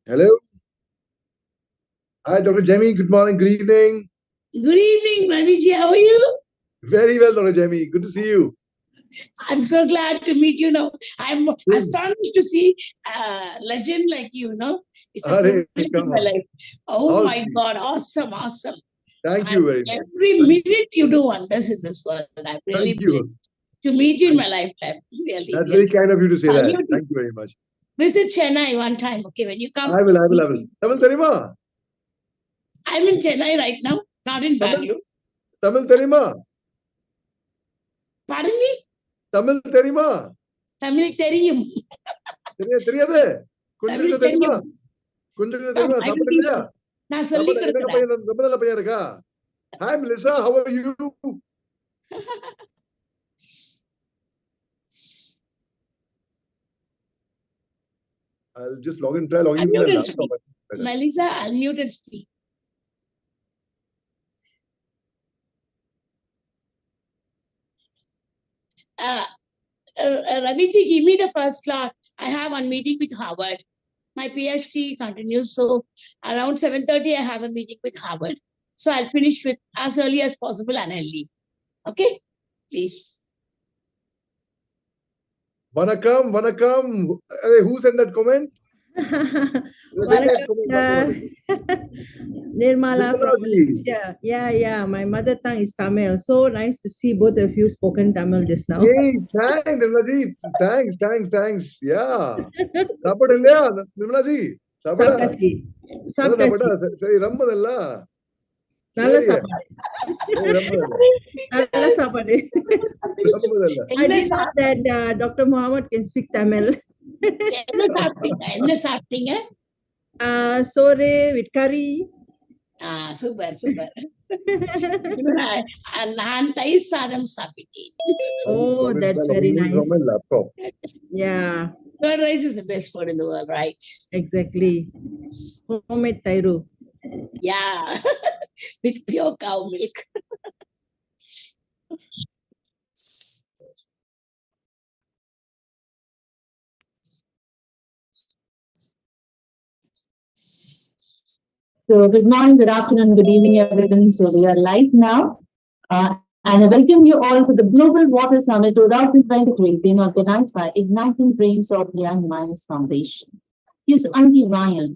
Hello. Hi, Dr. Jamie. Good morning. Good evening. Good evening, Radhiji. How are you? Very well, Dr. Jamie. Good to see you. I'm so glad to meet you now. I'm astonished to see a legend like you, It's a privilege in my life. Oh my God. Awesome. Awesome. Thank you very much. Every minute you do wonders in this world. I'm really blessed to meet you in my lifetime. Really. That's very kind of you to say that. Thank you very much. Visit Chennai one time, okay? When you come. I will. Tamil Terima. I'm in Chennai right now, not in Bangalore. Tamil Terima. Pardon me? Tamil Terima. Tamil Teriyum. தெரியாது Tamil தெரியும் கொஞ்சம் தெரியுமா சாப்பிடுறியா நான் சொல்லி கொடுக்கிறேன் ரொம்ப நல்ல பையன் இருக்கா Hi Melissa, how are you? I'll just log in, try logging in. Melissa, I'll mute and speak. Raviji, give me the first slot. I have one meeting with Harvard. My PhD continues. So around 7:30, I have a meeting with Harvard. So I'll finish with as early as possible and I'll leave. Okay? Please. Vanakkam. Who sent that comment? Nirmala from Malaysia. Yeah. My mother tongue is Tamil. So nice to see both of you spoken Tamil just now. Hey, thanks, Nirmalaji. Thanks. Yeah. Sapada illaya, Nirmalaji? Sapada. Sari rammadalla. Nalla saapadu. Nalla saapadu. I did not that Dr. Muhammad can speak Tamil. என்ன சாப்பிட்டீங்க சோறு with curry. Super நான் தயிர் சாதம் சாப்பிட்டேன். Oh, that's very nice. Yeah. Curd rice is the best food in the world, right? Exactly. Homemade tairu. Yeah. With pure cow milk. So good morning, good afternoon, good evening, everyone. So we are live now. And I welcome you all to the Global Water Summit 2023 being organized by Igniting Brains of Young Minds Foundation. Here's IDYM.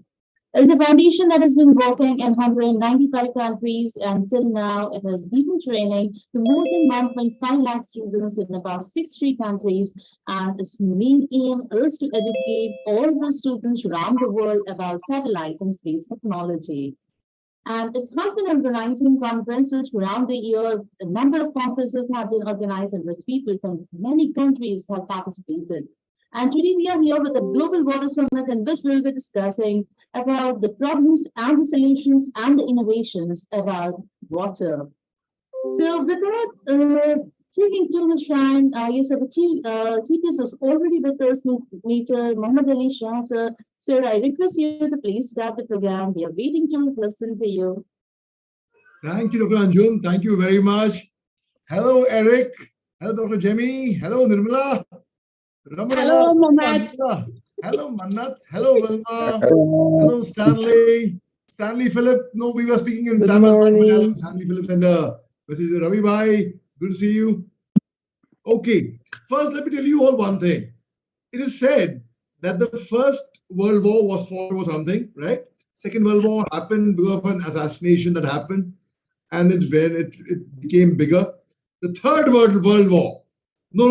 It's a foundation that has been working in 195 countries, and till now it has been training to more than 1.5 lakh students in about 63 countries, and its main aim is to educate all the students around the world about satellite and space technology. And it has been organizing conferences around the year. A number of conferences have been organized in which people from many countries have participated. And today we are here with the Global Water Summit, in which we'll be discussing about the problems and the solutions and the innovations about water. So without taking too much time, yes, the TPS is already with us, Mr. Muhammad Ali Shah, sir. Sir, I request you to please start the program. We are waiting to listen to you. Thank you, Dr. Anjum. Thank you very much. Hello, Eric. Hello, Dr. Jamie. Hello, Nirmala. Hello, Mohammed. Hello, Mannat. Hello, Wilma. Hello, Stanley Philip. No, we were speaking in Tamil. Stanley Philip and Mr. Ravi Bhai. Good to see you. Okay, first let me tell you all one thing. It is said that the First World War was fought for something, right? Second World War happened because of an assassination that happened, and it became bigger. The Third World War. No.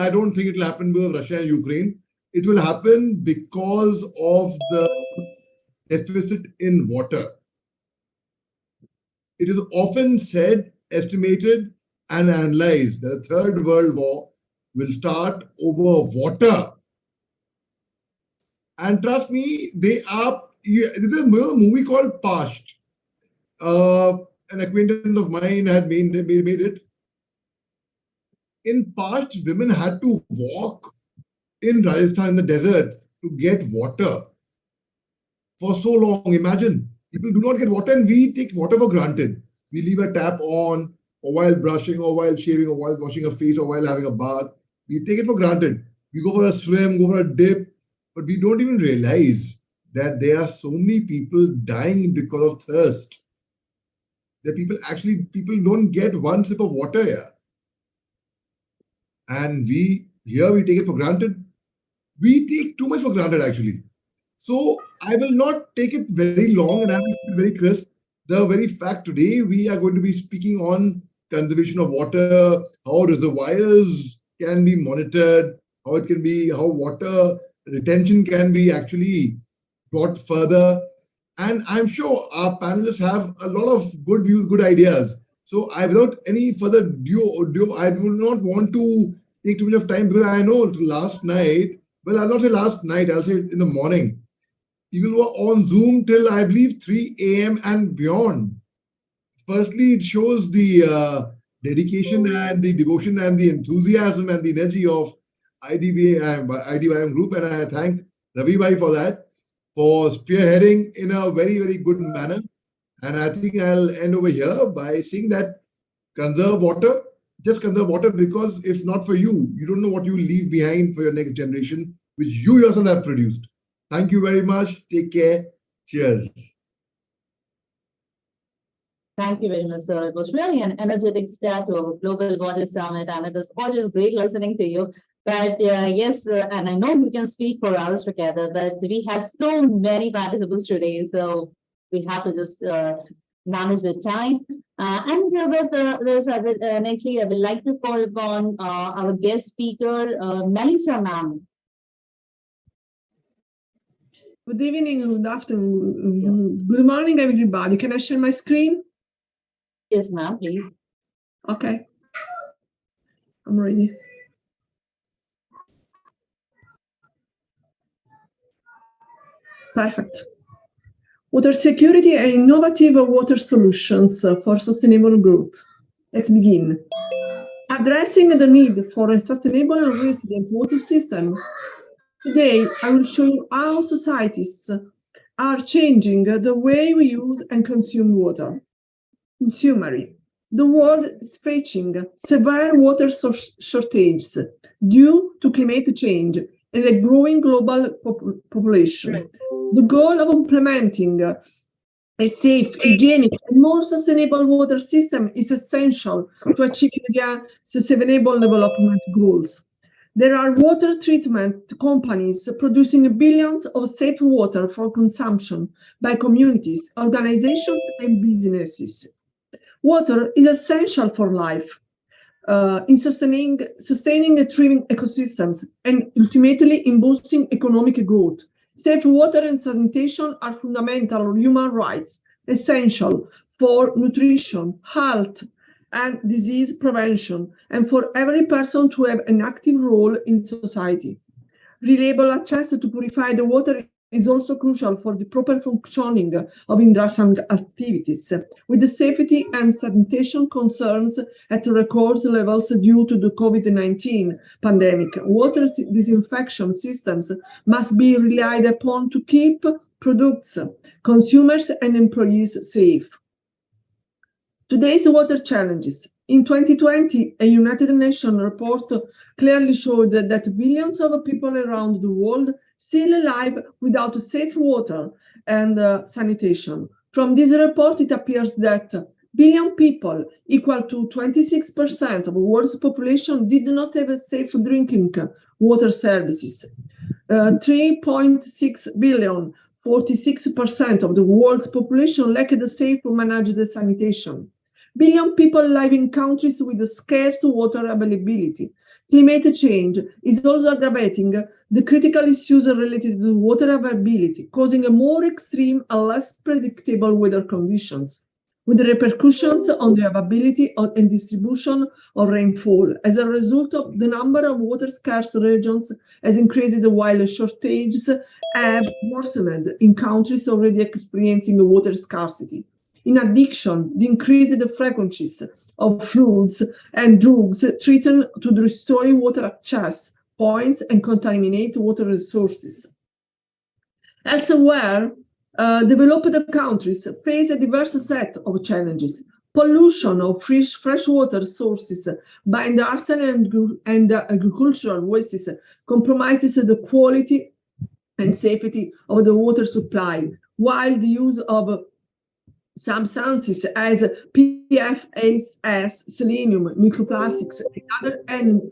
I don't think it will happen because of Russia and Ukraine. It will happen because of the deficit in water. It is often said, estimated, and analyzed that the Third World War will start over water. And trust me, there is a movie called Past. An acquaintance of mine had made it. In Past, women had to walk in Rajasthan, in the desert, to get water for so long. Imagine, people do not get water, and we take water for granted. We leave a tap on, or while brushing, or while shaving, or while washing a face, or while having a bath. We take it for granted. We go for a swim, go for a dip, but we don't even realize that there are so many people dying because of thirst. That people don't get one sip of water here. And we take it for granted. We take too much for granted, actually. So I will not take it very long and I will keep it very crisp. The very fact today we are going to be speaking on conservation of water, how reservoirs can be monitored, how water retention can be actually brought further. And I'm sure our panelists have a lot of good views, good ideas. So without any further ado, I will not want to take too much of time because I know last night, well, I'll not say last night, I'll say in the morning, people were on Zoom till, I believe, 3 a.m. and beyond. Firstly, it shows the dedication and the devotion and the enthusiasm and the energy of IDYM group. And I thank Ravi Bhai for that, for spearheading in a very, very good manner. And I think I'll end over here by saying that conserve water, just conserve water, because if not for you, you don't know what you will leave behind for your next generation, which you yourself have produced. Thank you very much. Take care. Cheers. Thank you very much, sir. It was really an energetic start to our Global Water Summit, and it was always great listening to you. But yes, and I know we can speak for hours together, but we have so many participants today, so we have to just manage the time. And with this, nextly, I would like to call upon our guest speaker, Melissa ma'am. Good evening, good afternoon, good morning, everybody. Can I share my screen? Yes, ma'am, please. Okay. I'm ready. Perfect. Water security and innovative water solutions for sustainable growth. Let's begin. Addressing the need for a sustainable and resilient water system. Today, I will show you how societies are changing the way we use and consume water. In summary, the world is facing severe water shortages due to climate change and a growing global population. The goal of implementing a safe, hygienic, and more sustainable water system is essential to achieving the Sustainable Development Goals. There are water treatment companies producing billions of safe water for consumption by communities, organizations, and businesses. Water is essential for life, in sustaining and thriving ecosystems, and ultimately in boosting economic growth. Safe water and sanitation are fundamental human rights, essential for nutrition, health, and disease prevention, and for every person to have an active role in society. Reliable access to purified water is also crucial for the proper functioning of industrial activities, with the safety and sanitation concerns at record levels due to the COVID-19 pandemic. Water disinfection systems must be relied upon to keep products, consumers, and employees safe. Today's water challenges. In 2020, a United Nations report clearly showed that billions of people around the world still alive without safe water and sanitation. From this report, it appears that billion people, equal to 26% of the world's population, did not have a safe drinking water services. 3.6 billion, 46% of the world's population lacked safe managed sanitation. Billion people live in countries with scarce water availability. Climate change is also aggravating the critical issues related to water availability, causing a more extreme and less predictable weather conditions, with repercussions on the availability and distribution of rainfall. As a result, the number of water-scarce regions has increased while shortages have worsened in countries already experiencing water scarcity. In addition, the increased frequencies of floods and droughts threaten to destroy water access points and contaminate water resources. Elsewhere, developed countries face a diverse set of challenges. Pollution of freshwater sources by industrial and agricultural wastes compromises the quality and safety of the water supply, while the use of substances as PFAS, selenium, microplastics, and other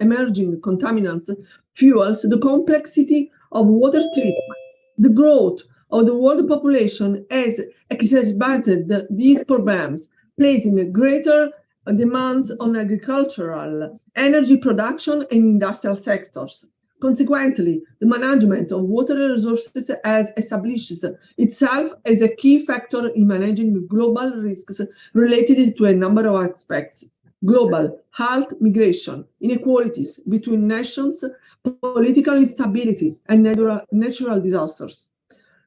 emerging contaminants fuels the complexity of water treatment. The growth of the world population has exacerbated these problems, placing greater demands on agricultural, energy production, and industrial sectors. Consequently, the management of water resources has established itself as a key factor in managing global risks related to a number of aspects: global health, migration, inequalities between nations, political instability, and natural disasters.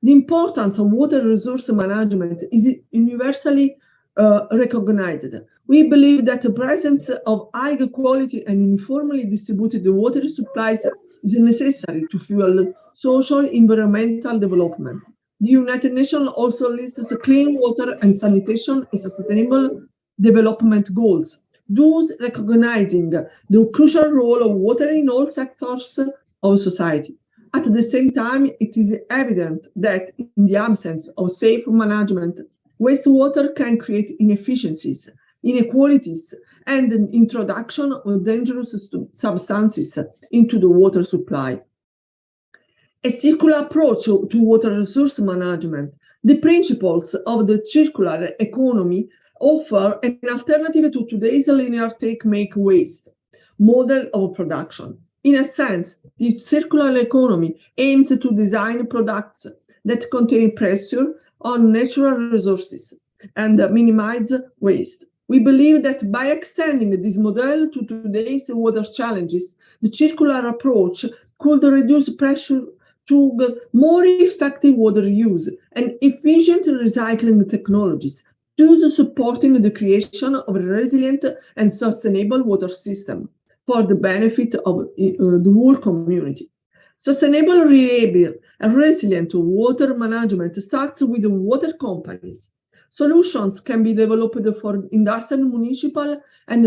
The importance of water resource management is universally recognized. We believe that the presence of high quality and uniformly distributed water supplies is necessary to fuel social environmental development. The United Nations also lists clean water and sanitation as sustainable development goals, thus recognizing the crucial role of water in all sectors of society. At the same time, it is evident that in the absence of safe management, wastewater can create inefficiencies, inequalities, and an introduction of dangerous substances into the water supply. A circular approach to water resource management, the principles of the circular economy offer an alternative to today's linear take-make waste model of production. In a sense, the circular economy aims to design products that contain pressure on natural resources and minimize waste. We believe that by extending this model to today's water challenges, the circular approach could reduce pressure to more effective water use and efficient recycling technologies, thus supporting the creation of a resilient and sustainable water system for the benefit of the whole community. Sustainable, reliable, and resilient water management starts with the water companies. Solutions can be developed for industrial, municipal, and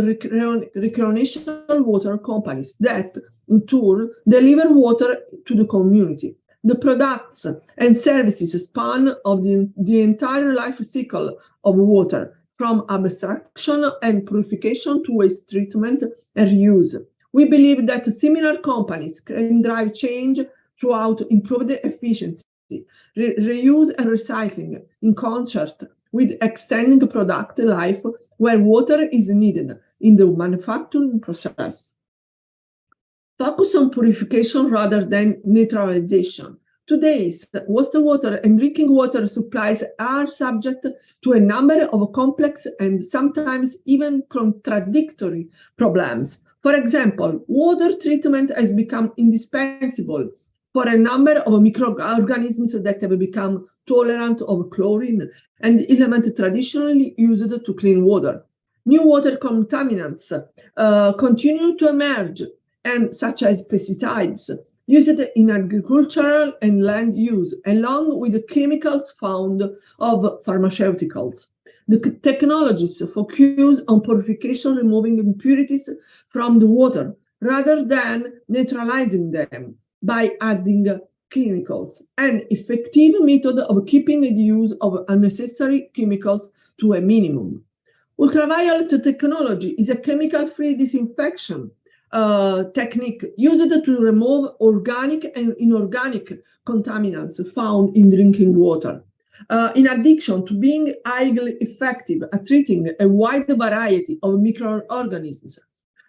recreational water companies that, in turn, deliver water to the community. The products and services span of the entire life cycle of water, from abstraction and purification to waste treatment and reuse. We believe that similar companies can drive change throughout improved efficiency, reuse, and recycling in concert with extending product life where water is needed in the manufacturing process. Focus on purification rather than neutralization. Today's wastewater and drinking water supplies are subject to a number of complex and sometimes even contradictory problems. For example, water treatment has become indispensable for a number of microorganisms that have become tolerant of chlorine, an element traditionally used to clean water. New water contaminants continue to emerge, and such as pesticides used in agricultural and land use, along with the chemicals found of pharmaceuticals. The technologies focus on purification, removing impurities from the water, rather than neutralizing them by adding chemicals, an effective method of keeping the use of unnecessary chemicals to a minimum. Ultraviolet technology is a chemical-free disinfection technique used to remove organic and inorganic contaminants found in drinking water. In addition to being highly effective at treating a wide variety of microorganisms,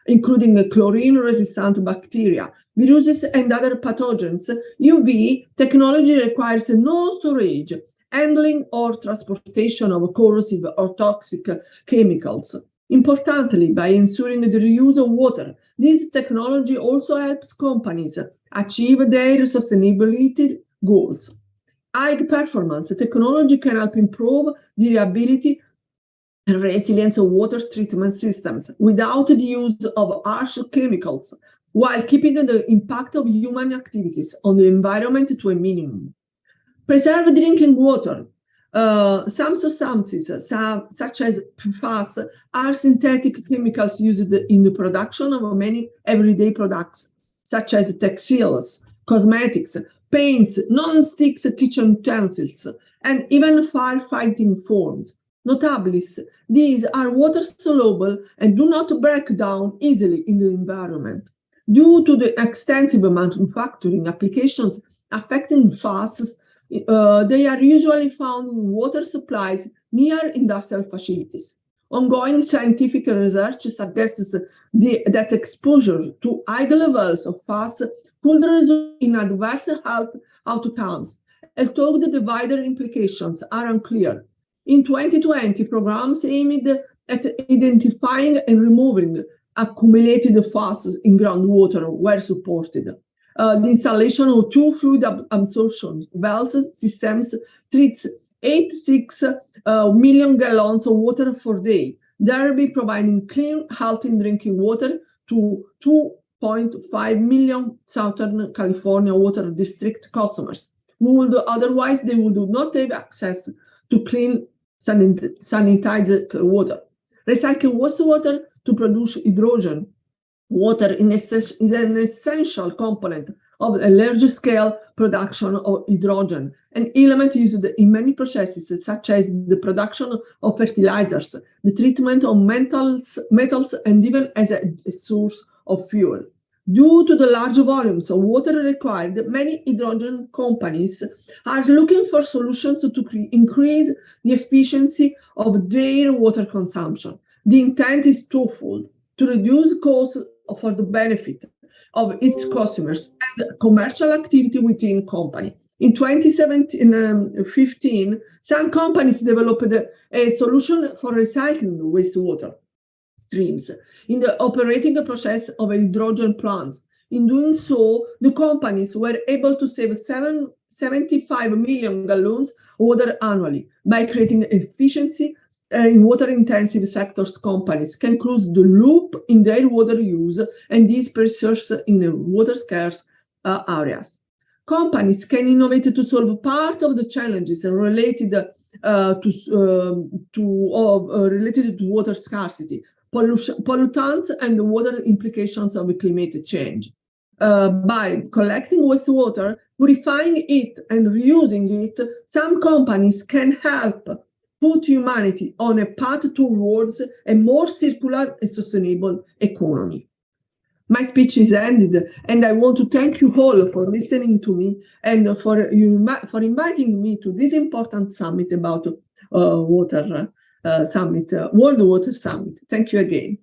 including chlorine-resistant bacteria, viruses, and other pathogens, UV technology requires no storage, handling, or transportation of corrosive or toxic chemicals. Importantly, by ensuring the reuse of water, this technology also helps companies achieve their sustainability goals. High-performance technology can help improve the reliability and resilience of water treatment systems without the use of harsh chemicals, while keeping the impact of human activities on the environment to a minimum. Preserve drinking water. Some substances, such as PFAS, are synthetic chemicals used in the production of many everyday products, such as textiles, cosmetics, paints, non-stick kitchen utensils, and even firefighting foams. Notably, these are water-soluble and do not break down easily in the environment. Due to the extensive manufacturing applications affecting FASs, they are usually found in water supplies near industrial facilities. Ongoing scientific research suggests that exposure to high levels of FAS could result in adverse health outcomes, although the wider implications are unclear. In 2020, programs aimed at identifying and removing accumulated FAS in groundwater were supported. The installation of 2 fluid absorption wells systems treats 86 million gallons of water per day, thereby providing clean, healthy drinking water to 2.5 million Southern California Water District customers, who would otherwise they would not have access to clean, sanitized water. Recycled wastewater to produce hydrogen water is an essential component of a large-scale production of hydrogen, an element used in many processes, such as the production of fertilizers, the treatment of metals, and even as a source of fuel. Due to the large volumes of water required, many hydrogen companies are looking for solutions to increase the efficiency of their water consumption. The intent is twofold: to reduce costs for the benefit of its customers and commercial activity within company. In 2015, some companies developed a solution for recycling wastewater streams in the operating process of hydrogen plants. In doing so, the companies were able to save 75 million gallons of water annually by creating efficiency in water-intensive sectors. Companies can close the loop in their water use and these resources in water-scarce areas. Companies can innovate to solve part of the challenges related related to water scarcity, pollutants, and the water implications of climate change. By collecting wastewater, purifying it, and reusing it, some companies can help put humanity on a path towards a more circular and sustainable economy. My speech is ended, and I want to thank you all for listening to me and for inviting me to this important summit about World Water Summit. Thank you again.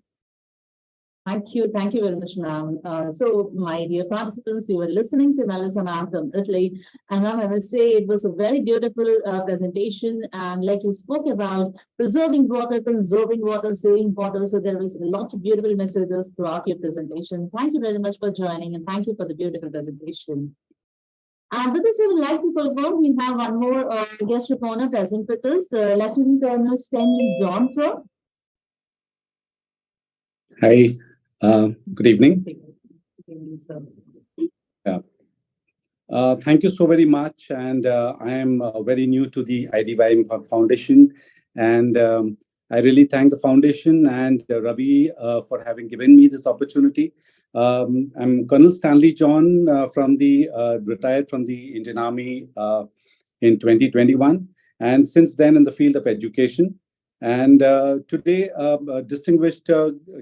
Thank you very much, ma'am. So, my dear participants, we were listening to Melissa ma'am from Italy, and ma'am, I must say it was a very beautiful presentation. And like you spoke about preserving water, conserving water, saving water. So there was a lot of beautiful messages throughout your presentation. Thank you very much for joining, and thank you for the beautiful presentation. And with this, I would like to perform. We have one more guest of honor present with us, Lieutenant Colonel Stanley John, sir. Hi. Good evening. Yeah. Thank you so very much. And I am very new to the IDYM Foundation. And I really thank the foundation and Ravi for having given me this opportunity. I'm Colonel Stanley John retired from the Indian Army in 2021. And since then in the field of education. And today, distinguished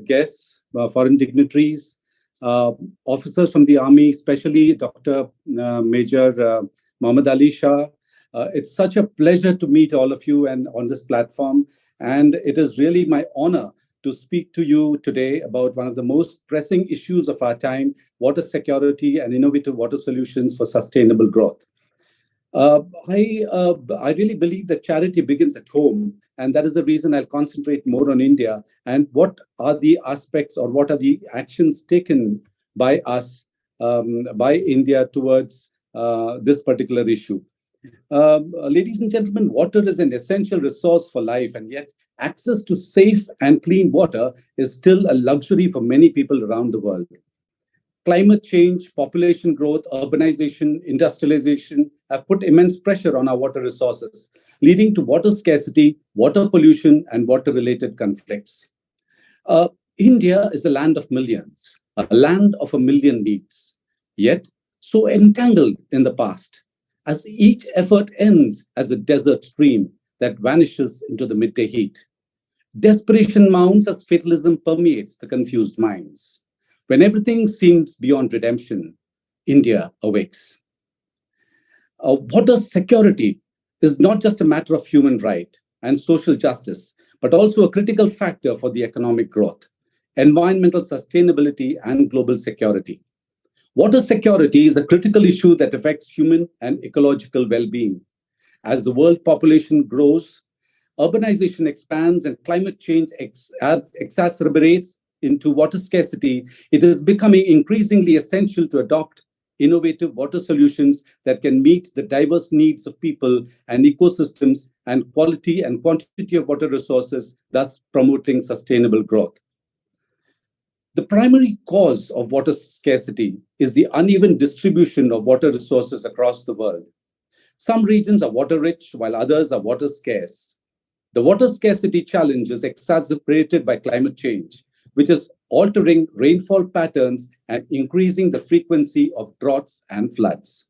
guests, foreign dignitaries, officers from the Army, especially Dr. Major Muhammad Ali Shah. It's such a pleasure to meet all of you and on this platform. And it is really my honor to speak to you today about one of the most pressing issues of our time, water security and innovative water solutions for sustainable growth. I really believe that charity begins at home. And that is the reason I'll concentrate more on India and what are the aspects or what are the actions taken by us, by India towards this particular issue. Ladies and gentlemen, water is an essential resource for life, and yet access to safe and clean water is still a luxury for many people around the world. Climate change, population growth, urbanization, industrialization have put immense pressure on our water resources, leading to water scarcity, water pollution, and water-related conflicts. India is a land of millions, a land of a million needs. Yet, so entangled in the past, as each effort ends as a desert stream that vanishes into the midday heat. Desperation mounts as fatalism permeates the confused minds. When everything seems beyond redemption, India awakes. Water security is not just a matter of human right and social justice, but also a critical factor for the economic growth, environmental sustainability, and global security. Water security is a critical issue that affects human and ecological well-being. As the world population grows, urbanization expands, and climate change exacerbates into water scarcity, it is becoming increasingly essential to adopt innovative water solutions that can meet the diverse needs of people and ecosystems and quality and quantity of water resources, thus promoting sustainable growth. The primary cause of water scarcity is the uneven distribution of water resources across the world. Some regions are water rich, while others are water scarce. The water scarcity challenge is exacerbated by climate change, which is altering rainfall patterns and increasing the frequency of droughts and floods.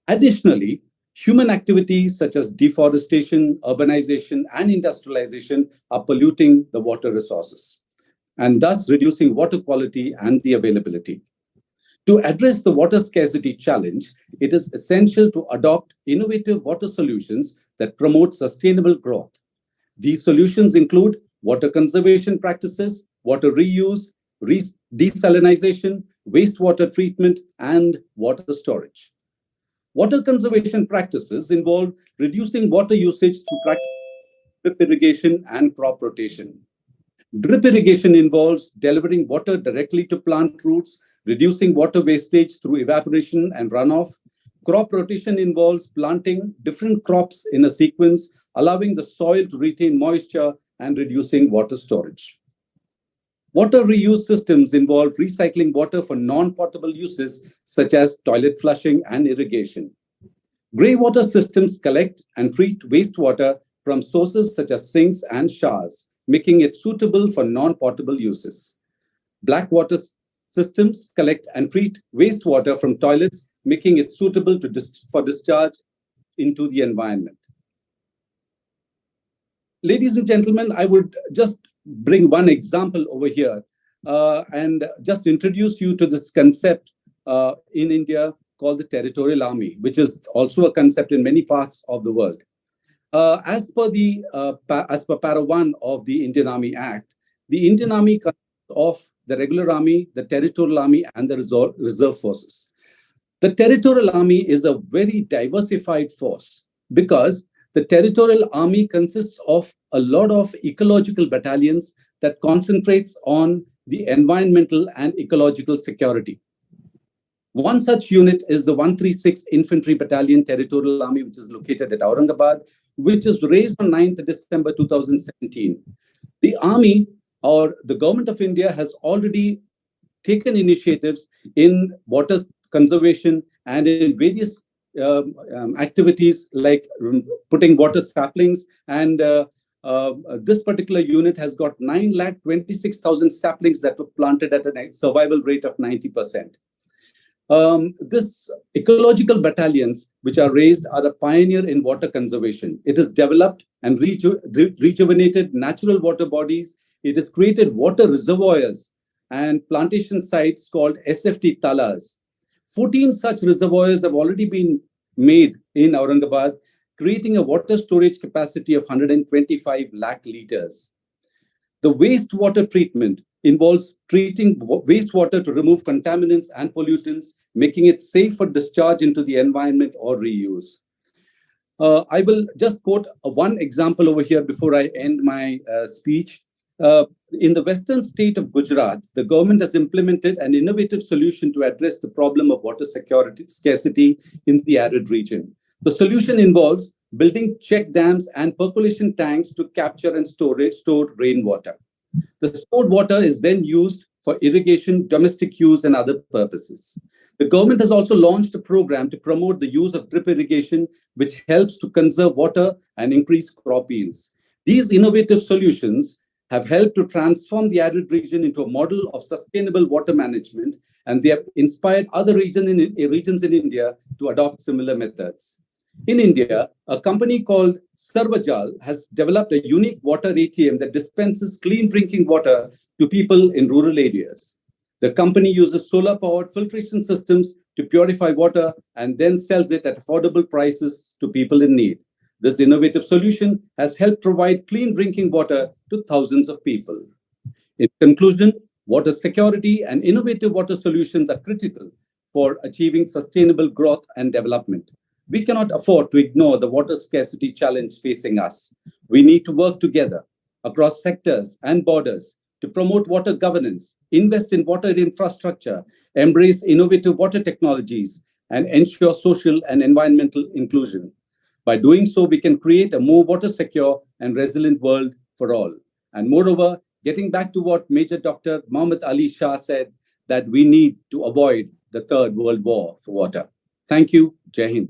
Additionally, human activities such as deforestation, urbanization, and industrialization are polluting the water resources, and thus reducing water quality and the availability. To address the water scarcity challenge, it is essential to adopt innovative water solutions that promote sustainable growth. These solutions include water conservation practices, water reuse, desalinization, wastewater treatment, and water storage. Water conservation practices involve reducing water usage through drip irrigation and crop rotation. Drip irrigation involves delivering water directly to plant roots, reducing water wastage through evaporation and runoff. Crop rotation involves planting different crops in a sequence, allowing the soil to retain moisture and reducing water storage. Water reuse systems involve recycling water for non-potable uses such as toilet flushing and irrigation. Grey water systems collect and treat wastewater from sources such as sinks and showers, making it suitable for non-potable uses. Black water systems collect and treat wastewater from toilets, making it suitable for discharge into the environment. Ladies and gentlemen, I would just bring one example over here and just introduce you to this concept in India called the territorial army, which is also a concept in many parts of the world. As per Para 1 of the Indian Army Act, the Indian Army consists of the regular army, the territorial army, and the reserve forces. The territorial army is a very diversified force because the territorial army consists of a lot of ecological battalions that concentrates on the environmental and ecological security. One such unit is the 136 Infantry Battalion Territorial Army, which is located at Aurangabad, which is raised on 9th December 2017. The army or the government of India has already taken initiatives in water conservation and in various activities like putting water saplings, and this particular unit has got 9,26,000 saplings that were planted at a survival rate of 90%. This ecological battalions, which are raised, are a pioneer in water conservation. It has developed and rejuvenated natural water bodies. It has created water reservoirs and plantation sites called SFT talas. 14 such reservoirs have already been made in Aurangabad, creating a water storage capacity of 125 lakh liters. The wastewater treatment involves treating wastewater to remove contaminants and pollutants, making it safe for discharge into the environment or reuse. I will just quote one example over here before I end my speech. In the western state of Gujarat, the government has implemented an innovative solution to address the problem of water scarcity in the arid region. The solution involves building check dams and percolation tanks to capture and store rainwater. The stored water is then used for irrigation, domestic use, and other purposes. The government has also launched a program to promote the use of drip irrigation, which helps to conserve water and increase crop yields. These innovative solutions have helped to transform the arid region into a model of sustainable water management and they have inspired other regions in India to adopt similar methods. In India, a company called Sarvajal has developed a unique water ATM that dispenses clean drinking water to people in rural areas. The company uses solar-powered filtration systems to purify water and then sells it at affordable prices to people in need. This innovative solution has helped provide clean drinking water to thousands of people. In conclusion, water security and innovative water solutions are critical for achieving sustainable growth and development. We cannot afford to ignore the water scarcity challenge facing us. We need to work together across sectors and borders to promote water governance, invest in water infrastructure, embrace innovative water technologies, and ensure social and environmental inclusion. By doing so, we can create a more water secure and resilient world for all. And moreover, getting back to what Major Dr. Muhammad Ali Shah said, that we need to avoid the Third World War for water. Thank you. Jai Hind.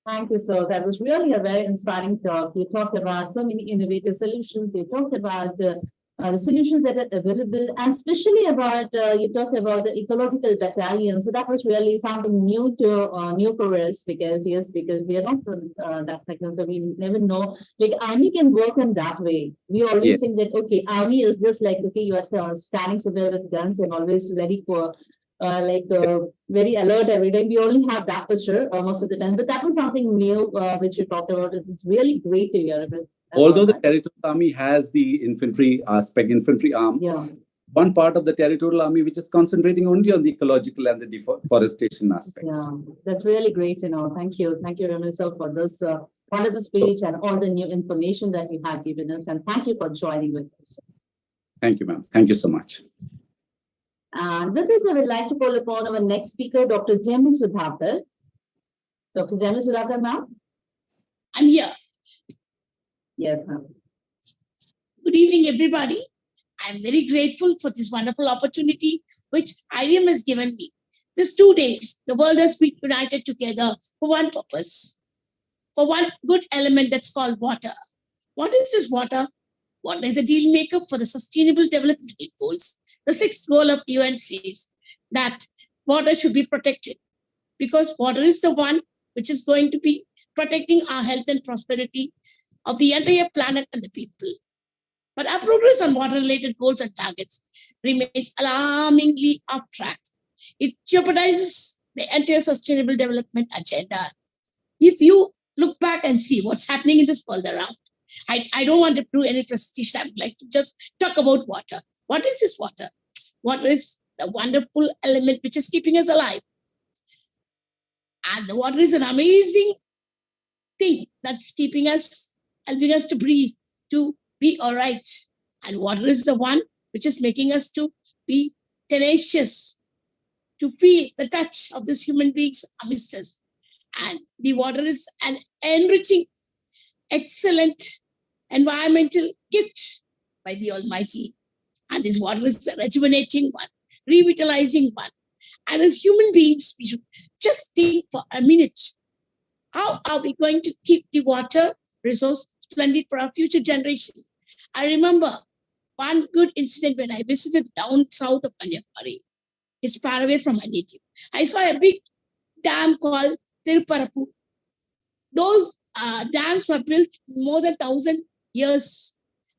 Thank you, sir. That was really a very inspiring talk. You talked about so many innovative solutions. You talked about the solutions that are available, and especially about you talked about the ecological battalion. So that was really something new for us, because we are not from that sector, so we never know. Like army can work in that way. We always think that army is just like you are standing somewhere with guns and always ready for. Very alert every day. We only have that picture most of the time, but that was something new which you talked about. It's really great to hear about. Although the Territorial Army has the infantry aspect, infantry arm, one part of the Territorial Army which is concentrating only on the ecological and the deforestation aspects. Yeah, that's really great to know. Thank you, Ramesh, for this wonderful speech and all the new information that you have given us, and thank you for joining with us. Thank you, ma'am. Thank you so much. And with this, I would like to call upon our next speaker, Dr. Jemmy Sudhakar. Dr. Jemmy Sudhakar, ma'am? I'm here. Yes, ma'am. Good evening, everybody. I'm very grateful for this wonderful opportunity which IDYM has given me. These 2 days, the world has been united together for one purpose, for one good element that's called water. What is this water? Water is a deal maker for the Sustainable Development Goals. The 6th goal of UN says that water should be protected, because water is the one which is going to be protecting our health and prosperity of the entire planet and the people. But our progress on water-related goals and targets remains alarmingly off track. It jeopardizes the entire sustainable development agenda. If you look back and see what's happening in this world around, I don't want to do any prestige. I would like to just talk about water. What is this water? Water is the wonderful element which is keeping us alive. And the water is an amazing thing that's keeping us, helping us to breathe, to be all right. And water is the one which is making us to be tenacious, to feel the touch of these human beings amidst us. And the water is an enriching, excellent environmental gift by the Almighty. And this water is the rejuvenating one, revitalizing one. And as human beings, we should just think for a minute. How are we going to keep the water resource splendid for our future generation? I remember one good incident when I visited down south of Kanyakumari. It's far away from my native. I saw a big dam called Tiruparapu. Those dams were built more than 1,000 years.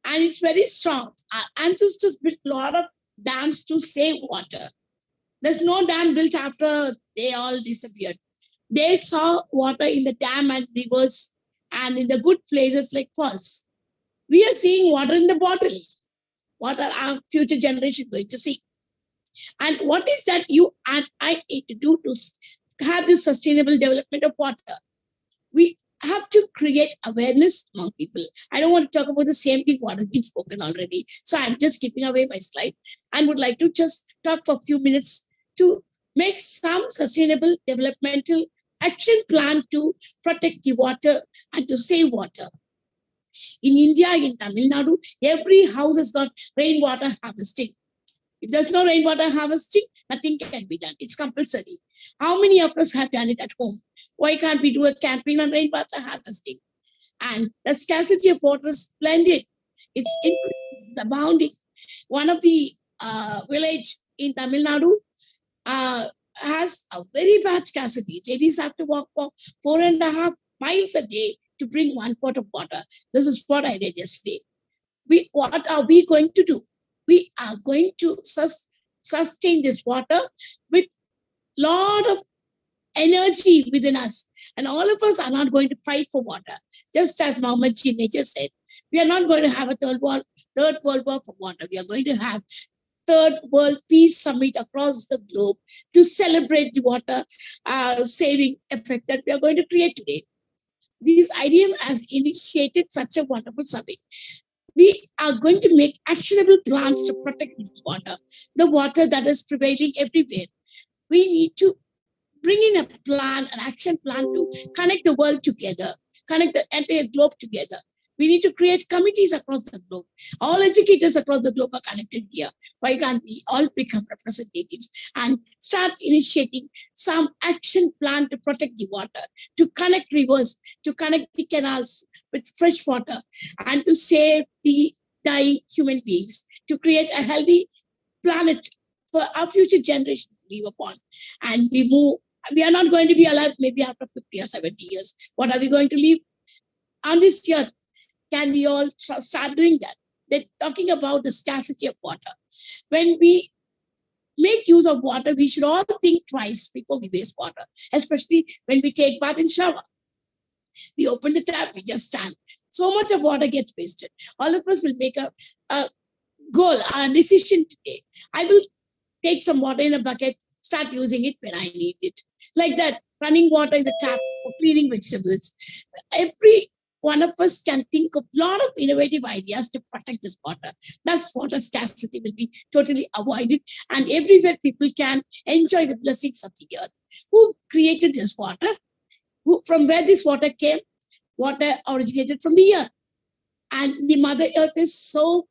And it's very strong. Our ancestors built a lot of dams to save water. There's no dam built after they all disappeared. They saw water in the dam and rivers and in the good places like falls. We are seeing water in the bottle. What are our future generations going to see? And what is that you and I need to do to have this sustainable development of water? We have to create awareness among people. I don't want to talk about the same thing what has been spoken already. So I'm just skipping away my slide and would like to just talk for a few minutes to make some sustainable developmental action plan to protect the water and to save water. In India, in Tamil Nadu, every house has got rainwater harvesting. If there's no rainwater harvesting, nothing can be done. It's compulsory. How many of us have done it at home? Why can't we do a campaign on rainwater harvesting? And the scarcity of water is splendid. It's abounding. One of the village in Tamil Nadu has a very bad scarcity. Ladies have to walk for 4.5 miles a day to bring 1 pot of water. This is what I read yesterday. What are we going to do? We are going to sustain this water with lot of energy within us. And all of us are not going to fight for water. Just as Mohammed G. Nature said, we are not going to have a third world war for water. We are going to have Third World Peace Summit across the globe to celebrate the water saving effect that we are going to create today. This IDYM has initiated such a wonderful summit. We are going to make actionable plans to protect this water, the water that is prevailing everywhere. We need to bring in a plan, an action plan to connect the world together, connect the entire globe together. We need to create committees across the globe. All educators across the globe are connected here. Why can't we all become representatives and start initiating some action plan to protect the water, to connect rivers, to connect the canals with fresh water, and to save the dying human beings, to create a healthy planet for our future generation to live upon. And we are not going to be alive maybe after 50 or 70 years. What are we going to live on this earth? Can we all start doing that? They're talking about the scarcity of water. When we make use of water, we should all think twice before we waste water, especially when we take bath and shower. We open the tap, we just stand. So much of water gets wasted. All of us will make a goal, a decision today. I will take some water in a bucket, start using it when I need it. Like that, running water in the tap for cleaning vegetables. Every one of us can think of a lot of innovative ideas to protect this water. Thus, water scarcity will be totally avoided, and everywhere people can enjoy the blessings of the earth. Who created this water? From where this water came? Water originated from the earth. And the Mother Earth is so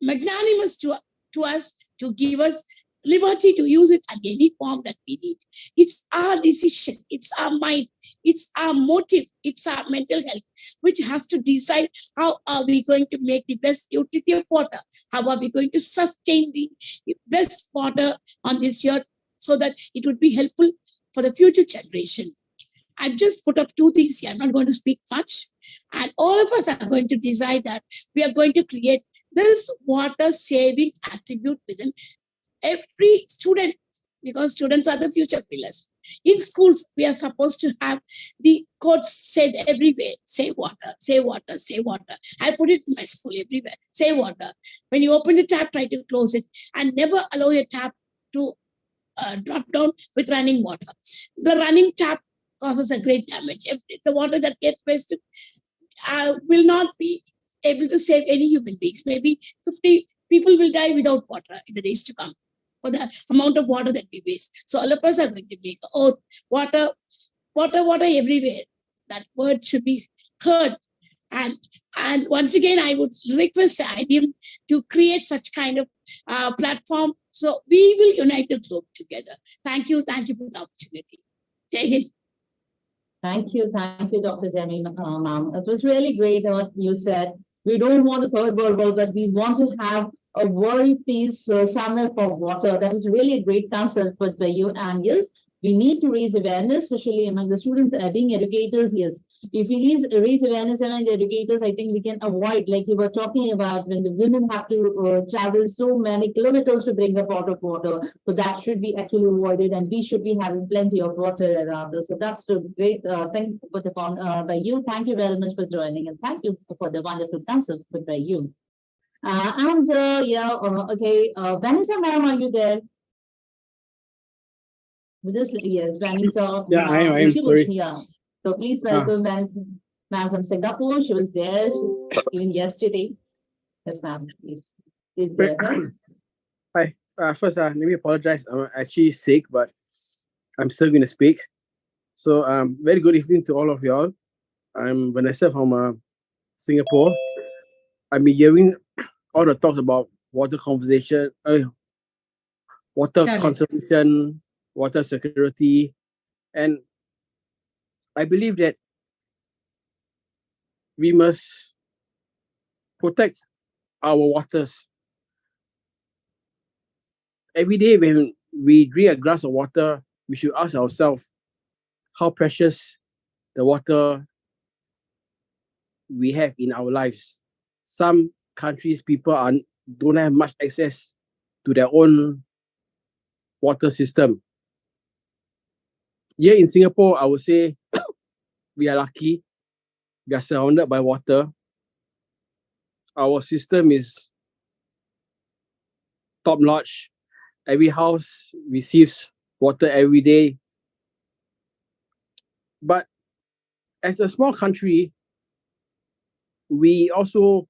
magnanimous to us to give us liberty to use it at any form that we need. It's our decision, it's our mind, it's our motive, it's our mental health, which has to decide how are we going to make the best utility of water, how are we going to sustain the best water on this earth so that it would be helpful for the future generation. I've just put up 2 things here. I'm not going to speak much. And all of us are going to decide that we are going to create this water saving attribute within every student, because students are the future pillars. In schools, we are supposed to have the quotes said everywhere. Save water, save water, save water. I put it in my school everywhere. Save water. When you open the tap, try to close it and never allow your tap to drop down with running water. The running tap causes a great damage. If the water that gets wasted will not be able to save any human beings. Maybe 50 people will die without water in the days to come for the amount of water that we waste. So all of us are going to make oath, water everywhere. That word should be heard. And once again, I would request IDYM to create such kind of platform. So we will unite the globe together. Thank you for the opportunity. Jai Hind. Thank you, Dr. Demi, ma'am. It was really great what you said. We don't want a third world war, but we want to have a world peace summit for water. That is really a great concept put by you. And yes, we need to raise awareness, especially among the students being educators. Yes, if we raise awareness among the educators, I think we can avoid, like you were talking about, when the women have to travel so many kilometers to bring a pot of water. So that should be actually avoided, and we should be having plenty of water around us. So that's a great thing put upon by you. Thank you very much for joining, and thank you for the wonderful concepts put by you. Vanessa, ma'am, are you there? Yes, Vanessa. Yeah, I am sorry. Yeah. So please welcome Vanessa, ma'am from Singapore. She was there even yesterday. Yes, ma'am. Please go ahead. Hi. First, let me apologize. I'm actually sick, but I'm still going to speak. So, very good evening to all of y'all. I'm Vanessa from Singapore. I've been hearing all the talks about water conservation, water conservation, water security, and I believe that we must protect our waters. every day when we drink a glass of water, we should ask ourselves how precious the water we have in our lives. Some countries, people don't have much access to their own water system. Here in Singapore, I would say we are lucky. We are surrounded by water. Our system is top notch. Every house receives water every day. But as a small country, we also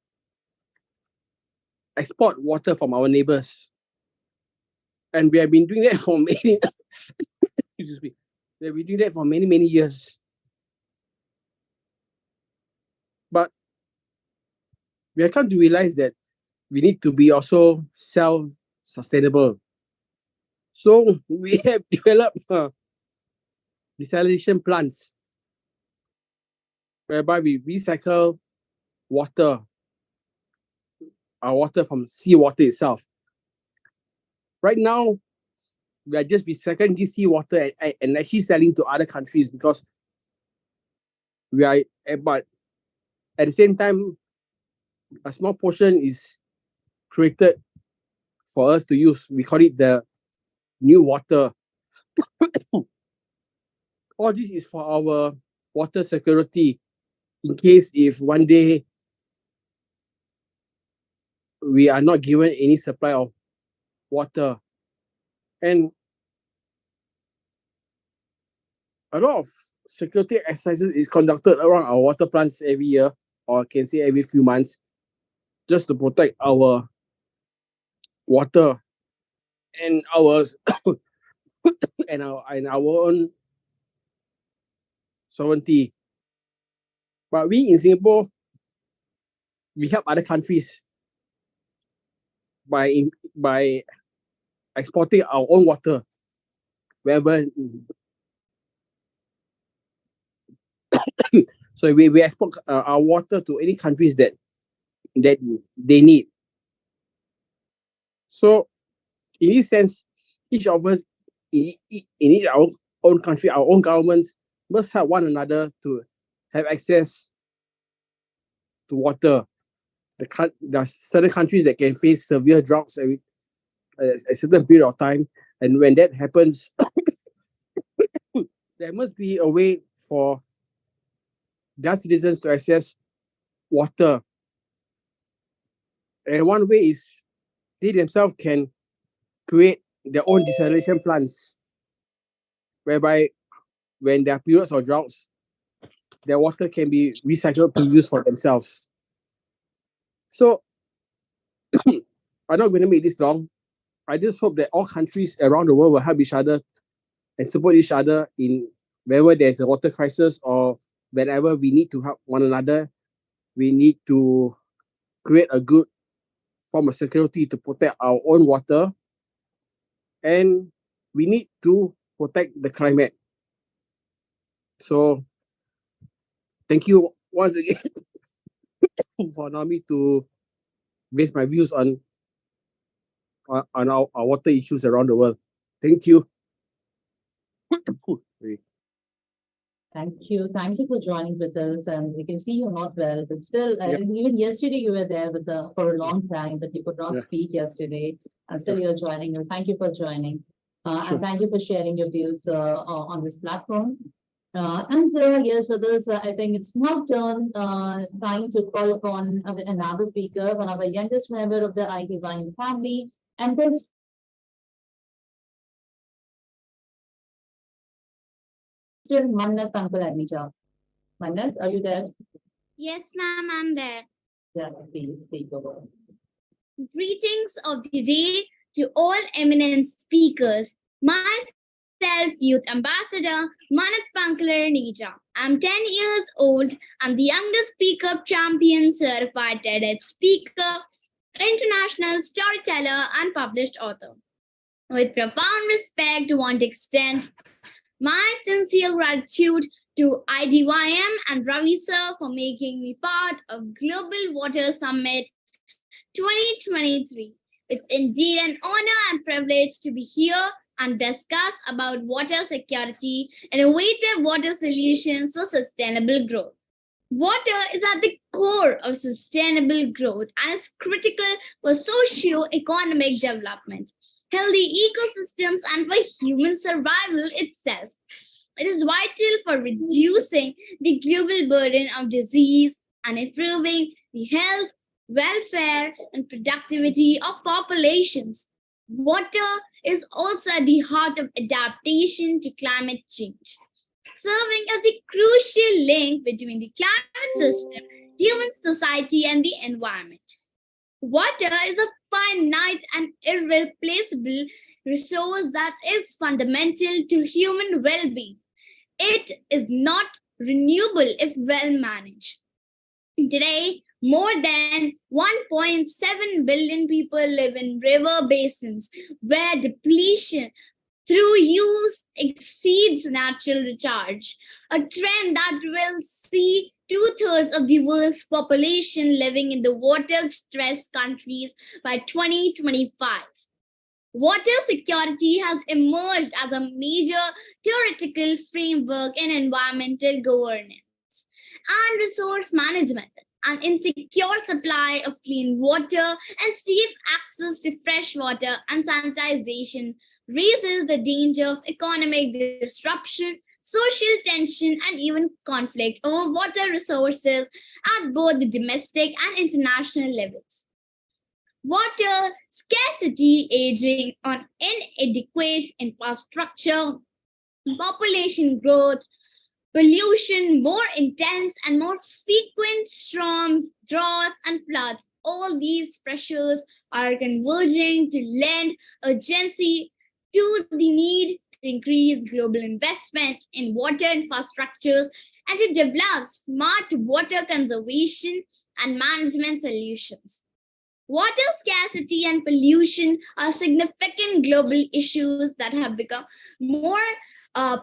export water from our neighbors. And we have been doing that for many excuse me. We have been doing that for many, many years. But we have come to realize that we need to be also self-sustainable. So we have developed desalination plants whereby we recycle water, our water from seawater itself. Right now, we are just recycling this seawater and actually selling to other countries because we are, but at the same time, a small portion is created for us to use. We call it the new water. All this is for our water security in case if one day we are not given any supply of water. And a lot of security exercises is conducted around our water plants every year, or I can say every few months, just to protect our water and our and our own sovereignty. But we in Singapore, we help other countries by exporting our own water wherever. So we export our water to any countries that they need. So in this sense, each of us in each our own country, our own governments must help one another to have access to water. There are certain countries that can face severe droughts a certain period of time, and when that happens, there must be a way for their citizens to access water. And one way is they themselves can create their own desalination plants, whereby when there are periods of droughts, their water can be recycled to use for themselves. So I'm not going to make this long. I just hope that all countries around the world will help each other and support each other in wherever there's a water crisis or whenever we need to help one another. We need to create a good form of security to protect our own water, and we need to protect the climate. So thank you once again for allowing me to base my views on our water issues around the world. Thank you. Thank you. Thank you for joining with us. And we can see you're not well, but still, even yesterday you were there for a long time, but you could not speak yesterday. And still you're joining us. Thank you for joining. And thank you for sharing your views on this platform. Yes, for this, I think it's now time to call upon another speaker, one of the youngest member of the IDYM family, and this Mannat Uncle Adnija. Mannat, are you there? Yes, ma'am, I'm there. Yeah, please speak over. Greetings of the day to all eminent speakers. Myself, Youth Ambassador Manat Pankler Nija. I'm 10 years old. I'm the youngest speaker champion certified TEDx speaker, international storyteller, and published author. With profound respect, I want to extend my sincere gratitude to IDYM and Ravi sir for making me part of Global Water Summit 2023, It's indeed an honor and privilege to be here and discuss about water security, innovative water solutions for sustainable growth. Water is at the core of sustainable growth and is critical for socio-economic development, healthy ecosystems, and for human survival itself. It is vital for reducing the global burden of disease and improving the health, welfare, and productivity of populations. Water is also at the heart of adaptation to climate change, serving as the crucial link between the climate system, human society, and the environment. Water is a finite and irreplaceable resource that is fundamental to human well being. It is not renewable if well managed. Today, more than 1.7 billion people live in river basins where depletion through use exceeds natural recharge, a trend that will see two-thirds of the world's population living in the water-stressed countries by 2025. Water security has emerged as a major theoretical framework in environmental governance and resource management. An insecure supply of clean water and safe access to fresh water and sanitization raises the danger of economic disruption, social tension, and even conflict over water resources at both the domestic and international levels. Water scarcity, aging on inadequate infrastructure, population growth, pollution, more intense and more frequent storms, droughts, and floods. All these pressures are converging to lend urgency to the need to increase global investment in water infrastructures and to develop smart water conservation and management solutions. Water scarcity and pollution are significant global issues that have become more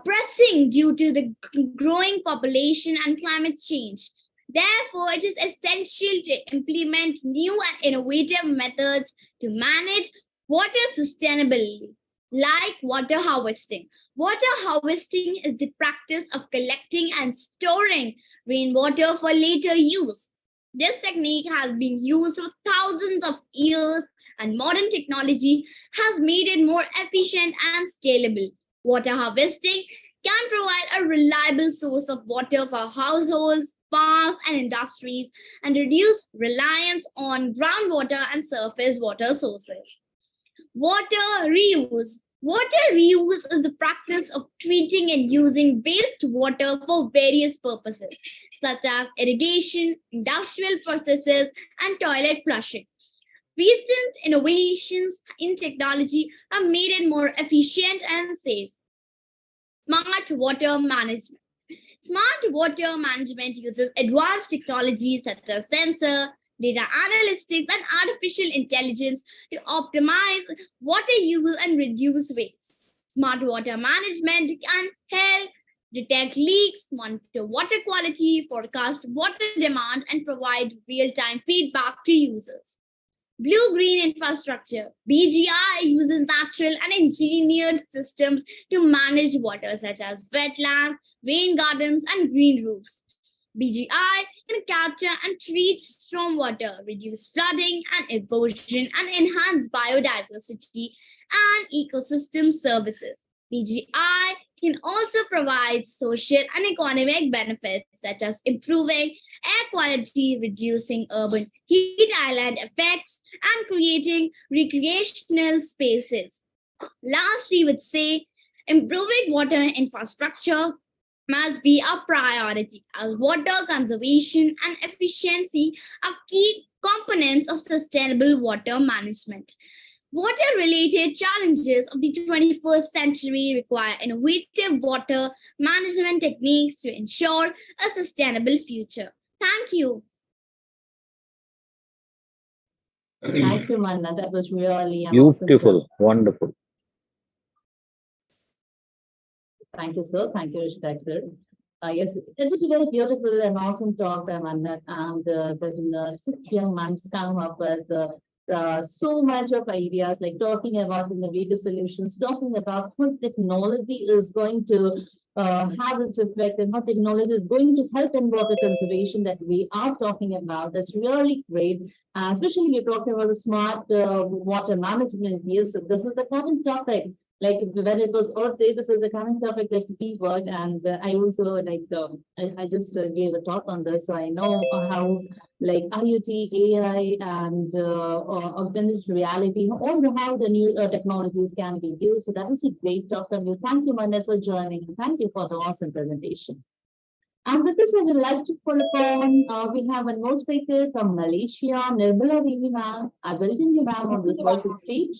pressing due to the growing population and climate change. Therefore, it is essential to implement new and innovative methods to manage water sustainably, like water harvesting. Water harvesting is the practice of collecting and storing rainwater for later use. This technique has been used for thousands of years, and modern technology has made it more efficient and scalable. Water harvesting can provide a reliable source of water for households, farms, and industries and reduce reliance on groundwater and surface water sources. Water reuse. Water reuse is the practice of treating and using wastewater for various purposes, such as irrigation, industrial processes, and toilet flushing. Recent innovations in technology have made it more efficient and safe. Smart water management. Smart water management uses advanced technologies such as sensor, data analytics, and artificial intelligence to optimize water use and reduce waste. Smart water management can help detect leaks, monitor water quality, forecast water demand, and provide real-time feedback to users. Blue-green infrastructure. BGI uses natural and engineered systems to manage water, such as wetlands, rain gardens, and green roofs. BGI can capture and treat stormwater, reduce flooding and erosion, and enhance biodiversity and ecosystem services. BGI can also provide social and economic benefits such as improving air quality, reducing urban heat island effects, and creating recreational spaces. Lastly, we would say improving water infrastructure must be a priority as water conservation and efficiency are key components of sustainable water management. Water-related challenges of the 21st century require innovative water management techniques to ensure a sustainable future. Thank you. Thank you, Manna. That was really an awesome Beautiful, talk. wonderful. Thank you, sir. Thank you, Rishita, sir. Yes, it was a very beautiful and awesome talk, Manna. And that in 6 young months' time of the so much of ideas, like talking about innovative solutions, talking about how technology is going to have its effect and how technology is going to help in water conservation that we are talking about. That's really great. Especially you're talking about the smart water management. Yes, this is the common topic. Like when it was Earth Day, this is a common topic that we work, and I also I just gave a talk on this, so I know how like IoT, AI, and augmented reality, all the how the new technologies can be used. So that was a great talk from you. Thank you, Manat, for joining. Thank you for the awesome presentation. And with this, I would like to call upon, we have one more speaker from Malaysia, Nirmala Devi ma'am. I welcome you, ma'am, on this virtual stage.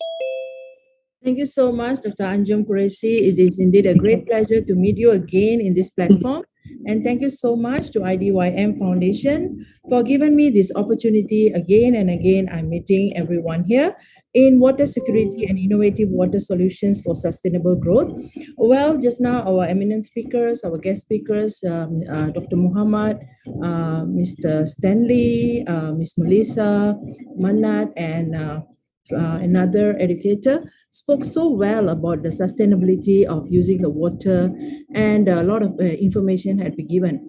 Thank you so much, Dr. Anjum Qureshi. It is indeed a great pleasure to meet you again in this platform. And thank you so much to IDYM Foundation for giving me this opportunity again and again. I'm meeting everyone here in water security and innovative water solutions for sustainable growth. Well, just now our eminent speakers, our guest speakers, Dr. Muhammad, Mr. Stanley, Ms. Melissa, Manat, and another educator spoke so well about the sustainability of using the water, and a lot of information had been given.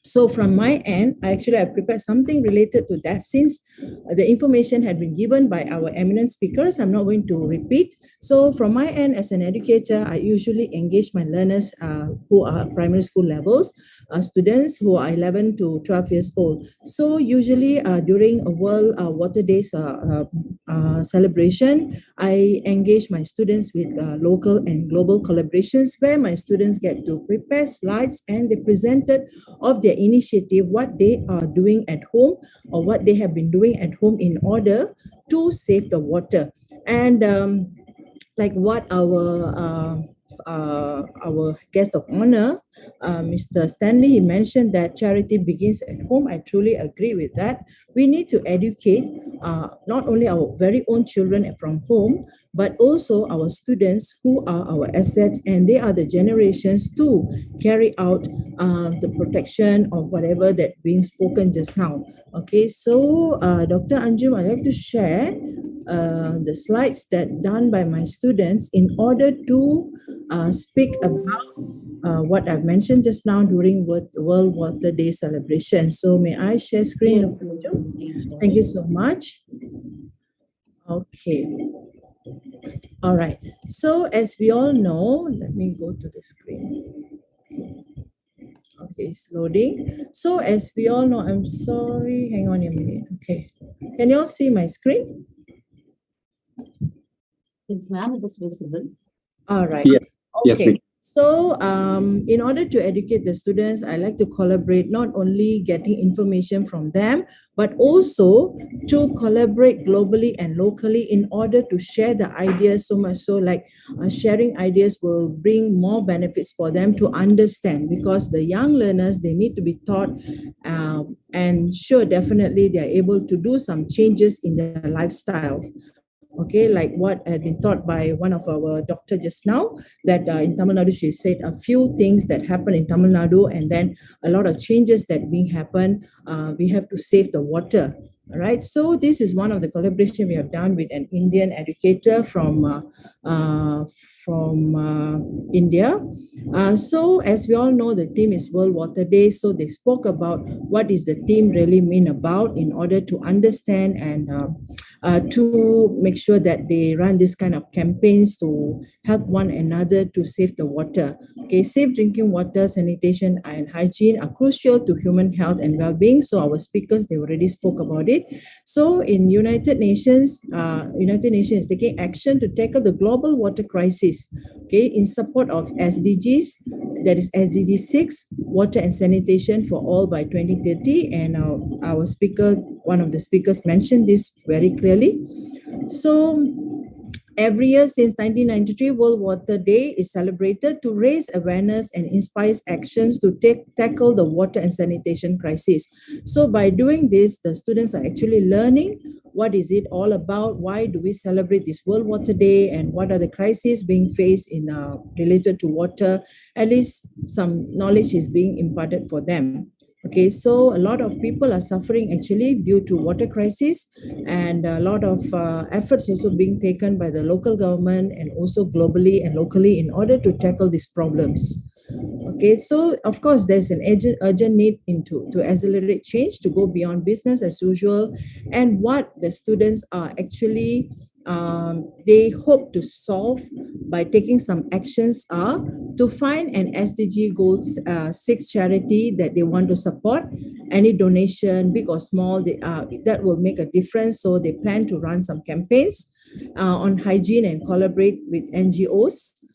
So from my end, I prepared something related to that. Since the information had been given by our eminent speakers, I'm not going to repeat. So from my end, as an educator, I usually engage my learners who are primary school levels, students who are 11 to 12 years old. So usually during a World Water Day celebration, I engage my students with local and global collaborations, where my students get to prepare slides and they presented of their initiative, what they are doing at home or what they have been doing at home in order to save the water. And like what our guest of honor, Mr. Stanley, he mentioned that charity begins at home. I truly agree with that. We need to educate not only our very own children from home, but also our students who are our assets, and they are the generations to carry out the protection of whatever that being spoken just now. Okay, so Dr. Anjum, I'd like to share the slides that done by my students in order to speak about what I've mentioned just now during World Water Day celebration. So may I share screen? Yes. Thank you so much. Okay. All right. So as we all know, let me go to the screen. Okay, it's loading. So as we all know, I'm sorry, hang on a minute. Okay. Can you all see my screen? Yes, ma'am, it is visible. All right. Yes. Okay. Yes, So in order to educate the students, I like to collaborate, not only getting information from them, but also to collaborate globally and locally in order to share the ideas, so much so like sharing ideas will bring more benefits for them to understand, because the young learners, they need to be taught and sure, definitely they are able to do some changes in their lifestyles. Okay, like what had been taught by one of our doctor just now, that in Tamil Nadu, she said a few things that happen in Tamil Nadu, and then a lot of changes that being happen. We have to save the water. All right, so this is one of the collaboration we have done with an Indian educator from India. So as we all know, the theme is World Water Day. So they spoke about what is the theme really mean about, in order to understand and to make sure that they run this kind of campaigns to help one another to save the water. Okay, safe drinking water, sanitation, and hygiene are crucial to human health and well-being. So our speakers, they already spoke about it. So in United Nations is taking action to tackle the global water crisis. Okay, in support of SDGs, that is SDG 6, water and sanitation for all by 2030. And our speaker, one of the speakers mentioned this very clearly. So every year since 1993, World Water Day is celebrated to raise awareness and inspires actions to tackle the water and sanitation crisis. So by doing this, the students are actually learning what is it all about, why do we celebrate this World Water Day, and what are the crises being faced in related to water. At least some knowledge is being imparted for them. Okay, so a lot of people are suffering actually due to water crisis, and a lot of efforts also being taken by the local government and also globally and locally in order to tackle these problems. Okay, so of course there's an urgent need into to accelerate change, to go beyond business as usual, and what the students are actually they hope to solve by taking some actions are to find an SDG Goals 6 charity that they want to support. Any donation, big or small, that will make a difference. So they plan to run some campaigns on hygiene and collaborate with NGOs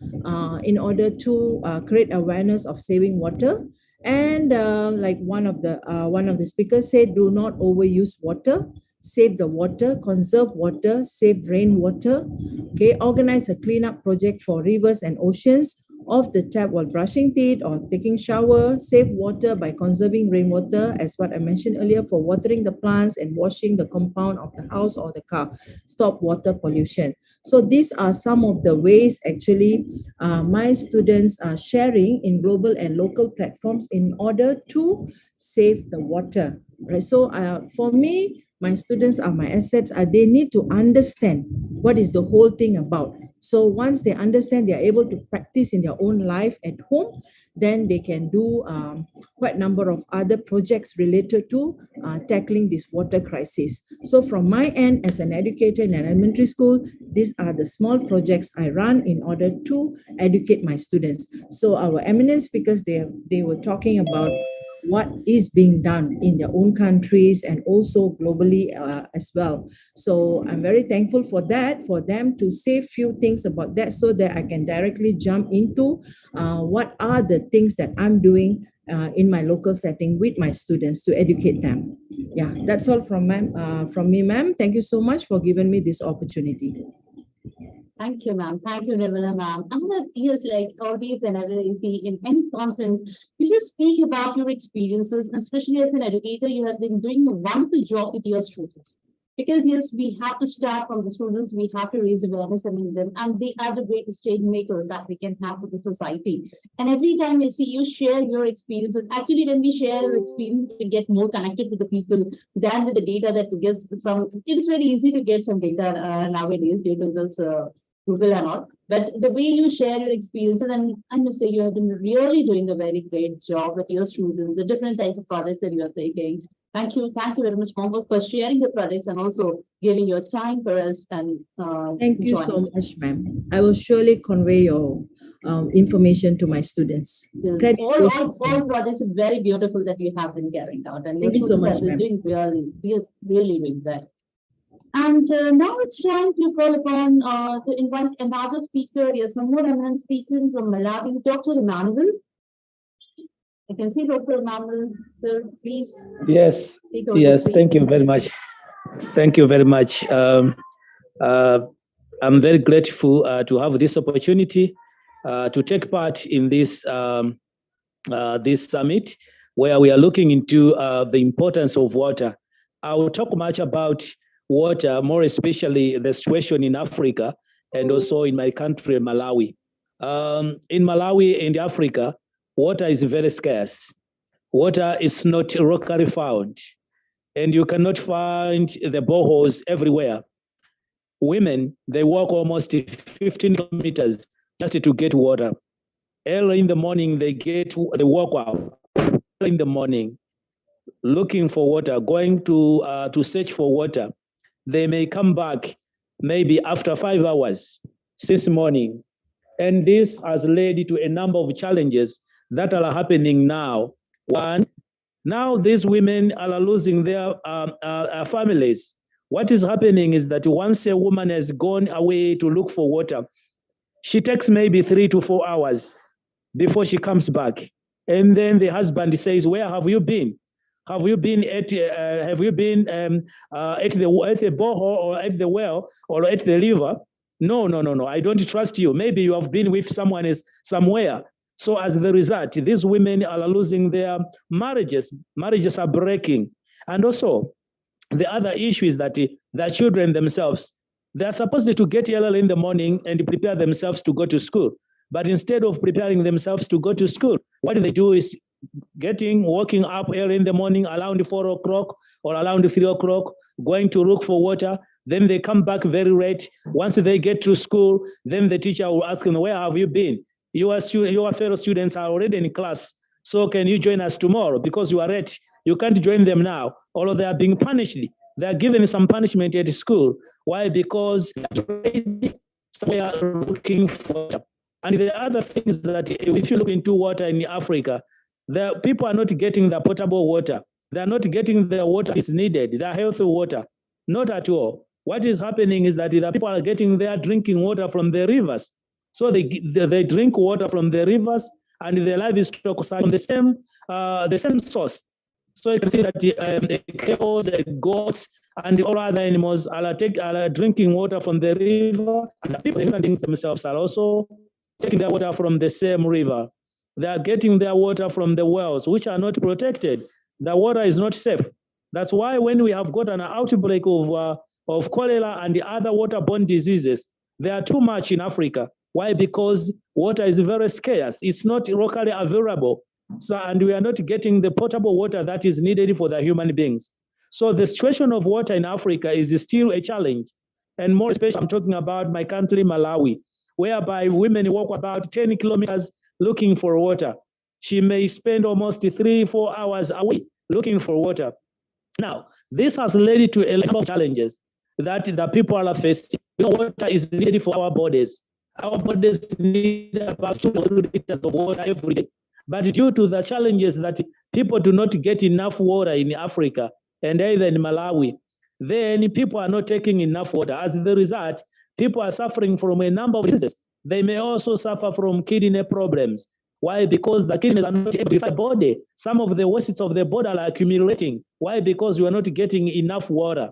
in order to create awareness of saving water. And like one of the speakers said, do not overuse water, save the water, conserve water, save rainwater. Okay, organize a cleanup project for rivers and oceans, off the tap while brushing teeth or taking shower, save water by conserving rainwater, as what I mentioned earlier, for watering the plants and washing the compound of the house or the car, stop water pollution. So these are some of the ways actually my students are sharing in global and local platforms in order to save the water. Right. So for me, my students are my assets. They need to understand what is the whole thing about. So once they understand, they are able to practice in their own life at home, then they can do quite a number of other projects related to tackling this water crisis. So from my end, as an educator in an elementary school, these are the small projects I run in order to educate my students. So our eminent speakers, they were talking about what is being done in their own countries and also globally as well. So I'm very thankful for that, for them to say few things about that so that I can directly jump into what are the things that I'm doing in my local setting with my students to educate them. Yeah, that's all from me, ma'am. Thank you so much for giving me this opportunity. Thank you, ma'am. Thank you, Nirmala, ma'am. I'm going to use like always whenever you see in any conference, you just speak about your experiences, especially as an educator, you have been doing a wonderful job with your students. Because yes, we have to start from the students, we have to raise awareness among them, and they are the greatest change maker that we can have with the society. And every time I see you share your experiences, actually when we share our experience, we get more connected with the people than with the data that we get some. It's very easy to get some data nowadays due to this Google and all. But the way you share your experiences, and I must say, you have been really doing a very great job with your students, the different types of projects that you are taking. Thank you very much, Mom, for sharing the projects and also giving your time for us. And thank you so much, ma'am. I will surely convey your information to my students. Yes. All projects are very beautiful that you have been carrying out, and thank you so much, have been doing really doing that. And now it's time to call upon to invite another speaker. Yes, one more eminent speaker from Malawi, Dr. Emmanuel. I can see Dr. Emmanuel, sir, please. Yes, yes, thank you very much. Thank you very much. I'm very grateful to have this opportunity to take part in this this summit, where we are looking into the importance of water. I will talk much about water, more especially the situation in Africa and also in my country, Malawi. In Malawi and Africa, water is very scarce. Water is not locally found, and you cannot find the boreholes everywhere. Women, they walk almost 15 kilometers just to get water. Early in the morning, they walk out early in the morning, looking for water, going to search for water. They may come back maybe after 5 hours since morning. And this has led to a number of challenges that are happening now. One, now these women are losing their families. What is happening is that once a woman has gone away to look for water, she takes maybe 3 to 4 hours before she comes back. And then the husband says, where have you been? Have you been at the borehole or at the well or at the river? No. I don't trust you. Maybe you have been with someone else somewhere. So as the result, these women are losing their marriages. Marriages are breaking. And also, the other issue is that the children themselves, they are supposed to get early in the morning and prepare themselves to go to school. But instead of preparing themselves to go to school, what they do is waking up early in the morning around 4 o'clock or around 3 o'clock, going to look for water. Then they come back very late. Once they get to school, then the teacher will ask them, where have you been? Your fellow students are already in class. So can you join us tomorrow? Because you are late. You can't join them now. Although they are being punished. They are given some punishment at school. Why? Because they are looking for water. And the other thing is that if you look into water in Africa, the people are not getting the potable water. They are not getting the water is needed, the healthy water. Not at all. What is happening is that the people are getting their drinking water from the rivers. So they drink water from the rivers, and their livestock from the same source. So you can see that the cows, the goats, and all other animals are drinking water from the river, and the people, human beings themselves, are also taking their water from the same river. They are getting their water from the wells, which are not protected. The water is not safe. That's why when we have got an outbreak of cholera and the other waterborne diseases, they are too much in Africa. Why? Because water is very scarce. It's not locally available. So, and we are not getting the potable water that is needed for the human beings. So the situation of water in Africa is still a challenge. And more especially, I'm talking about my country, Malawi, whereby women walk about 10 kilometers looking for water. She may spend almost 3-4 hours away looking for water. Now, this has led to a number of challenges that the people are facing. Water is needed for our bodies. Our bodies need about 2 liters of water every day. But due to the challenges that people do not get enough water in Africa and either in Malawi, then people are not taking enough water. As the result, people are suffering from a number of diseases. They may also suffer from kidney problems. Why? Because the kidneys are not able to fill the body. Some of the wastes of the body are accumulating. Why? Because you are not getting enough water.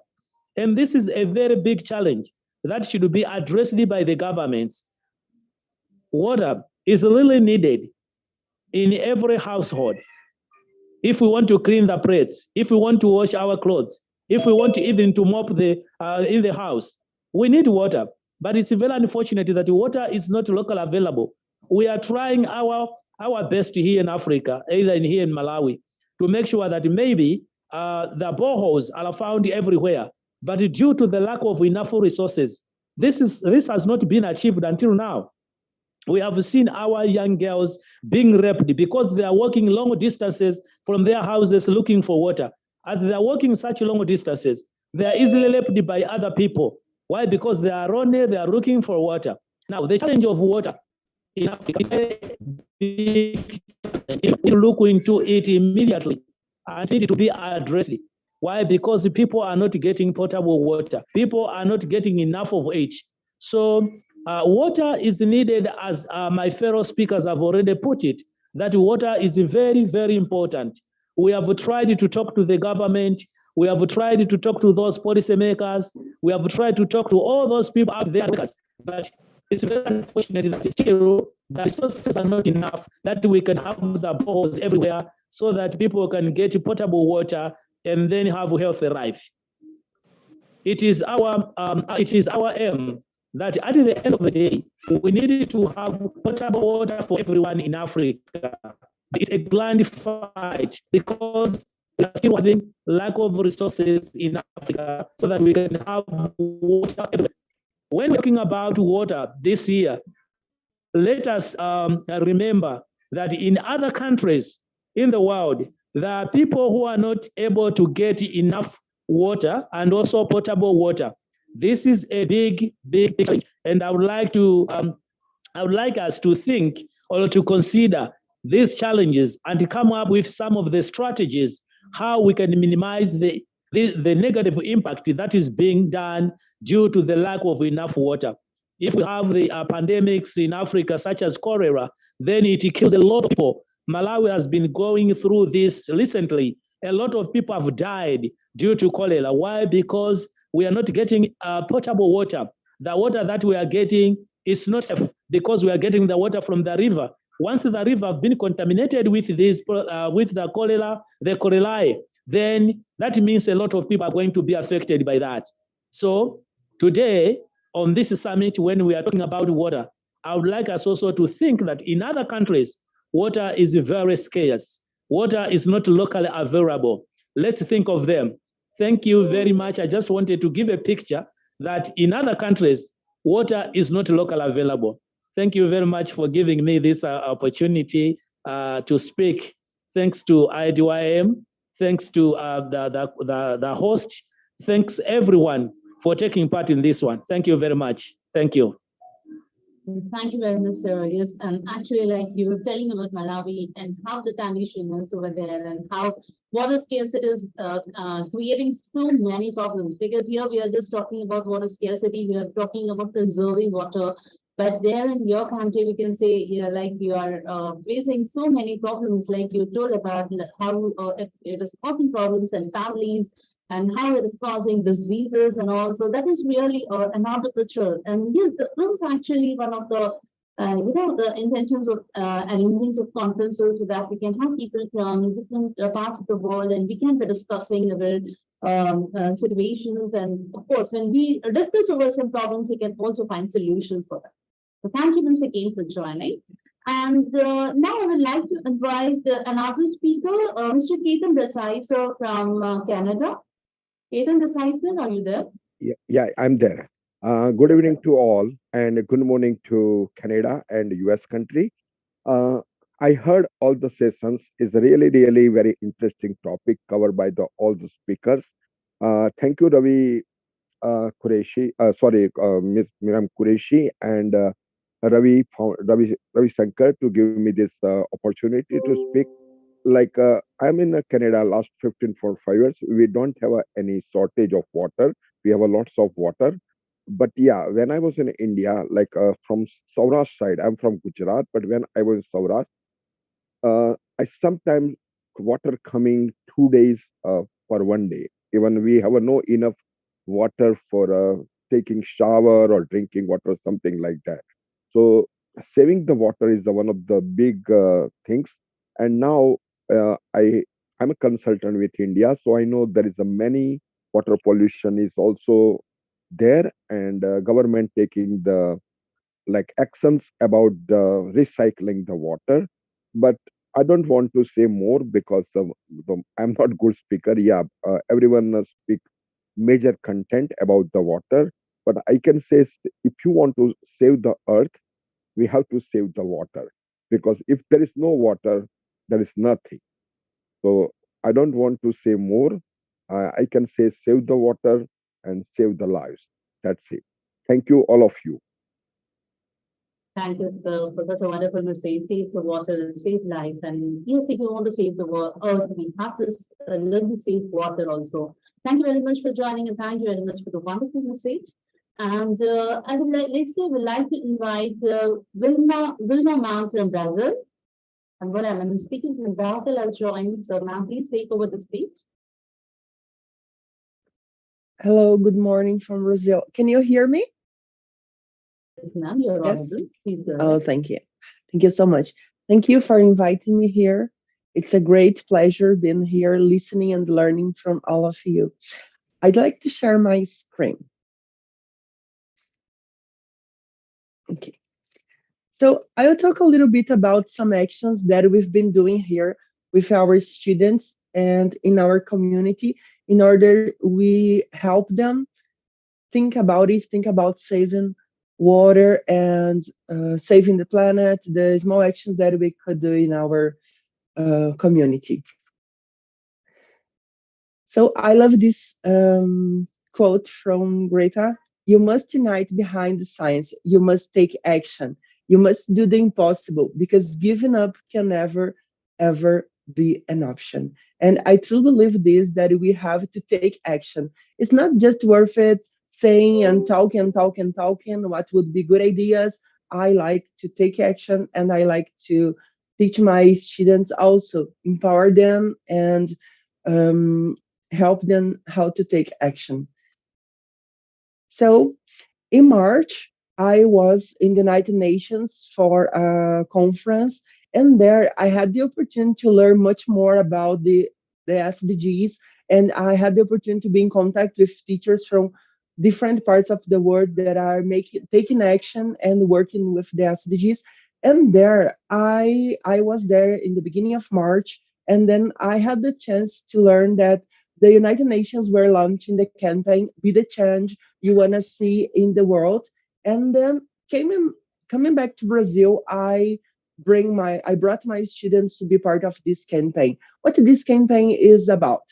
And this is a very big challenge that should be addressed by the governments. Water is really needed in every household. If we want to clean the plates, if we want to wash our clothes, if we want to even to mop in the house, we need water. But it's very unfortunate that water is not locally available. We are trying our best here in Africa, either here in Malawi, to make sure that maybe the boreholes are found everywhere. But due to the lack of enough resources, this has not been achieved until now. We have seen our young girls being raped because they are walking long distances from their houses looking for water. As they are walking such long distances, they are easily raped by other people. Why? Because they are lonely, they are looking for water. Now, the challenge of water in Africa, look into it immediately and need to be addressed. Why? Because people are not getting potable water. People are not getting enough of it. So water is needed, as my fellow speakers have already put it, that water is very, very important. We have tried to talk to the government. We have tried to talk to those policymakers. We have tried to talk to all those people out there. But it's very unfortunate that still the resources are not enough that we can have the boreholes everywhere so that people can get potable water and then have a healthy life. It is our aim that at the end of the day, we need to have potable water for everyone in Africa. It's a grand fight because we are still having lack of resources in Africa so that we can have water everywhere. When we're talking about water this year, let us remember that in other countries in the world, there are people who are not able to get enough water and also potable water. This is a big, big challenge, and I would like us to think or to consider these challenges and to come up with some of the strategies how we can minimize the negative impact that is being done due to the lack of enough water. If we have the pandemics in Africa, such as cholera, then it kills a lot of people. Malawi has been going through this recently. A lot of people have died due to cholera. Why? Because we are not getting potable water. The water that we are getting is not safe because we are getting the water from the river. Once the river has been contaminated with this, with the cholerae, then that means a lot of people are going to be affected by that. So today, on this summit, when we are talking about water, I would like us also to think that in other countries, water is very scarce. Water is not locally available. Let's think of them. Thank you very much. I just wanted to give a picture that in other countries, water is not locally available. Thank you very much for giving me this opportunity to speak. Thanks to IDYM, thanks to the host, thanks everyone for taking part in this one. Thank you very much. Thank you. Yes, thank you very much, sir. Yes, and actually, like you were telling about Malawi and how the condition is over there and how water scarcity is creating so many problems. Because here we are just talking about water scarcity, we are talking about conserving water. But there in your country, we can say, like you are facing so many problems, like you told about how it is causing problems in families and how it is causing diseases and all. So that is really another picture. And yes, this is actually one of the the intentions of and intents of conferences so that we can have people from different parts of the world and we can be discussing about situations. And of course, when we discuss over some problems, we can also find solutions for them. So thank you once again for joining. And now I would like to invite another speaker, Mr. Ketan Desai, sir, from Canada. Ketan Desai, sir, are you there? Yeah, I'm there. Good evening to all, and good morning to Canada and US country. Uh, I heard all the sessions is really, really very interesting topic covered by all the speakers. Thank you, Ravi Qureshi. Miss Miriam Qureshi and Ravi Shankar to give me this opportunity to speak. Like I'm in Canada last 15 for 5 years. We don't have any shortage of water. We have a lots of water. But yeah, when I was in India, like from Saurashtra side, I'm from Gujarat, but when I was in Saurashtra, I sometimes water coming 2 days for one day. Even we have no enough water for taking shower or drinking water, something like that. So saving the water is the one of the big things. And now I'm a consultant with India, so I know there is a many water pollution is also there, and government taking the like actions about recycling the water. But I don't want to say more because I'm not good speaker. Yeah, everyone speak major content about the water, but I can say if you want to save the earth, we have to save the water, because if there is no water, there is nothing. So I don't want to say more. I can say save the water and save the lives. That's it. Thank you, all of you. Thank you, sir, for such a wonderful message. Save the water and save lives. And yes, if you want to save the earth, we have to learn to save water also. Thank you very much for joining, and thank you very much for the wonderful message. And I would like, next, I would like to invite Vilma ma'am from Brazil. And what I'm speaking from Brazil, I'll join. So, ma'am, please take over the stage. Hello, good morning from Brazil. Can you hear me? Yes, ma'am, you're audible. Please go ahead. Oh, thank you. Thank you so much. Thank you for inviting me here. It's a great pleasure being here, listening and learning from all of you. I'd like to share my screen. Okay. So I will talk a little bit about some actions that we've been doing here with our students and in our community in order we help them think about saving water and saving the planet, the small actions that we could do in our community. So I love this quote from Greta: "You must unite behind the science. You must take action. You must do the impossible, because giving up can never, ever be an option." And I truly believe this, that we have to take action. It's not just worth it saying and talking what would be good ideas. I like to take action, and I like to teach my students also, empower them and help them how to take action. So in March, I was in the United Nations for a conference, and there I had the opportunity to learn much more about the SDGs, and I had the opportunity to be in contact with teachers from different parts of the world that are taking action and working with the SDGs. And there, I was there in the beginning of March, And then I had the chance to learn that the United Nations were launching the campaign "Be the Change You Wanna See in the World." And then coming back to Brazil, I brought my students to be part of this campaign. What this campaign is about?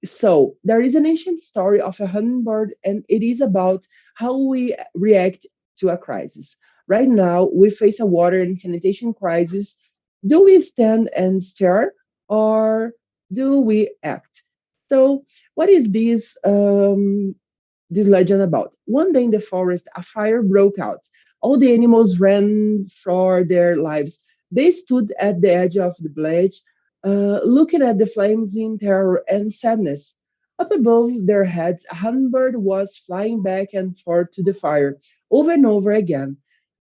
So there is an ancient story of a hummingbird, and it is about how we react to a crisis. Right now, we face a water and sanitation crisis. Do we stand and stare, or do we act? So, what is this legend about? One day in the forest, a fire broke out. All the animals ran for their lives. They stood at the edge of the blaze, looking at the flames in terror and sadness. Up above their heads, a hummingbird was flying back and forth to the fire, over and over again.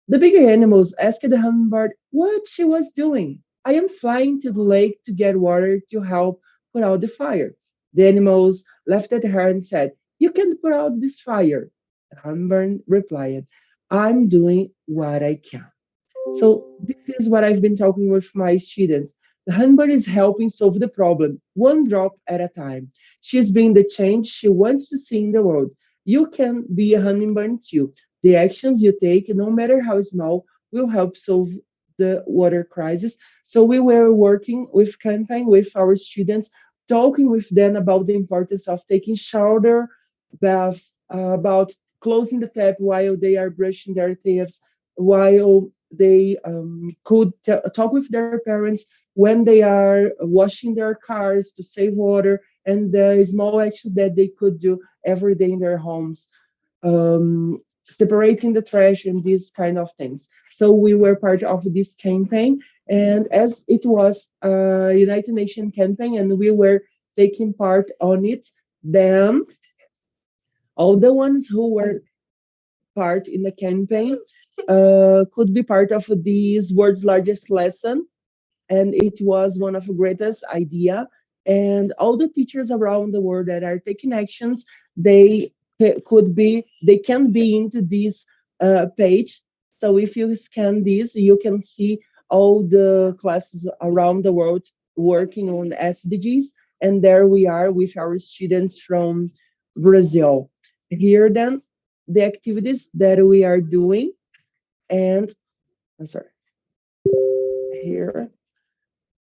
The bigger animals asked the hummingbird what she was doing. "I am flying to the lake to get water to help put out the fire." The animals laughed at her and said, "You can't put out this fire." The hummingbird replied, "I'm doing what I can." So this is what I've been talking with my students. The hummingbird is helping solve the problem, one drop at a time. She's being the change she wants to see in the world. You can be a hummingbird too. The actions you take, no matter how small, will help solve the water crisis. So we were working with campaign with our students, talking with them about the importance of taking shower baths, about closing the tap while they are brushing their teeth, while they could talk with their parents when they are washing their cars to save water, and the small actions that they could do every day in their homes, separating the trash and these kind of things. So we were part of this campaign, and as it was a United Nations campaign and we were taking part on it, then all the ones who were part in the campaign could be part of this world's largest lesson, and it was one of the greatest idea. And all the teachers around the world that are taking actions, they can be into this page. So if you scan this, you can see all the classes around the world working on SDGs, and there we are with our students from Brazil. Here then the activities that we are doing, and I'm sorry, here.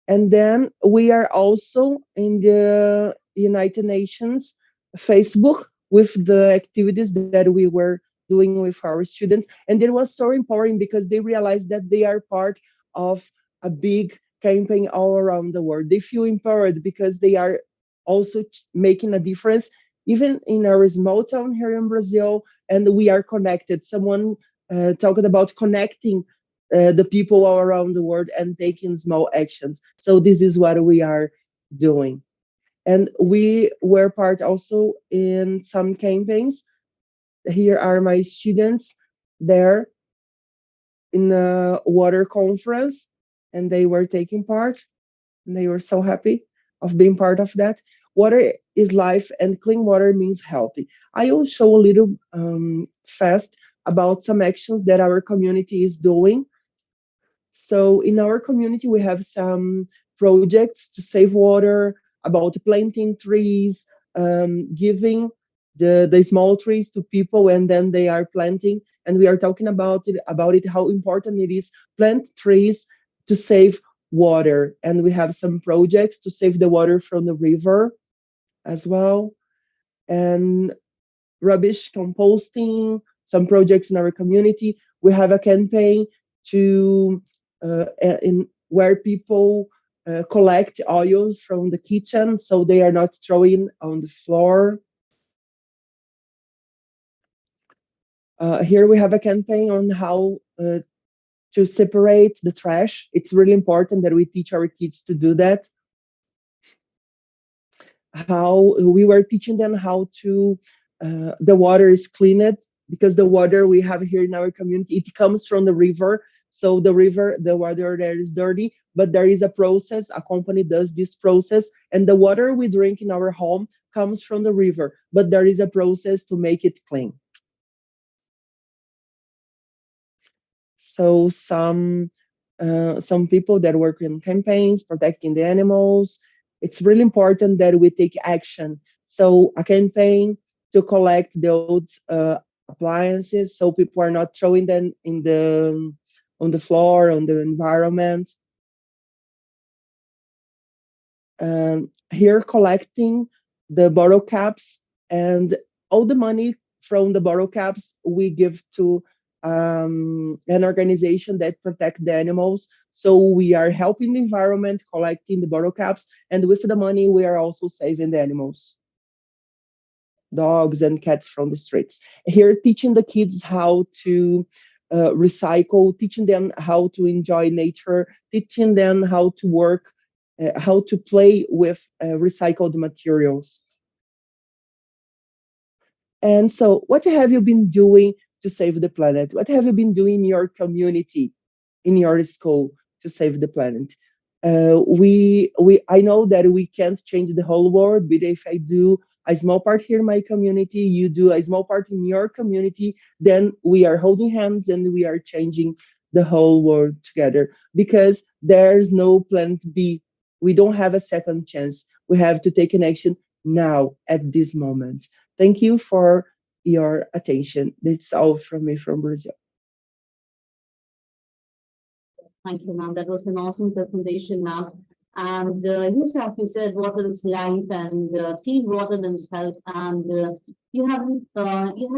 And then we are also in the United Nations Facebook with the activities that we were doing with our students. And it was so empowering because they realized that they are part of a big campaign all around the world. They feel empowered because they are also making a difference, even in our small town here in Brazil, and we are connected. Someone talked about connecting the people all around the world and taking small actions. So this is what we are doing. And we were part also in some campaigns. Here are my students there in a water conference, and they were taking part, and they were so happy of being part of that. Water is life, and clean water means healthy. I will show a little fast about some actions that our community is doing. So in our community, we have some projects to save water, about planting trees, giving the small trees to people, and then they are planting. And we are talking about it, how important it is plant trees to save water. And we have some projects to save the water from the river as well. And rubbish composting, some projects in our community. We have a campaign to in where people collect oil from the kitchen so they are not throwing on the floor. Here we have a campaign on how to separate the trash. It's really important that we teach our kids to do that. How we were teaching them how to the water is cleaned, because the water we have here in our community, it comes from the river. So the water there is dirty, but there is a process, a company does this process, and the water we drink in our home comes from the river, but there is a process to make it clean. So some some people that work in campaigns protecting the animals. It's really important that we take action. So a campaign to collect the old appliances, so people are not throwing them in the on the floor, on the environment. Here collecting the bottle caps, and all the money from the bottle caps we give to an organization that protect the animals. So we are helping the environment, collecting the bottle caps, and with the money we are also saving the animals, dogs and cats from the streets. Here teaching the kids how to recycle, teaching them how to enjoy nature, teaching them how to work, how to play with recycled materials. And so, what have you been doing to save the planet? What have you been doing in your community, in your school, to save the planet? I know that we can't change the whole world, but if I do a small part here in my community, you do a small part in your community, then we are holding hands and we are changing the whole world together, because there's no planet B. We don't have a second chance. We have to take an action now at this moment. Thank you for your attention. That's all from me from Brazil. Thank you, ma'am. That was an awesome presentation, ma'am. And yes, as you said, water is life, and clean water means health. And you have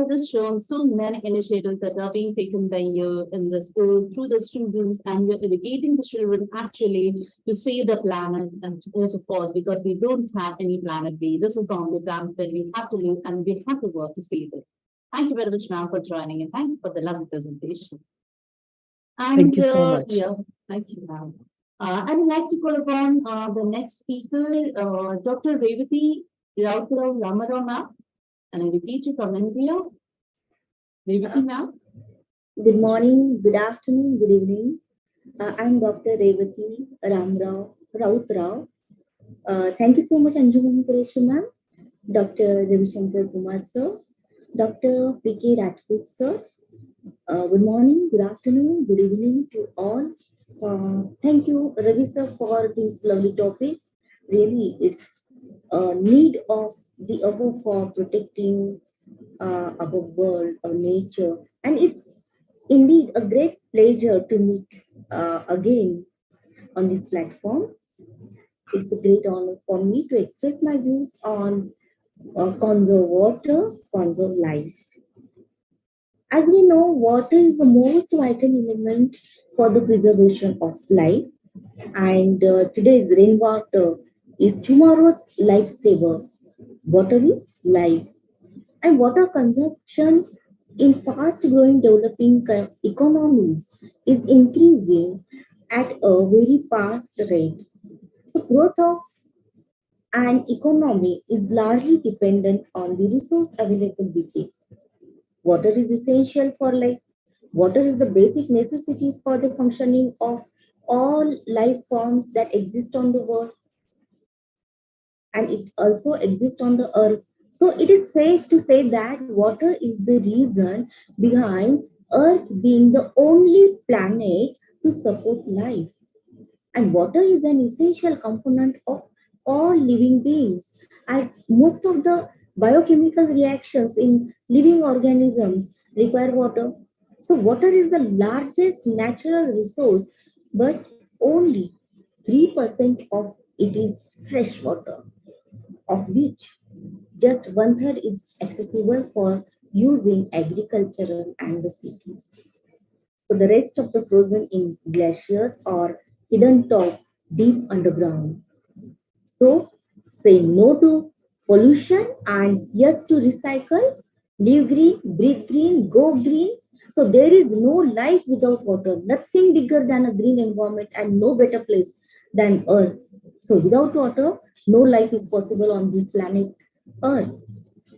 just shown so many initiatives that are being taken by you in the school through the students, and you're educating the children actually to save the planet. And yes, of course, because we don't have any planet B. This is the only planet that we have to live, and we have to work to save it. Thank you very much, ma'am, for joining, and thank you for the lovely presentation. Thank you so much. Yeah, thank you, ma'am. I would like to call upon the next speaker, Dr. Revati Ramarao, ma'am, and I repeat you from India. Revati, ma'am. Good morning, good afternoon, good evening. I'm Dr. Revati Rautrao. Thank you so much, Anjuman Qureshi, ma'am, Dr. Ravishankar Kumar, sir, Dr. P.K. Rajput, sir. Good morning, good afternoon, good evening to all. Thank you, Ravi sir, for this lovely topic. Really, it's a need of the above for protecting our world, our nature, and it's indeed a great pleasure to meet again on this platform. It's a great honor for me to express my views on conserve water, conserve life. As we know, water is the most vital element for the preservation of life, and today's rainwater is tomorrow's lifesaver. Water is life, and water consumption in fast-growing developing economies is increasing at a very fast rate. So, growth of an economy is largely dependent on the resource availability. Water is essential for life. Water is the basic necessity for the functioning of all life forms that exist on the world, and it also exists on the earth. So it is safe to say that water is the reason behind Earth being the only planet to support life. And water is an essential component of all living beings, as most of the biochemical reactions in living organisms require water. So, water is the largest natural resource, but only 3% of it is fresh water, of which just one third is accessible for use in agricultural and the cities. So the rest of the frozen in glaciers or hidden top deep underground. So say no to pollution and yes to recycle, live green, breathe green, go green. So there is no life without water, nothing bigger than a green environment and no better place than Earth. So without water, no life is possible on this planet Earth,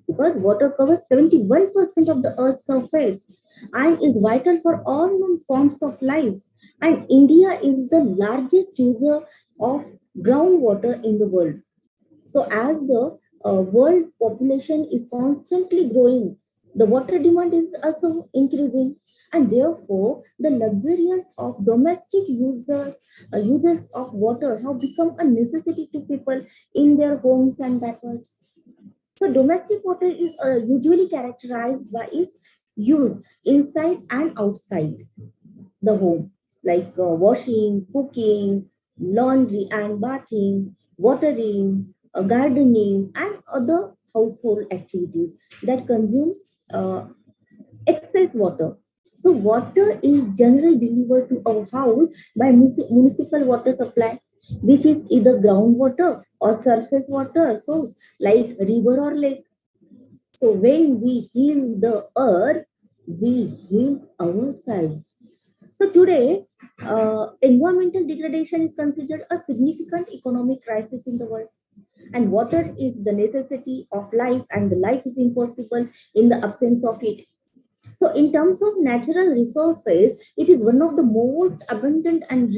because water covers 71% of the Earth's surface and is vital for all known forms of life. And India is the largest user of groundwater in the world. So, as the world population is constantly growing, The water demand is also increasing, and therefore the luxurious of domestic uses of water have become a necessity to people in their homes and backwards. So domestic water is usually characterized by its use inside and outside the home, like washing, cooking, laundry and bathing, watering, gardening, and other household activities that consumes uh, excess water. So water is generally delivered to our house by municipal water supply, which is either groundwater or surface water source like river or lake. So when we heal the earth, we heal ourselves. So today, environmental degradation is considered a significant economic crisis in the world. And water is the necessity of life, and the life is impossible in the absence of it. So, in terms of natural resources, it is one of the most abundant and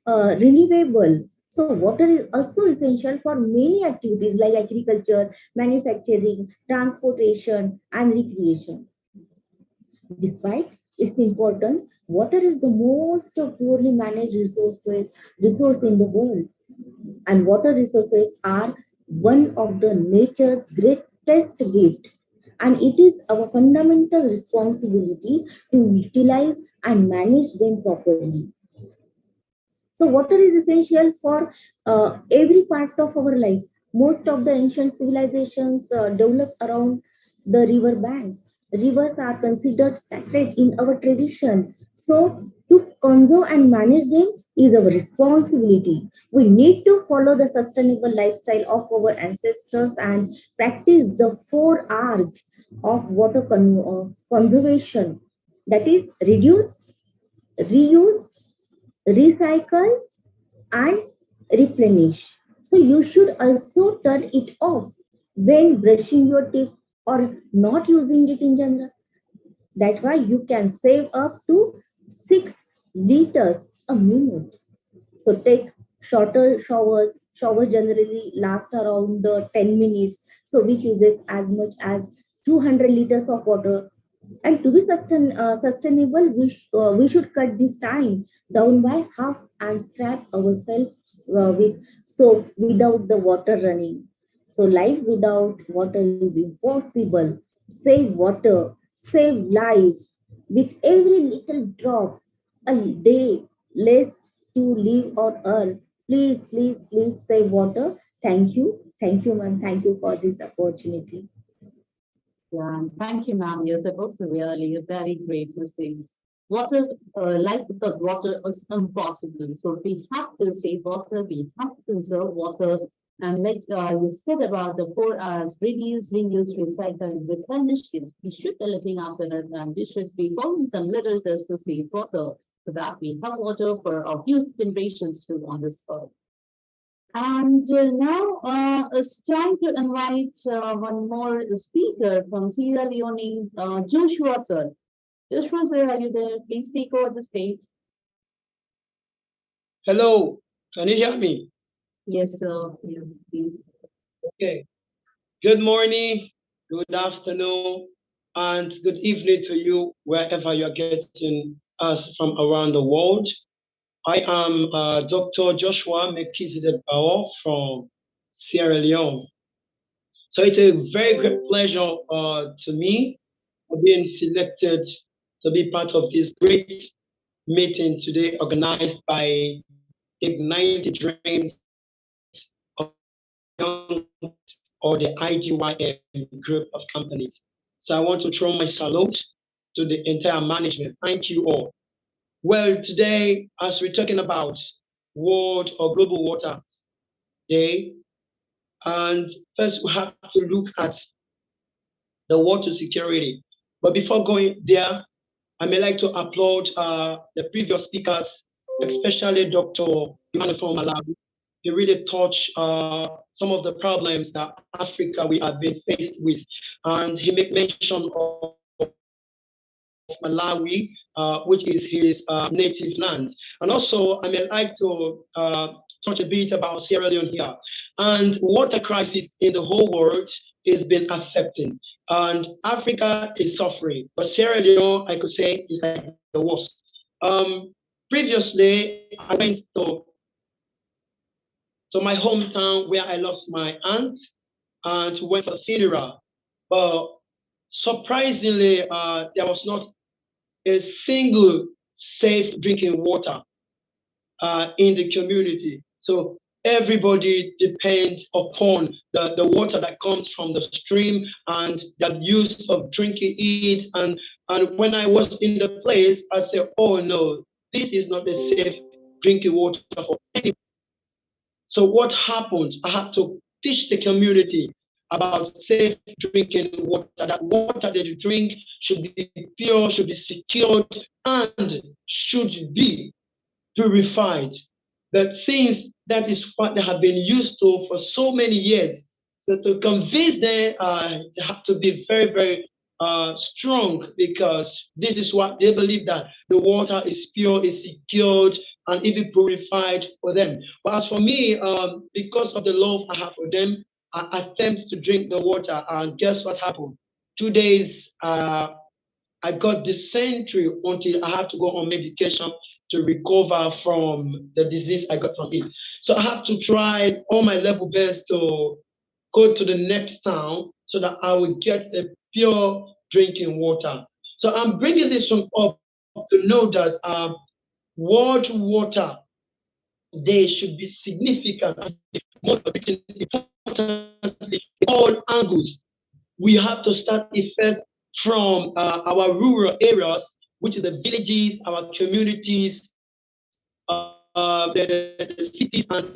renewable. So, water is also essential for many activities like agriculture, manufacturing, transportation, and recreation. Despite its importance, water is the most poorly managed resource in the world, and water resources are one of the nature's greatest gift, and it is our fundamental responsibility to utilize and manage them properly. So water is essential for every part of our life. Most of the ancient civilizations developed around the river banks. Rivers are considered sacred in our tradition. So to conserve and manage them is our responsibility. We need to follow the sustainable lifestyle of our ancestors and practice the 4 R's of water conservation. That is reduce, reuse, recycle, and replenish. So you should also turn it off when brushing your teeth or not using it in general. That's why you can save up to 6 liters a minute. So take shorter showers. Shower generally last around 10 minutes. So which uses as much as 200 liters of water. And to be sustainable, we should cut this time down by half and scrap ourselves with soap without the water running. So life without water is impossible. Save water, save life. With every little drop a day less to live on earth. Please, please, please save water. Thank you. Thank you, ma'am. Thank you for this opportunity. Yeah, thank you, ma'am. Yes, that was really a very great message. Water, life without water is impossible. So we have to save water, we have to conserve water. And like you said about the 4 R's, reduce, reuse, recycle, and replenish, yes, we should be looking after it, and we should be following some little tips to save water so that we have water for our future generations to on this earth. And now it's time to invite one more speaker from Sierra Leone, Joshua sir. Joshua sir, are you there? Please take over the stage. Hello, can you hear me? Yes, sir. Yes, please. Okay. Good morning, good afternoon, and good evening to you wherever you're getting us from around the world. I am Dr. Joshua Mekizedek Bao from Sierra Leone. So it's a very great pleasure to me for being selected to be part of this great meeting today organized by Ignite the Dreams of Young or the IDYM group of companies. So I want to throw my salute to the entire management. Thank you all. Well, today, as we're talking about World or Global Water Day, and first we have to look at the water security. But before going there, I may like to applaud the previous speakers, especially Dr. Emmanuel from Malawi. He really touched some of the problems that Africa we have been faced with. And he made mention of Malawi, which is his native land. And also, I may like to touch a bit about Sierra Leone here. And water crisis in the whole world has been affecting and Africa is suffering. But Sierra Leone, I could say, is like the worst. Previously, I went to my hometown where I lost my aunt and went for the funeral. But surprisingly, there was not a single safe drinking water in the community. So everybody depends upon the water that comes from the stream and the use of drinking it. And when I was in the place, I'd say, oh no, this is not a safe drinking water for anyone. So what happened? I had to teach the community about safe drinking water. That water that you drink should be pure, should be secured, and should be purified. That since that is what they have been used to for so many years, so to convince them, they have to be very, very strong, because this is what they believe, that the water is pure, is secured, and even purified for them. But as for me, because of the love I have for them, I attempt to drink the water, and guess what happened? 2 days, I got dysentery until I had to go on medication to recover from the disease I got from it. So I have to try all my level best to go to the next town so that I will get a pure drinking water. So I'm bringing this one up to know that World Water Day should be significant and more importantly, all angles. We have to start it first from our rural areas, which is the villages, our communities, the cities, and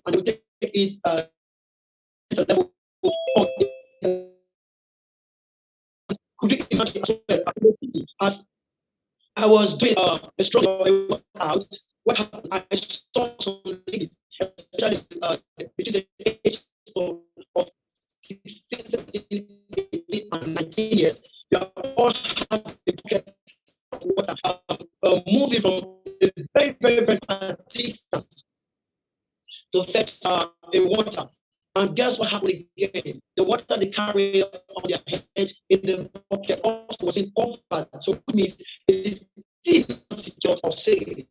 we take it level. Could you imagine as I was doing a strong workout, what happened? I saw some ladies, especially between the age of 16, 17, 18, and 19 years, they are all having water, moving from a very, very, very far distance to fetch a water. And guess what happened again? The water they carry on their head in the bucket also wasn't covered. So it means it is still not secure or safe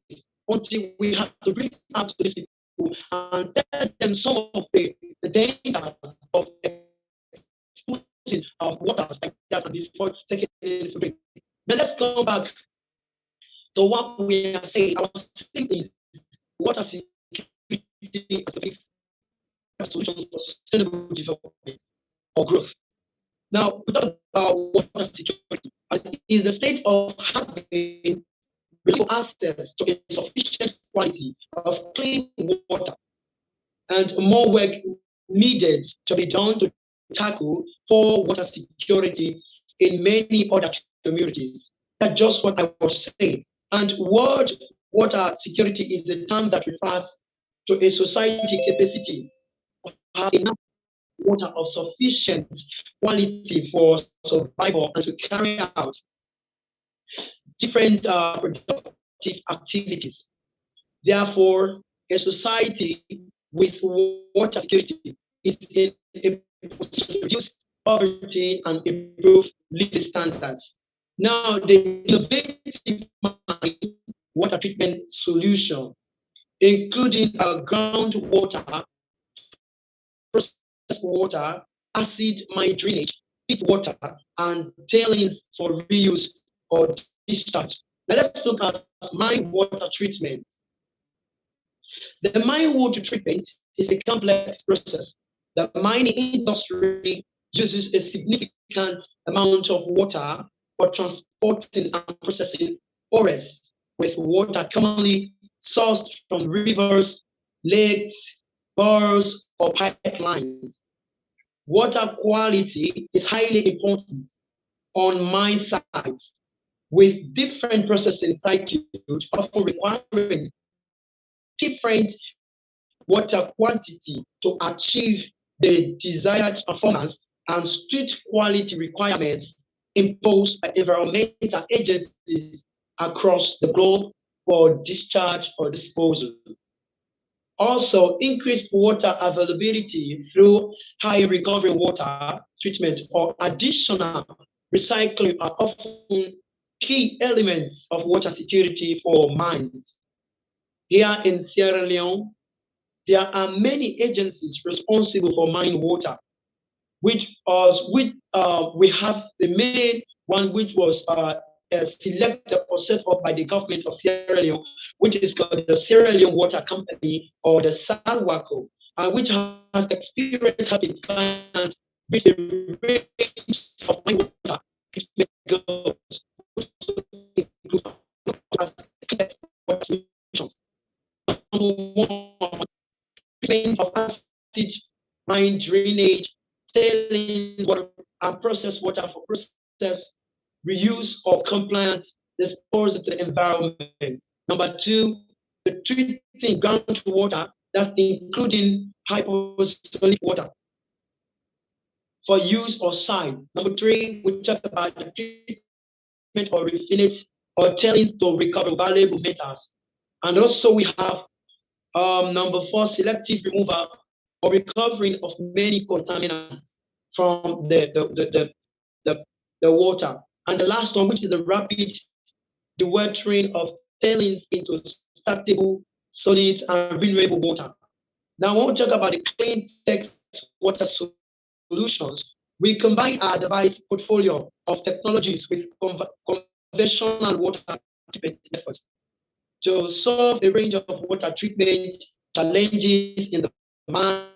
until we have to reach out to these people and tell them some of the dangers of exposing waters like that before taking it to drink. Now let's come back to what we are saying. Our thing is water security as a solution for sustainable development or growth. Now, we talk about water security, and it is the state of having reliable access to a sufficient quality of clean water, and more work needed to be done to tackle poor water security in many other communities. That's just what I was saying. And world water security is a term that refers to a society capacity to have enough water of sufficient quality for survival and to carry out different productive activities. Therefore, a society with water security is in a position to reduce poverty and improve living standards. Now, the innovative water treatment solution, including groundwater, processed water, acid mine drainage, pit water, and tailings for reuse or discharge. Now let's look at mine water treatment. The mine water treatment is a complex process. The mining industry uses a significant amount of water for transporting and processing ores with water commonly sourced from rivers, lakes, bores, or pipelines. Water quality is highly important on mine sites, with different processing cycles often requiring different water quantity to achieve the desired performance and strict quality requirements imposed by environmental agencies across the globe for discharge or disposal. Also, increased water availability through high recovery water treatment or additional recycling are often key elements of water security for mines. Here in Sierra Leone, there are many agencies responsible for mine water, we have the main one which was selected or set up by the government of Sierra Leone, which is called the Sierra Leone Water Company or the SALWACO, which has experience helping clients with the range of mine water goals, of acid, mine drainage, tailings water, and processed water for process, reuse, or compliant disposal to the environment. Number two, the treating groundwater, that's including hyposolic water for use or science. Number three, we talk about the treatment or refillets or tailings to recover valuable metals. And also we have number four, selective removal or recovering of many contaminants from the water. And the last one, which is the rapid dewatering of tailings into stable, solid, and renewable water. Now, when we talk about the clean tech water solutions, we combine our device portfolio of technologies with conventional water treatment efforts to solve a range of water treatment challenges in the mine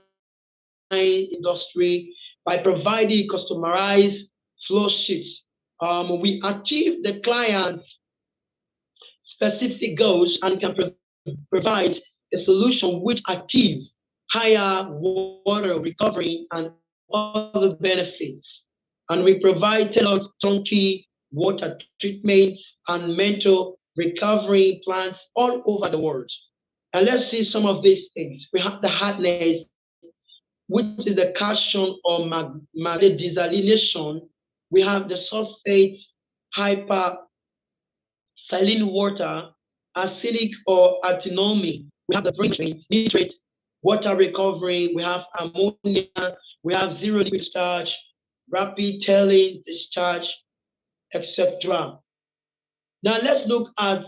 industry by providing customized flow sheets. We achieve the client's specific goals and can provide a solution which achieves higher water recovery and other benefits. And we provide tailored turnkey water treatments and mental recovery plants all over the world. And let's see some of these things. We have the hardness, which is the calcium or magnetic desalination. We have the sulfate, hyper saline water, acidic or antinomic. We have the brain drains, nitrate, water recovery. We have ammonia. We have zero liquid discharge, rapid tailing discharge, etc. Now let's look at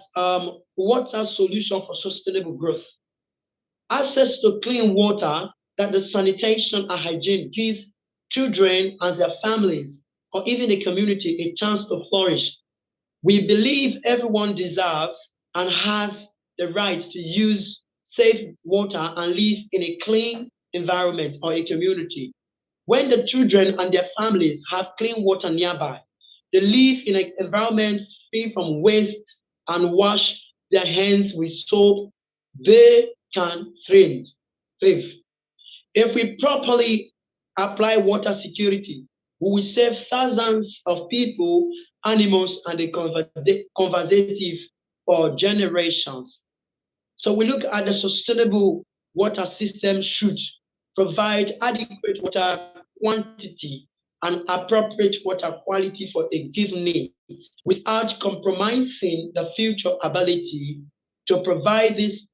water solution for sustainable growth. Access to clean water that the sanitation and hygiene gives children and their families or even the community a chance to flourish. We believe everyone deserves and has the right to use safe water and live in a clean environment or a community. When the children and their families have clean water nearby, they live in an environment free from waste and wash their hands with soap, they can thrive. If we properly apply water security, we will save thousands of people, animals, and the conservative for generations. So we look at the sustainable water system should provide adequate water quantity and appropriate water quality for a given need without compromising the future ability to provide this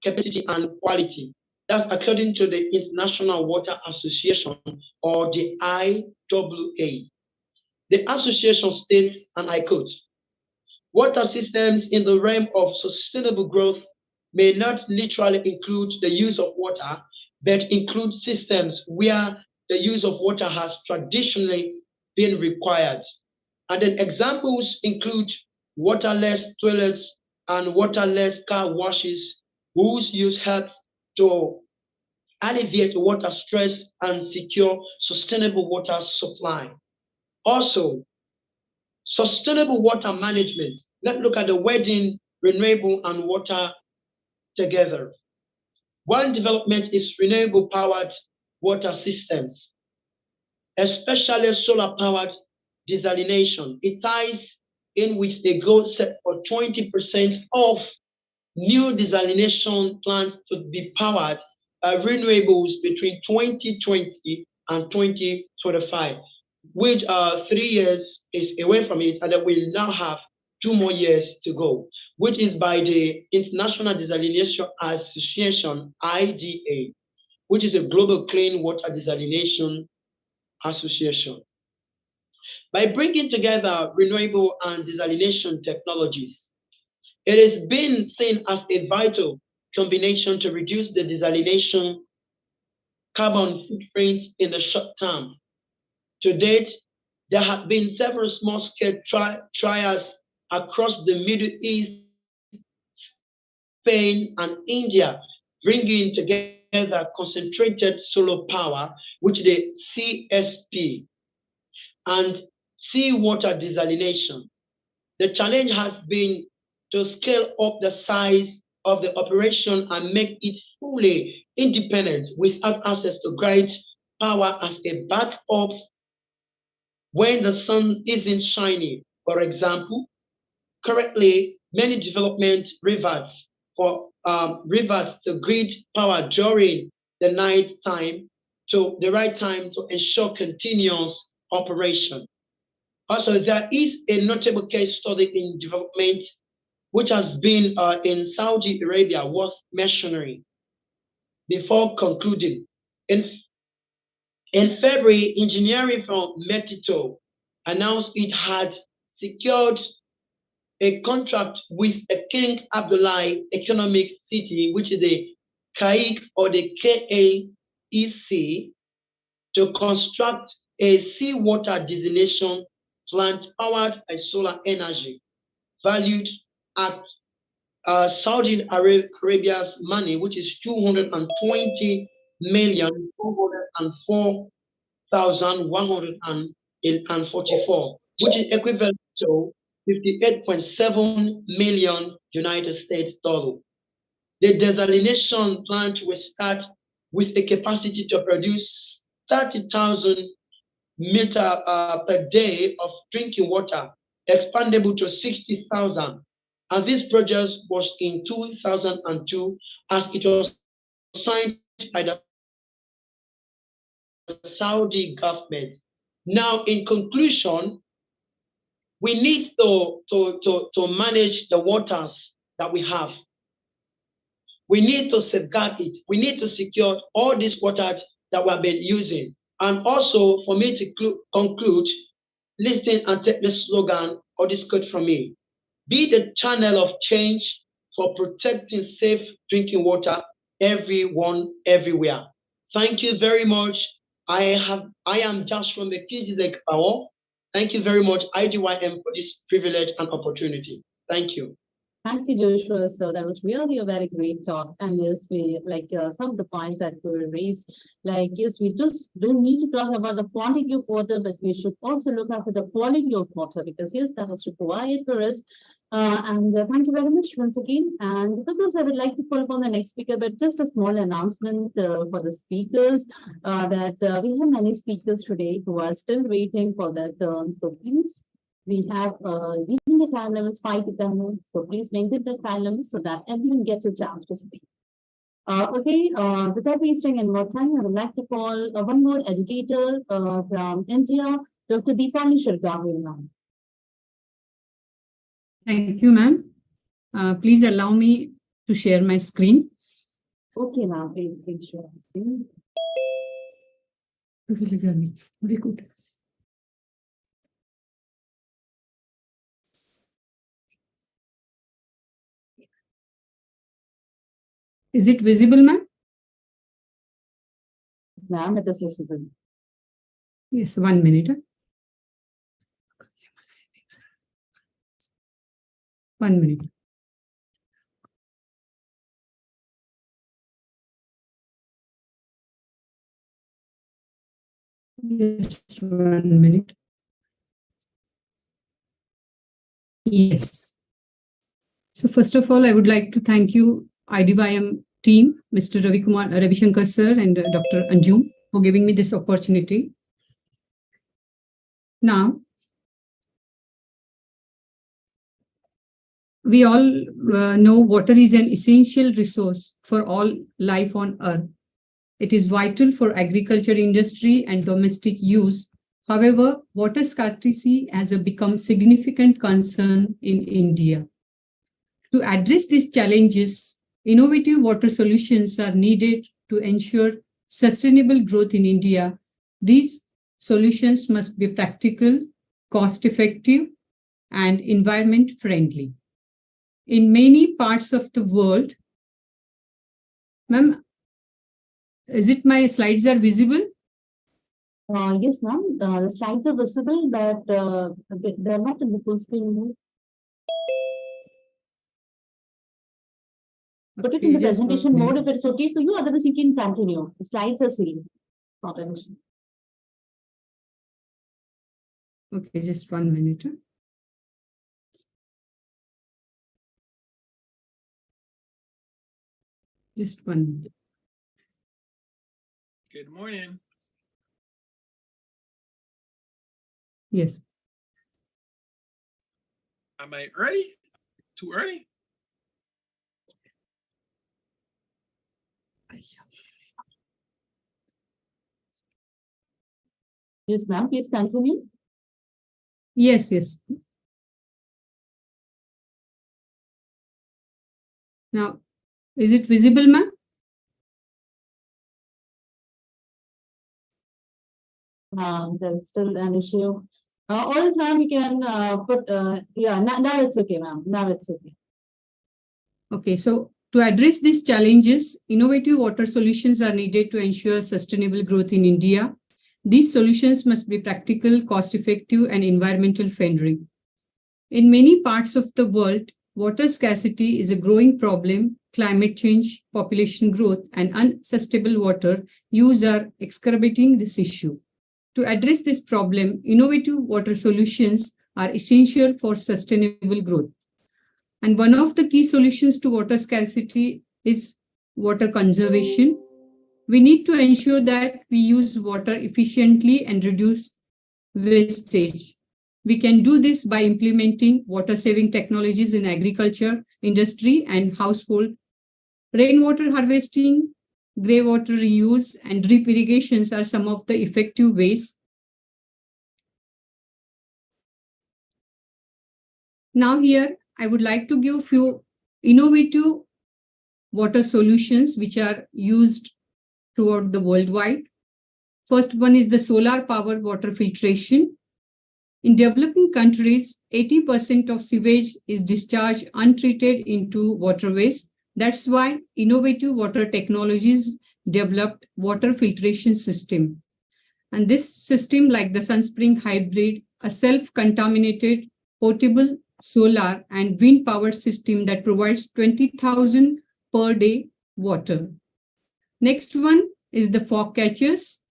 capacity and quality. That's according to the International Water Association or the IWA. The association states, and I quote, water systems in the realm of sustainable growth may not literally include the use of water, but include systems where the use of water has traditionally been required. And then examples include waterless toilets and waterless car washes, whose use helps to alleviate water stress and secure sustainable water supply. Also, sustainable water management. Let's look at the wedding, renewable, and water together. One development is renewable powered water systems, especially solar powered desalination. It ties in with a goal set for 20% of new desalination plants to be powered by renewables between 2020 and 2025, which 3 years is away from it, and that we now have 2 more years to go. which is by the International Desalination Association, IDA, which is a global clean water desalination association. By bringing together renewable and desalination technologies, it has been seen as a vital combination to reduce the desalination carbon footprints in the short term. To date, there have been several small-scale trials across the Middle East, Spain, and India, bringing together concentrated solar power, which the CSP, and seawater desalination. The challenge has been to scale up the size of the operation and make it fully independent without access to grid power as a backup when the sun isn't shining. For example, currently many development reverts to grid power during the night time to the right time to ensure continuous operation. Also, there is a notable case study in development which has been in Saudi Arabia worth mentioning before concluding. In February, engineering from Metito announced it had secured a contract with a King Abdullah Economic City, which is the KAEC or the KAEC, to construct a seawater desalination plant powered by solar energy, valued at Saudi Arabia's money, which is 220,404,144, which is equivalent to 58.7 million United States dollars. The desalination plant will start with a capacity to produce 30,000 meter per day of drinking water, expandable to 60,000. And this project was in 2002 as it was signed by the Saudi government. Now, in conclusion, we need to manage the waters that we have. We need to safeguard it. We need to secure all these waters that we have been using. And also, for me to conclude, listen and take this slogan or this quote from me. Be the channel of change for protecting safe drinking water, everyone, everywhere. Thank you very much. I am Joshua Melchizedek Power. Thank you very much, IDYM, for this privilege and opportunity. Thank you. Thank you, Joshua. So that was really a very great talk. And yes, we some of the points that were raised, yes, we just don't need to talk about the quantity of water, but we should also look after the quality of water, because yes, that is required for us. Thank you very much once again. And with this, I would like to call upon the next speaker, but just a small announcement for the speakers that we have many speakers today who are still waiting for their turn. So please, we have using the time limits 5 to 10 minutes. So please maintain the time limits so that everyone gets a chance to speak. Without wasting any more time, I would like to call one more educator from India, Dr. Deepali Shirgavi. Thank you, ma'am. Please allow me to share my screen. Okay, ma'am. Please share the screen. Very good. Is it visible, ma'am? Ma'am, it is visible. Yes, 1 minute. 1 minute. Just 1 minute. Yes. So first of all, I would like to thank you, IDYM team, Mr. Ravi Shankar sir and Dr. Anjum for giving me this opportunity. Now, we all know water is an essential resource for all life on earth. It is vital for agriculture industry and domestic use. However, water scarcity has become significant concern in India. To address these challenges, innovative water solutions are needed to ensure sustainable growth in India. These solutions must be practical, cost-effective, and environment-friendly. In many parts of the world, ma'am, is it my slides are visible? Yes, ma'am. The slides are visible, but they're not in the full screen mode. Put it in the just presentation one mode minute. if it's okay for you, otherwise you can continue. The slides are seen. Not an issue. Okay, just 1 minute. Just 1 minute. Good morning. Yes. Am I early? Too early? Yes, ma'am. Please continue. Yes, yes. Now, is it visible, ma'am? There's still an issue. Or else, ma'am, you can put, yeah, now it's okay, ma'am. Now it's okay. Okay, so to address these challenges, innovative water solutions are needed to ensure sustainable growth in India. These solutions must be practical, cost-effective, and environmental friendly. In many parts of the world, water scarcity is a growing problem. Climate change, population growth, and unsustainable water use are exacerbating this issue. To address this problem, innovative water solutions are essential for sustainable growth. And one of the key solutions to water scarcity is water conservation. We need to ensure that we use water efficiently and reduce wastage. We can do this by implementing water-saving technologies in agriculture, industry, and household. Rainwater harvesting, grey water reuse, and drip irrigations are some of the effective ways. Now here, I would like to give a few innovative water solutions which are used throughout the worldwide. First one is the solar powered water filtration. In developing countries, 80% of sewage is discharged untreated into waterways. That's why innovative water technologies developed water filtration system. And this system, like the Sunspring Hybrid, a self-contaminated, portable, solar and wind powered system that provides 20,000 per day water. Next one is the fog catchers.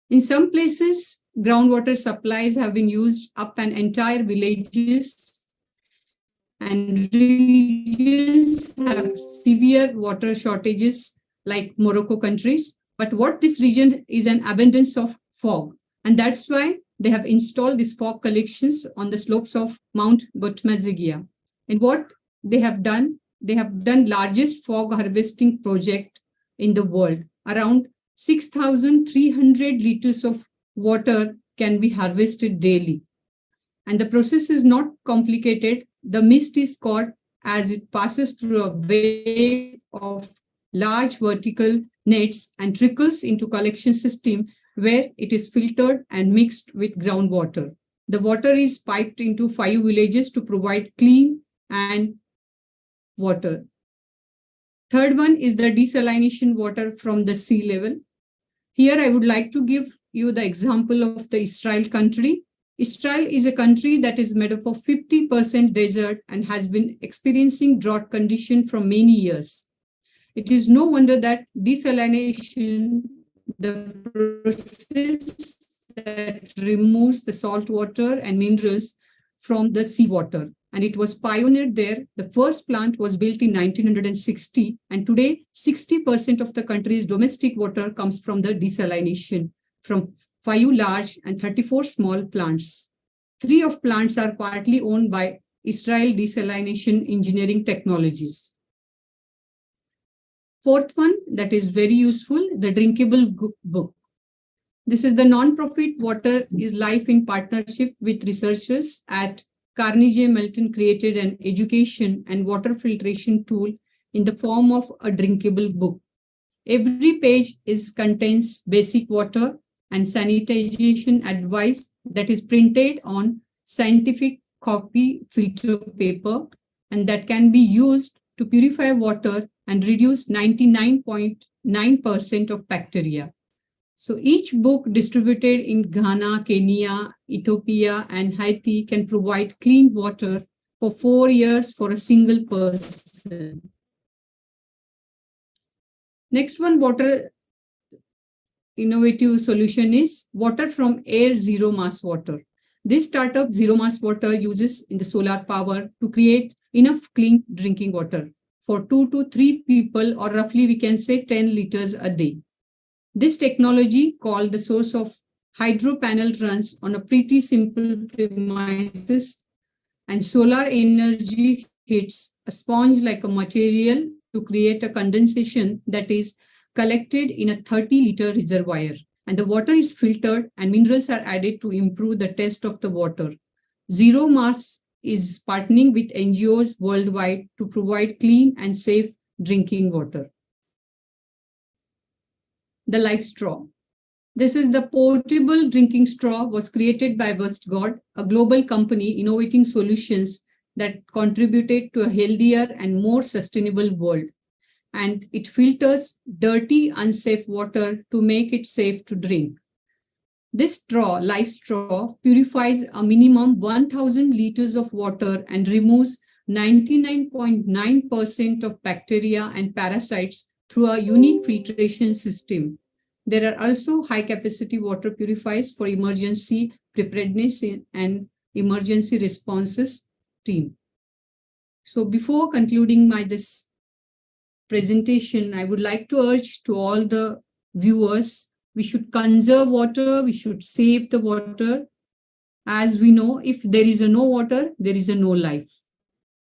In some places, groundwater supplies have been used up an entire villages, and regions have severe water shortages like Morocco countries. But what this region is an abundance of fog. And that's why they have installed these fog collections on the slopes of Mount Botmazigia. And what they have done largest fog harvesting project in the world. Around 6,300 liters of water can be harvested daily. And the process is not complicated. The mist is caught as it passes through a wave of large vertical nets and trickles into collection system where it is filtered and mixed with groundwater. The water is piped into 5 villages to provide clean and water. Third one is the desalination water from the sea level. Here I would like to give you the example of the Israel country. Israel is a country that is made up of 50% desert and has been experiencing drought condition for many years. It is no wonder that desalination, the process that removes the salt water and minerals from the seawater, and it was pioneered there. The first plant was built in 1960, and today 60% of the country's domestic water comes from the desalination from 5 large and 34 small plants. 3 of plants are partly owned by Israel Desalination Engineering Technologies. Fourth one that is very useful, the drinkable book. This is the non-profit Water is Life in partnership with researchers at Carnegie Mellon created an education and water filtration tool in the form of a drinkable book. Every page contains basic water and sanitization advice that is printed on scientific copy filter paper and that can be used to purify water and reduce 99.9% of bacteria. So each book distributed in Ghana, Kenya, Ethiopia, and Haiti can provide clean water for 4 years for a single person. Next one, water innovative solution is water from air zero mass water. This startup zero mass water uses in the solar power to create enough clean drinking water for 2 to 3 people, or roughly we can say 10 liters a day. This technology, called the source of hydro panel, runs on a pretty simple premises, and solar energy hits a sponge like a material to create a condensation that is collected in a 30-liter reservoir, and the water is filtered and minerals are added to improve the taste of the water. Zero Mass is partnering with NGOs worldwide to provide clean and safe drinking water. The Life Straw. This is the portable drinking straw was created by WestGod, a global company innovating solutions that contributed to a healthier and more sustainable world. And it filters dirty, unsafe water to make it safe to drink. This straw, Life Straw, purifies a minimum 1,000 liters of water and removes 99.9% of bacteria and parasites through a unique filtration system. There are also high-capacity water purifiers for emergency preparedness and emergency responses team. So before concluding this presentation, I would like to urge to all the viewers, we should conserve water, we should save the water. As we know, if there is no water, there is no life.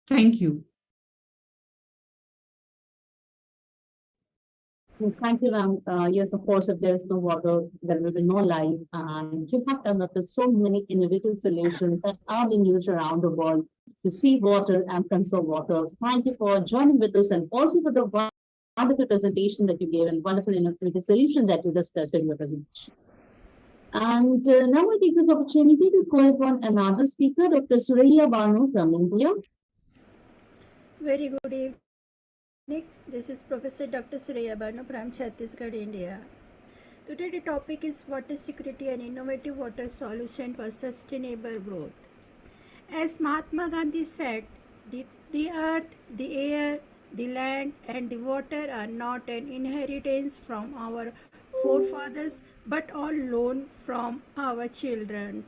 Thank you. Yes, thank you, ma'am. Yes, of course, if there is no water, there will be no life. And you have come up with so many innovative solutions that are being used around the world to save water and conserve water. Thank you for joining with us and also for the wonderful presentation that you gave and wonderful innovative solution that you discussed in your presentation. And now I take this opportunity to call upon another speaker, Dr. Surya Banu from India. Very good evening. This is Professor Dr. Surya Banu from Chhattisgarh, India. Today the topic is water security and innovative water solution for sustainable growth. As Mahatma Gandhi said, the earth, the air, the land and the water are not an inheritance from our forefathers but all loaned from our children.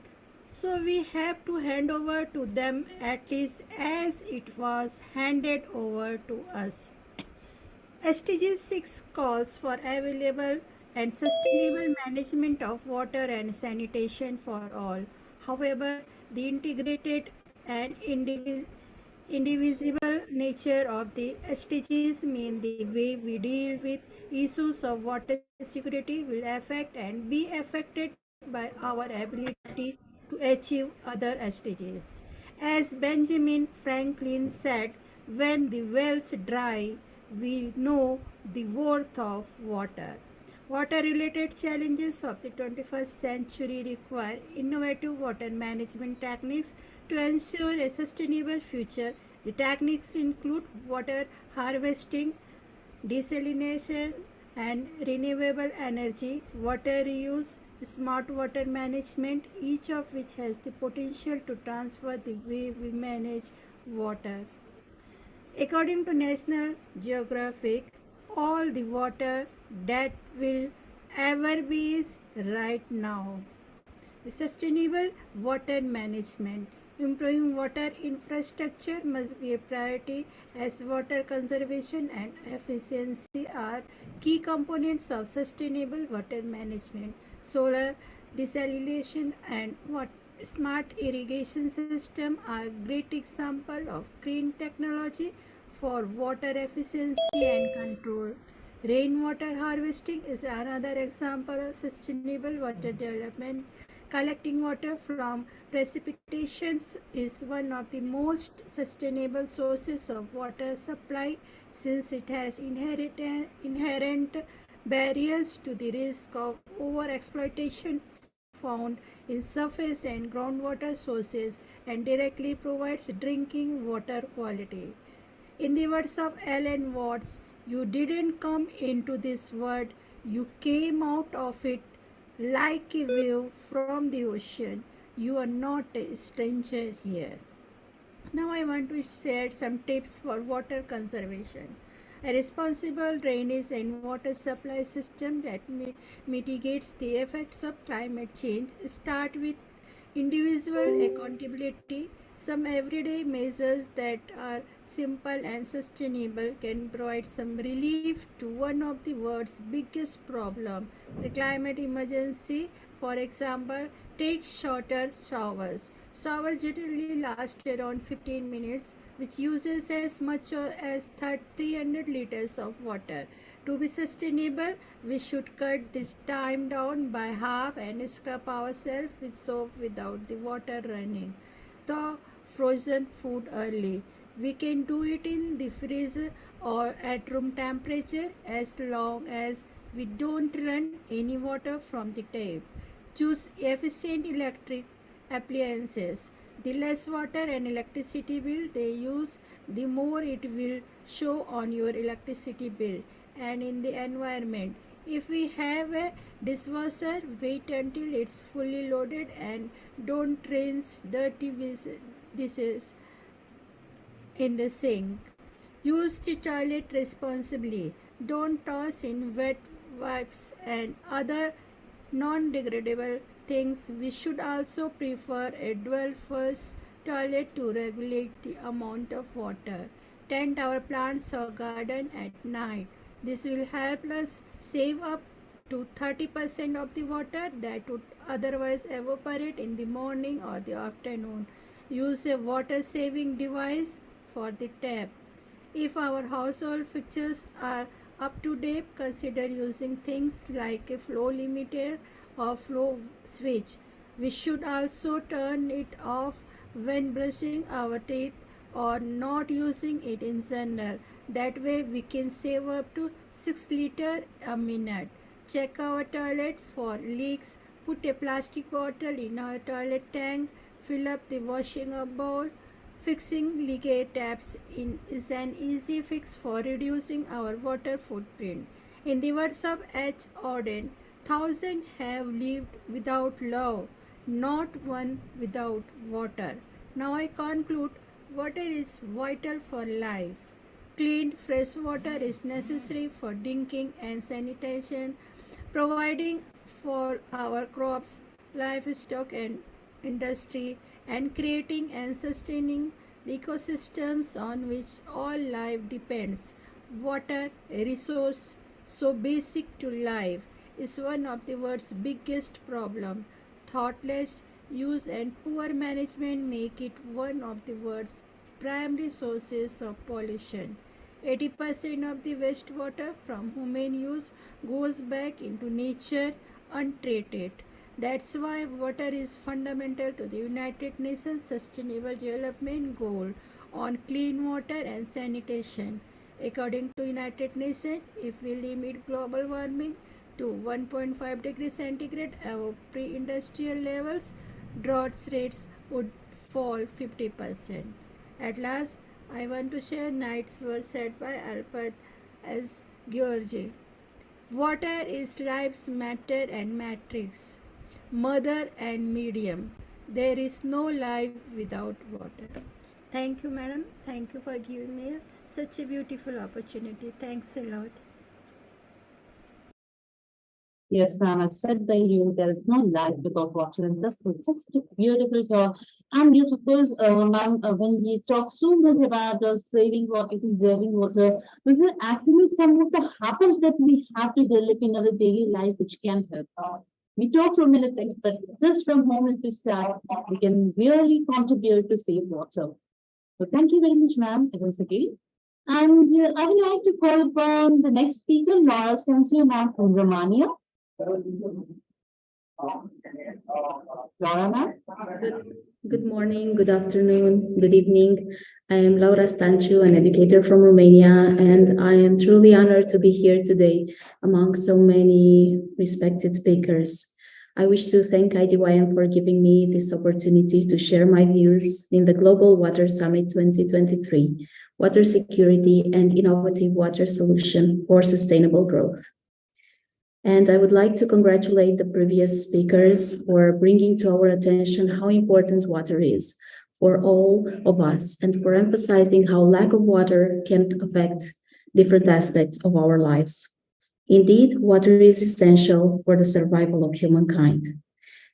So we have to hand over to them at least as it was handed over to us. SDG 6 calls for available and sustainable management of water and sanitation for all. However, the integrated and indivisible nature of the SDGs mean the way we deal with issues of water security will affect and be affected by our ability to achieve other SDGs. As Benjamin Franklin said, when the wells dry, we know the worth of water. Water-related challenges of the 21st century require innovative water management techniques to ensure a sustainable future. The techniques include water harvesting, desalination, and renewable energy, water reuse, smart water management, each of which has the potential to transform the way we manage water. According to National Geographic, all the water that will ever be is right now. The sustainable water management. Improving water infrastructure must be a priority as water conservation and efficiency are key components of sustainable water management. Solar desalination and smart irrigation system are great example of green technology for water efficiency and control. Rainwater harvesting is another example of sustainable water development. Collecting water from precipitations is one of the most sustainable sources of water supply since it has inherent barriers to the risk of overexploitation found in surface and groundwater sources and directly provides drinking water quality. In the words of Alan Watts, you didn't come into this world, you came out of it like a wave from the ocean. You are not a stranger here. Now I want to share some tips for water conservation. A responsible drainage and water supply system that mitigates the effects of climate change start with individual accountability. Some everyday measures that are simple and sustainable can provide some relief to one of the world's biggest problem, the climate emergency. For example, take shorter showers. Showers generally last around 15 minutes, which uses as much as 300 liters of water. To be sustainable, we should cut this time down by half and scrub ourselves with soap without the water running. Thaw frozen food early. We can do it in the freezer or at room temperature as long as we don't run any water from the tap. Choose efficient electric appliances. The less water and electricity bill they use, the more it will show on your electricity bill and in the environment. If we have a dishwasher, wait until it's fully loaded and don't rinse dirty dishes in the sink. Use the toilet responsibly. Don't toss in wet wipes and other non-degradable things. We should also prefer a dual-flush toilet to regulate the amount of water. Tend our plants or garden at night. This will help us save up to 30% of the water that would otherwise evaporate in the morning or the afternoon. Use a water saving device for the tap. If our household fixtures are up to date, consider using things like a flow limiter or flow switch. We should also turn it off when brushing our teeth or not using it in general. That way we can save up to 6 liters a minute. Check our toilet for leaks. Put a plastic bottle in our toilet tank. Fill up the washing up bowl. Fixing leakage taps is an easy fix for reducing our water footprint. In the words of H. Auden, thousands have lived without love, not one without water. Now I conclude, water is vital for life. Clean, fresh water is necessary for drinking and sanitation, providing for our crops, livestock, and industry, and creating and sustaining the ecosystems on which all life depends. Water, a resource so basic to life, is one of the world's biggest problems. Thoughtless use and poor management make it one of the world's primary sources of pollution. 80% of the wastewater from human use goes back into nature untreated. That's why water is fundamental to the United Nations Sustainable Development Goal on clean water and sanitation. According to United Nations, if we limit global warming to 1.5 degrees centigrade above pre-industrial levels, drought rates would fall 50%. At last, I want to share Knight's words said by Albert S. Georgi. Water is life's matter and matrix, mother and medium. There is no life without water. Thank you, madam. Thank you for giving me such a beautiful opportunity. Thanks a lot. Yes, ma'am, as said by you, there is no life without water, and this was just a beautiful talk. And yes, of course, ma'am, when we talk so much about saving water, conserving water, this is actually some of the habits that we have to develop in our daily life, which can help. We talk so many things, but just from home, if we start, we can really contribute to save water. So thank you very much, ma'am, once again. And I would like to call upon the next speaker, Laura Sensia, ma'am, from Romania. Laura? Good morning, good afternoon, good evening. I am Laura Stanciu, an educator from Romania, and I am truly honored to be here today among so many respected speakers. I wish to thank IDYM for giving me this opportunity to share my views in the Global Water Summit 2023, Water Security and Innovative Water Solution for Sustainable Growth. And I would like to congratulate the previous speakers for bringing to our attention how important water is for all of us and for emphasizing how lack of water can affect different aspects of our lives. Indeed, water is essential for the survival of humankind.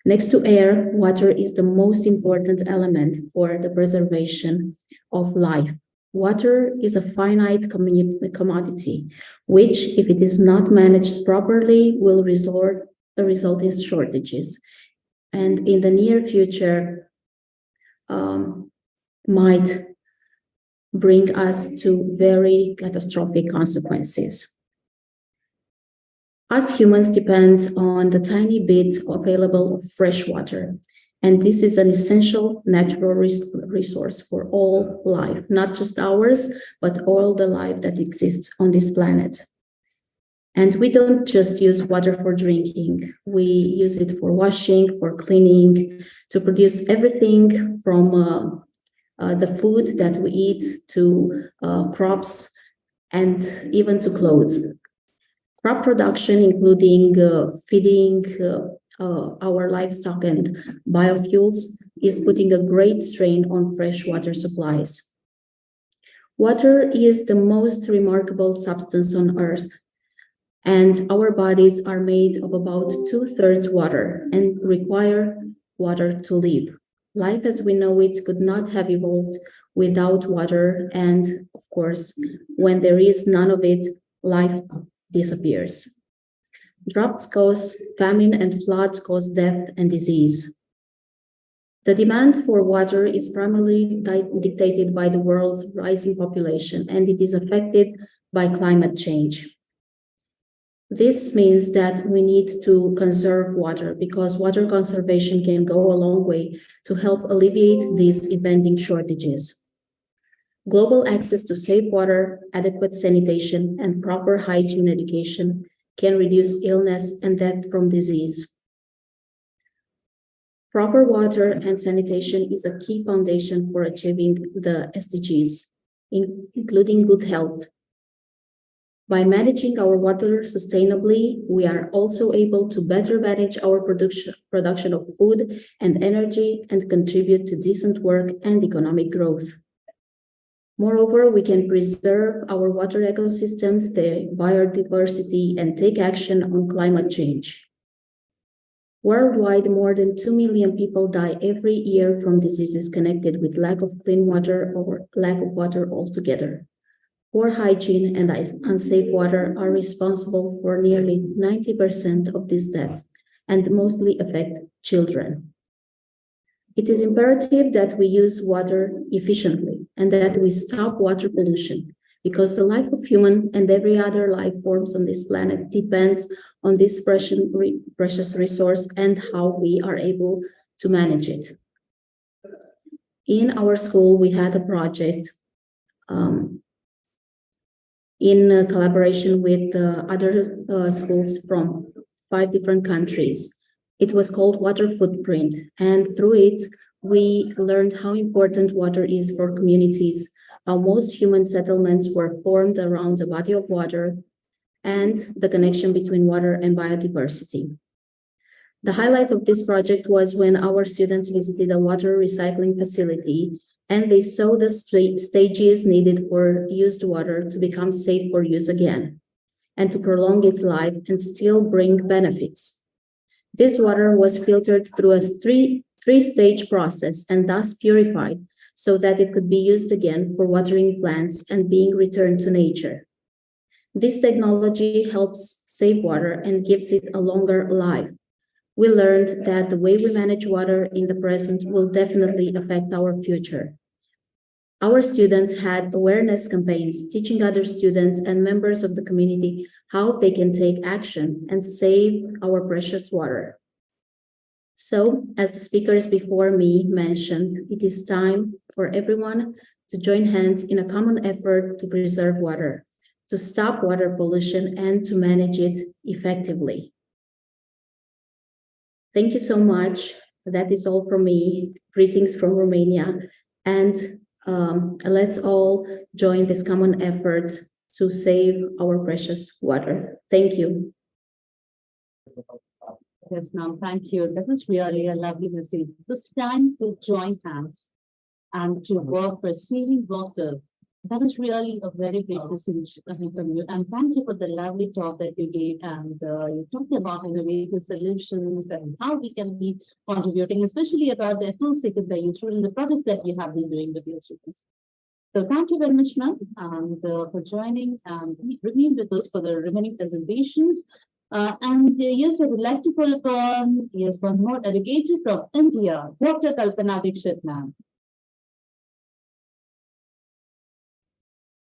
Next to air, water is the most important element for the preservation of life. Water is a finite commodity, which, if it is not managed properly, will result in shortages. And in the near future, might bring us to very catastrophic consequences. Us humans depend on the tiny bit available of fresh water. And this is an essential natural resource for all life, not just ours, but all the life that exists on this planet. And we don't just use water for drinking. We use it for washing, for cleaning, to produce everything from the food that we eat to crops and even to clothes. Crop production, including feeding our livestock and biofuels, is putting a great strain on freshwater supplies. Water is the most remarkable substance on Earth, and our bodies are made of about 2/3 water and require water to live. Life as we know it could not have evolved without water, and of course, when there is none of it, life disappears. Droughts cause famine and floods cause death and disease. The demand for water is primarily dictated by the world's rising population, and it is affected by climate change. This means that we need to conserve water because water conservation can go a long way to help alleviate these impending shortages. Global access to safe water, adequate sanitation, and proper hygiene education can reduce illness and death from disease. Proper water and sanitation is a key foundation for achieving the SDGs, including good health. By managing our water sustainably, we are also able to better manage our production of food and energy and contribute to decent work and economic growth. Moreover, we can preserve our water ecosystems, their biodiversity, and take action on climate change. Worldwide, more than 2 million people die every year from diseases connected with lack of clean water or lack of water altogether. Poor hygiene and unsafe water are responsible for nearly 90% of these deaths and mostly affect children. It is imperative that we use water efficiently and that we stop water pollution because the life of human and every other life forms on this planet depends on this precious resource and how we are able to manage it. In our school, we had a project in collaboration with other schools from 5 different countries. It was called Water Footprint, and through it, we learned how important water is for communities, how most human settlements were formed around a body of water, and the connection between water and biodiversity. The highlight of this project was when our students visited a water recycling facility and they saw the stages needed for used water to become safe for use again and to prolong its life and still bring benefits. This water was filtered through a three-stage process and thus purified so that it could be used again for watering plants and being returned to nature. This technology helps save water and gives it a longer life. We learned that the way we manage water in the present will definitely affect our future. Our students had awareness campaigns teaching other students and members of the community how they can take action and save our precious water. So, as the speakers before me mentioned, it is time for everyone to join hands in a common effort to preserve water, to stop water pollution, and to manage it effectively. Thank you so much. That is all from me. Greetings from Romania. And let's all join this common effort to save our precious water. Thank you. Yes, ma'am. Thank you. That was really a lovely message. It's time to join hands and to work for saving water. That is really a very big message coming from you. And thank you for the lovely talk that you gave. And you talked about innovative solutions and how we can be contributing, especially about the full cycle that you through in the projects that you have been doing with your students. So thank you very much, ma'am, and for joining and being with us for the remaining presentations. Yes, I would like to call upon, yes, one more educator from India, Dr. Kalpana Dikshit, ma'am.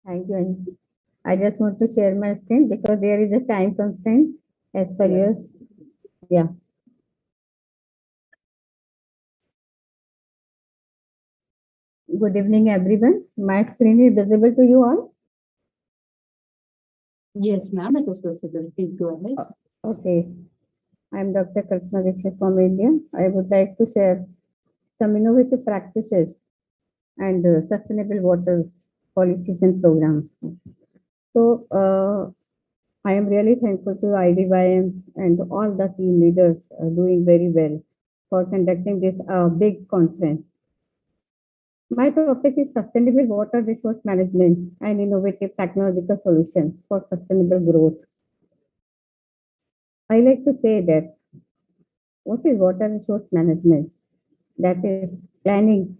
Thank you. I just want to share my screen because there is a time constraint as per your, yeah. Good evening, everyone. My screen is visible to you all? Yes, ma'am, it is possible. Please go ahead. Okay. I'm Dr. Kalpana Dikshit from India. I would like to share some innovative practices and sustainable water policies and programs. So, I am really thankful to IDYM and all the team leaders doing very well for conducting this big conference. My topic is sustainable water resource management and innovative technological solutions for sustainable growth. I like to say that what is water resource management? That is planning,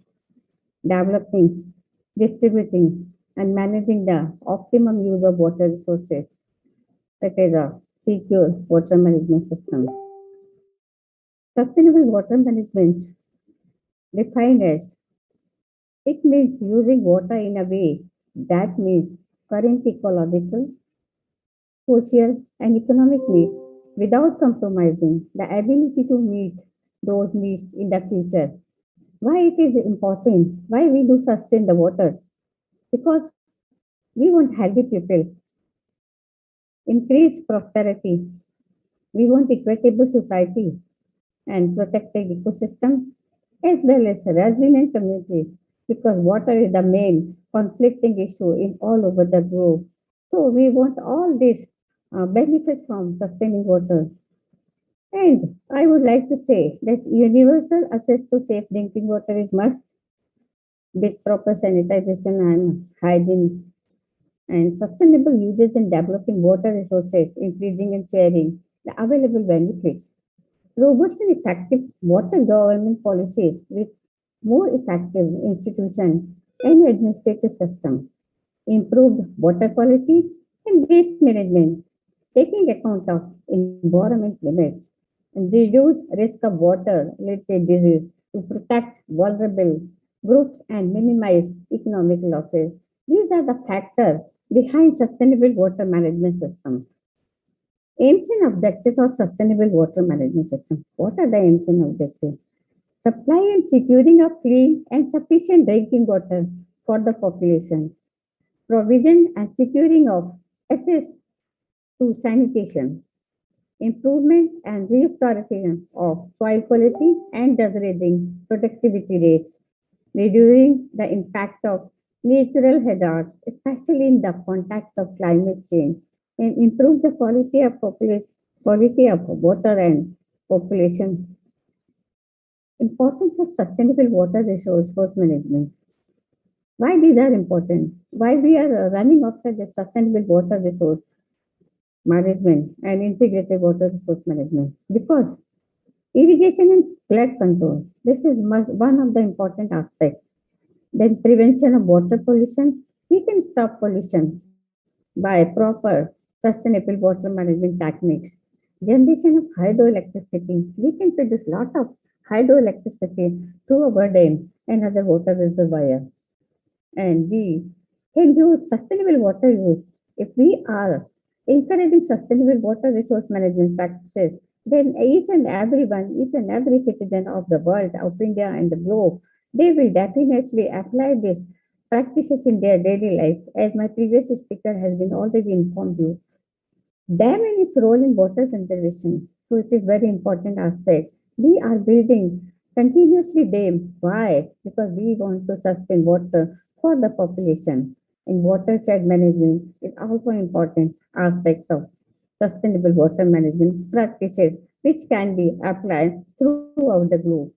developing, distributing, and managing the optimum use of water resources. That is a secure water management system. Sustainable water management, defined as it means using water in a way that meets current ecological, social, and economic needs without compromising the ability to meet those needs in the future. Why it is important? Why we do sustain the water? Because we want healthy people, increased prosperity, we want equitable society, and protected ecosystem as well as resilient communities because water is the main conflicting issue in all over the globe. So we want all this benefits from sustaining water. And I would like to say that universal access to safe drinking water is must with proper sanitization and hygiene and sustainable usage in developing water resources, increasing and sharing the available benefits. Robust and effective water government policies with more effective institutions and administrative systems, improved water quality and waste management, taking account of environment limits, and reduce risk of water-related disease to protect vulnerable groups and minimize economic losses. These are the factors behind sustainable water management systems. Aims and objectives of sustainable water management system. What are the aims and objectives? Supply and securing of clean and sufficient drinking water for the population. Provision and securing of access to sanitation. Improvement and restoration of soil quality and degrading productivity rates. Reducing the impact of natural hazards, especially in the context of climate change, and improve the quality of water and population. Importance of sustainable water resource management. Why these are important? Why we are running after the sustainable water resource management and integrated water resource management? Because irrigation and flood control. This is one of the important aspects. Then prevention of water pollution. We can stop pollution by proper sustainable water management techniques. Generation of hydroelectricity. We can produce a lot of hydroelectricity through our dam and other water reservoirs. And we can use sustainable water use. If we are encouraging sustainable water resource management practices, then each and everyone, each and every citizen of the world, of India and the globe, they will definitely apply these practices in their daily life. As my previous speaker has been already informed you, dam and its role in water conservation. So it is very important aspect. We are building continuously dam. Why? Because we want to sustain water for the population. And watershed management is also important aspect of sustainable water management practices which can be applied throughout the globe.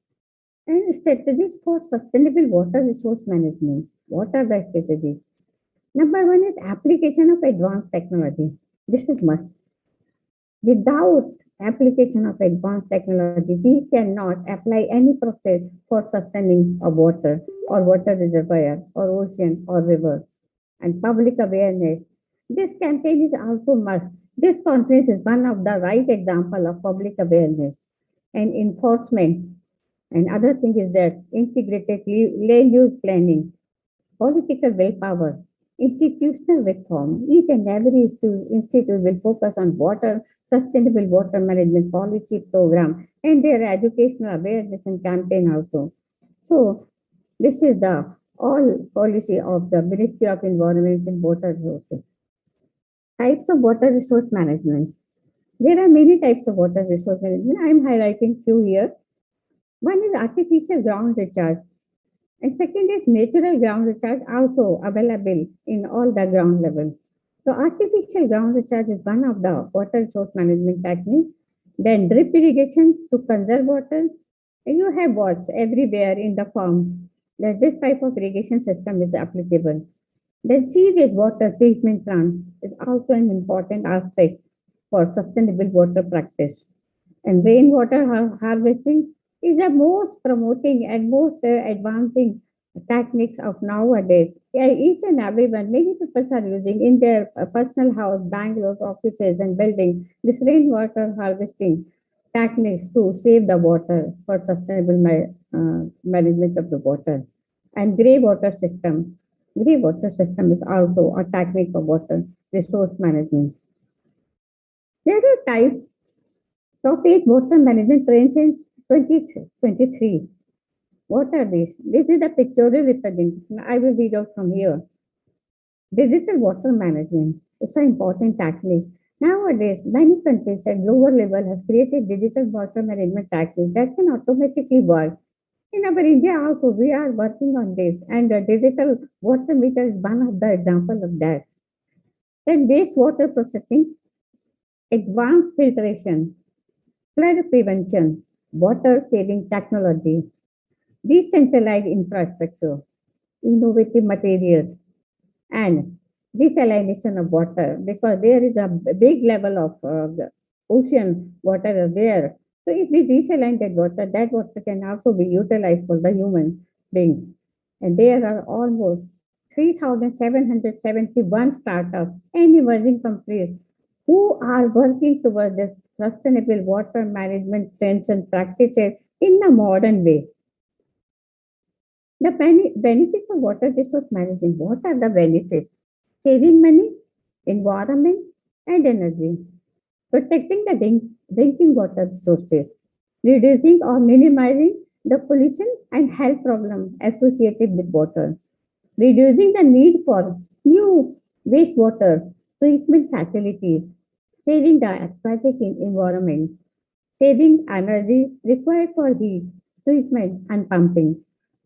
And strategies for sustainable water resource management. What are the strategies? Number one is application of advanced technology. This is must. Without application of advanced technology, we cannot apply any process for sustaining a water or water reservoir or ocean or river. And public awareness. This campaign is also must. This conference is one of the right example of public awareness and enforcement. And other thing is that integrated land use planning, political willpower, institutional reform. Each and every institute will focus on water, sustainable water management policy program, and their educational awareness and campaign also. So this is the all policy of the Ministry of Environment and Water Resources. Types of water resource management. There are many types of water resource management. I am highlighting few here. One is artificial ground recharge. And second is natural ground recharge, also available in all the ground levels. So artificial ground recharge is one of the water resource management techniques. Then drip irrigation to conserve water. You have watched everywhere in the farms that this type of irrigation system is applicable. Then sewage water treatment plant is also an important aspect for sustainable water practice. And rainwater harvesting is the most promoting and most advancing techniques of nowadays. Yeah, each and everyone, many people are using in their personal house, bungalows, offices, and buildings this rainwater harvesting techniques to save the water for sustainable management of the water. And grey water system. Grey water system is also a technique of water resource management. There are types of eight water management trends in 2023. What are these? This is the pictorial representation. I will read out from here. Digital water management. It's an important technique. Nowadays, many countries at lower level have created digital water management techniques that can automatically work. In our India also, we are working on this, and the digital water meter is one of the examples of that. Then wastewater processing, advanced filtration, flood prevention, water saving technology, decentralized infrastructure, innovative materials, and desalination of water because there is a big level of ocean water there. So if we desaline that water can also be utilized for the human beings. And there are almost 3,771 startups and emerging companies who are working towards this sustainable water management trends and practices in a modern way. The benefits of water resource management. What are the benefits? Saving money, environment, and energy. Protecting the drinking water resources. Reducing or minimizing the pollution and health problems associated with water. Reducing the need for new wastewater treatment facilities. Saving the aquatic environment. Saving energy required for heat, treatment, and pumping.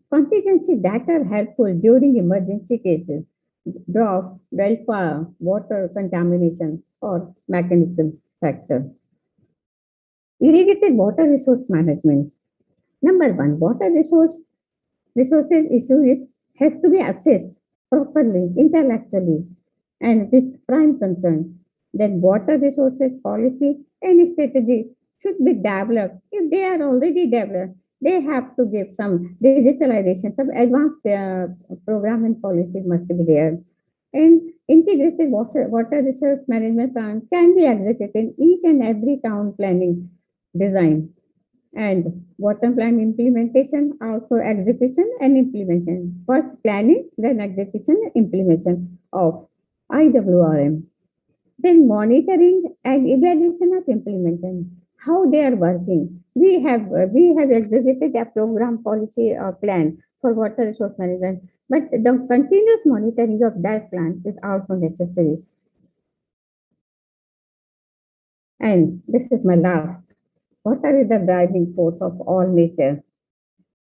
Contingencies that are helpful during emergency cases, drought, wildfire, water contamination, or mechanical factor. Irrigated water resource management. Number one, resources issue has to be assessed properly, intellectually, and with prime concern. Then water resources policy and strategy should be developed. If they are already developed, they have to give some digitalization, some advanced program and policies must be there. And integrated water resource management plan can be executed in each and every town planning design. And water plan implementation, also execution and implementation. First planning, then execution and implementation of IWRM. Then monitoring and evaluation of implementation. how they are working. We have executed a program policy plan for water resource management, but the continuous monitoring of that plan is also necessary. And this is my last. Water is the driving force of all nature.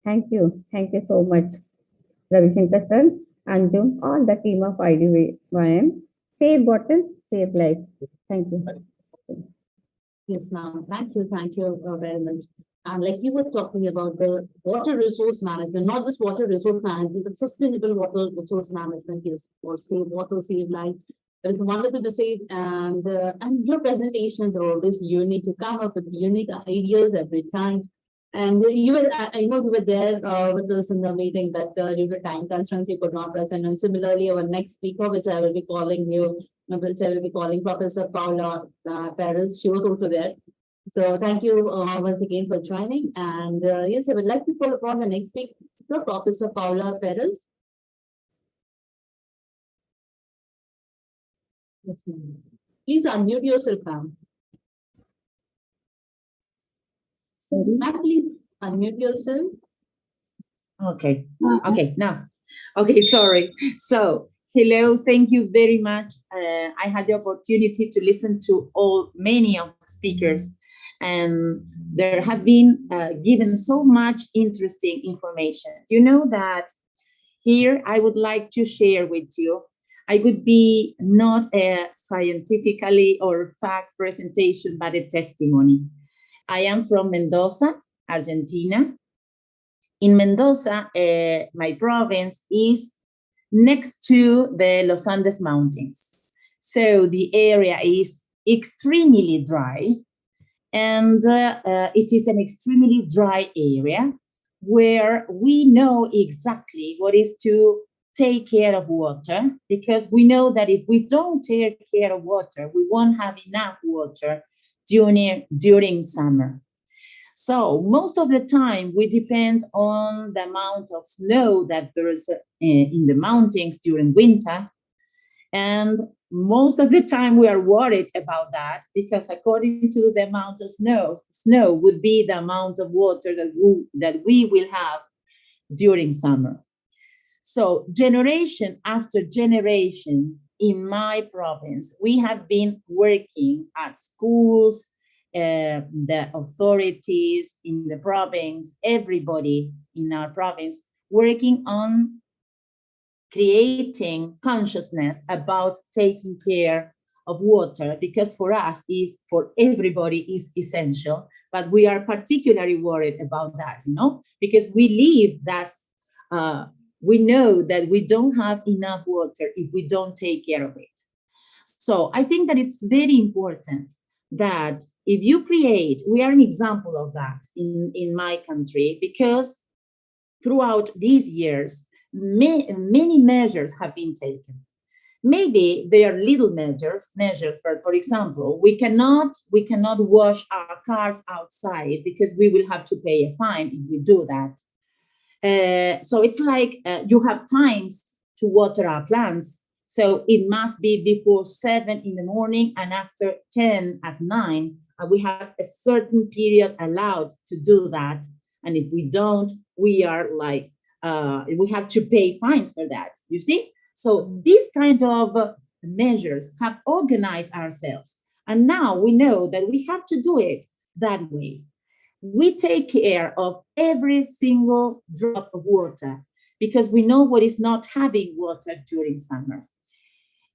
Thank you. Thank you so much, Ravi Shankar sir, Anjum, all the team of IDYM. Save water, save life. Thank you. Yes, ma'am. Thank you very much. And like you were talking about the water resource management, not just water resource management, but sustainable water resource management is for save water, save life. It is wonderful to see, and your presentations are always unique. You come up with unique ideas every time. And you were, I know you were there with us in the meeting, but due to time constraints, you could not present. And similarly, our next speaker, which I will be calling Professor Paula Perez. She was also there. So thank you once again for joining. And yes, I would like to call upon the next speaker, Professor Paula Perez. Yes, ma'am. Please unmute yourself, ma'am. Ma'am, please unmute yourself. Okay. Okay. Now. Okay. Sorry. So, hello. Thank you very much. I had the opportunity to listen to many of the speakers, and there have been given so much interesting information. You know that here I would like to share with you. I would be not a scientifically or fact presentation, but a testimony. I am from Mendoza, Argentina. In Mendoza, my province is next to the Los Andes Mountains. So the area is extremely dry, and it is an extremely dry area where we know exactly what is to take care of water, because we know that if we don't take care of water, we won't have enough water during summer. So most of the time we depend on the amount of snow that there is in the mountains during winter. And most of the time we are worried about that, because according to the amount of snow would be the amount of water that we will have during summer. So generation after generation in my province, we have been working at schools, the authorities in the province, everybody in our province, working on creating consciousness about taking care of water, because for us, for everybody is essential, but we are particularly worried about that, because we know that we don't have enough water if we don't take care of it. So I think that it's very important that if you create, we are an example of that in my country, because throughout these years, many measures have been taken. Maybe they are little measures, but for example, we cannot wash our cars outside because we will have to pay a fine if we do that. So it's like you have times to water our plants. So it must be before 7 in the morning and after 10 at night. We have a certain period allowed to do that. And if we don't, we are like, we have to pay fines for that, you see? So these kind of measures have organized ourselves. And now we know that we have to do it that way. We take care of every single drop of water because we know what is not having water during summer.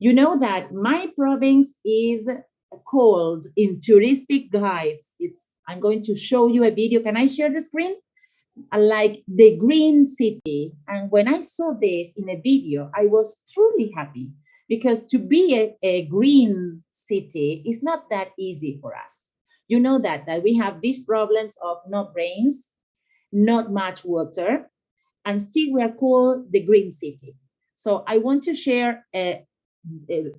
You know that my province is called in touristic guides. I'm going to show you a video. Can I share the screen? Like the green city. And when I saw this in a video, I was truly happy, because to be a green city is not that easy for us. You know that we have these problems of no rains, not much water, and still we are called the green city. So I want to share a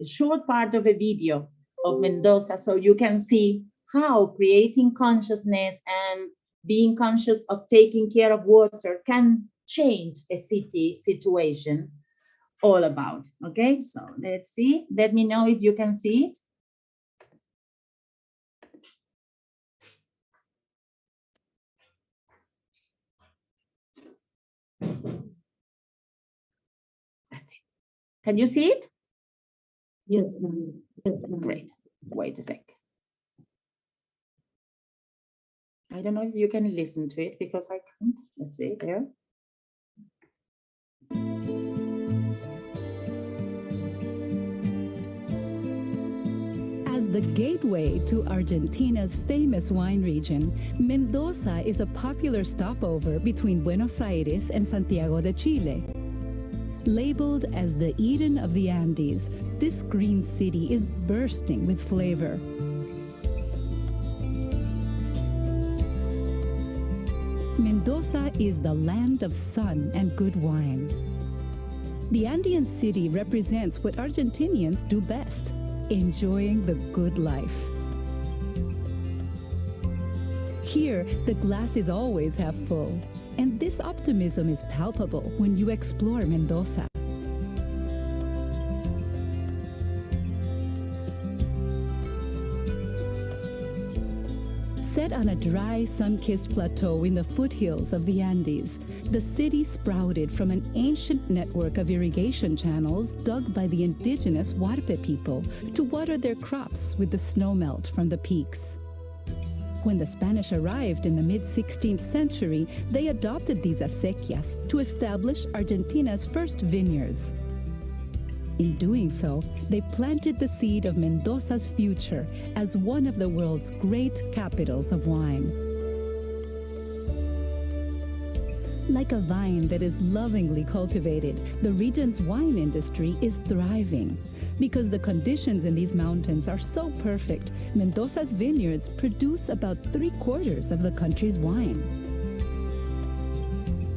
short part of a video of Mendoza so you can see how creating consciousness and being conscious of taking care of water can change a city situation all about. Okay, so let's see. Let me know if you can see it. Can you see it? Yes, ma'am. Yes, ma'am. Great. Wait a sec. I don't know if you can listen to it because I can't. Let's see there. As the gateway to Argentina's famous wine region, Mendoza is a popular stopover between Buenos Aires and Santiago de Chile. Labeled as the Eden of the Andes, this green city is bursting with flavor. Mendoza is the land of sun and good wine. The Andean city represents what Argentinians do best: enjoying the good life. Here, the glass is always half full, and this optimism is palpable when you explore Mendoza. Set on a dry, sun-kissed plateau in the foothills of the Andes, the city sprouted from an ancient network of irrigation channels dug by the indigenous Huarpe people to water their crops with the snowmelt from the peaks. When the Spanish arrived in the mid-16th century, they adopted these acequias to establish Argentina's first vineyards. In doing so, they planted the seed of Mendoza's future as one of the world's great capitals of wine. Like a vine that is lovingly cultivated, the region's wine industry is thriving. Because the conditions in these mountains are so perfect, Mendoza's vineyards produce about 3/4 of the country's wine.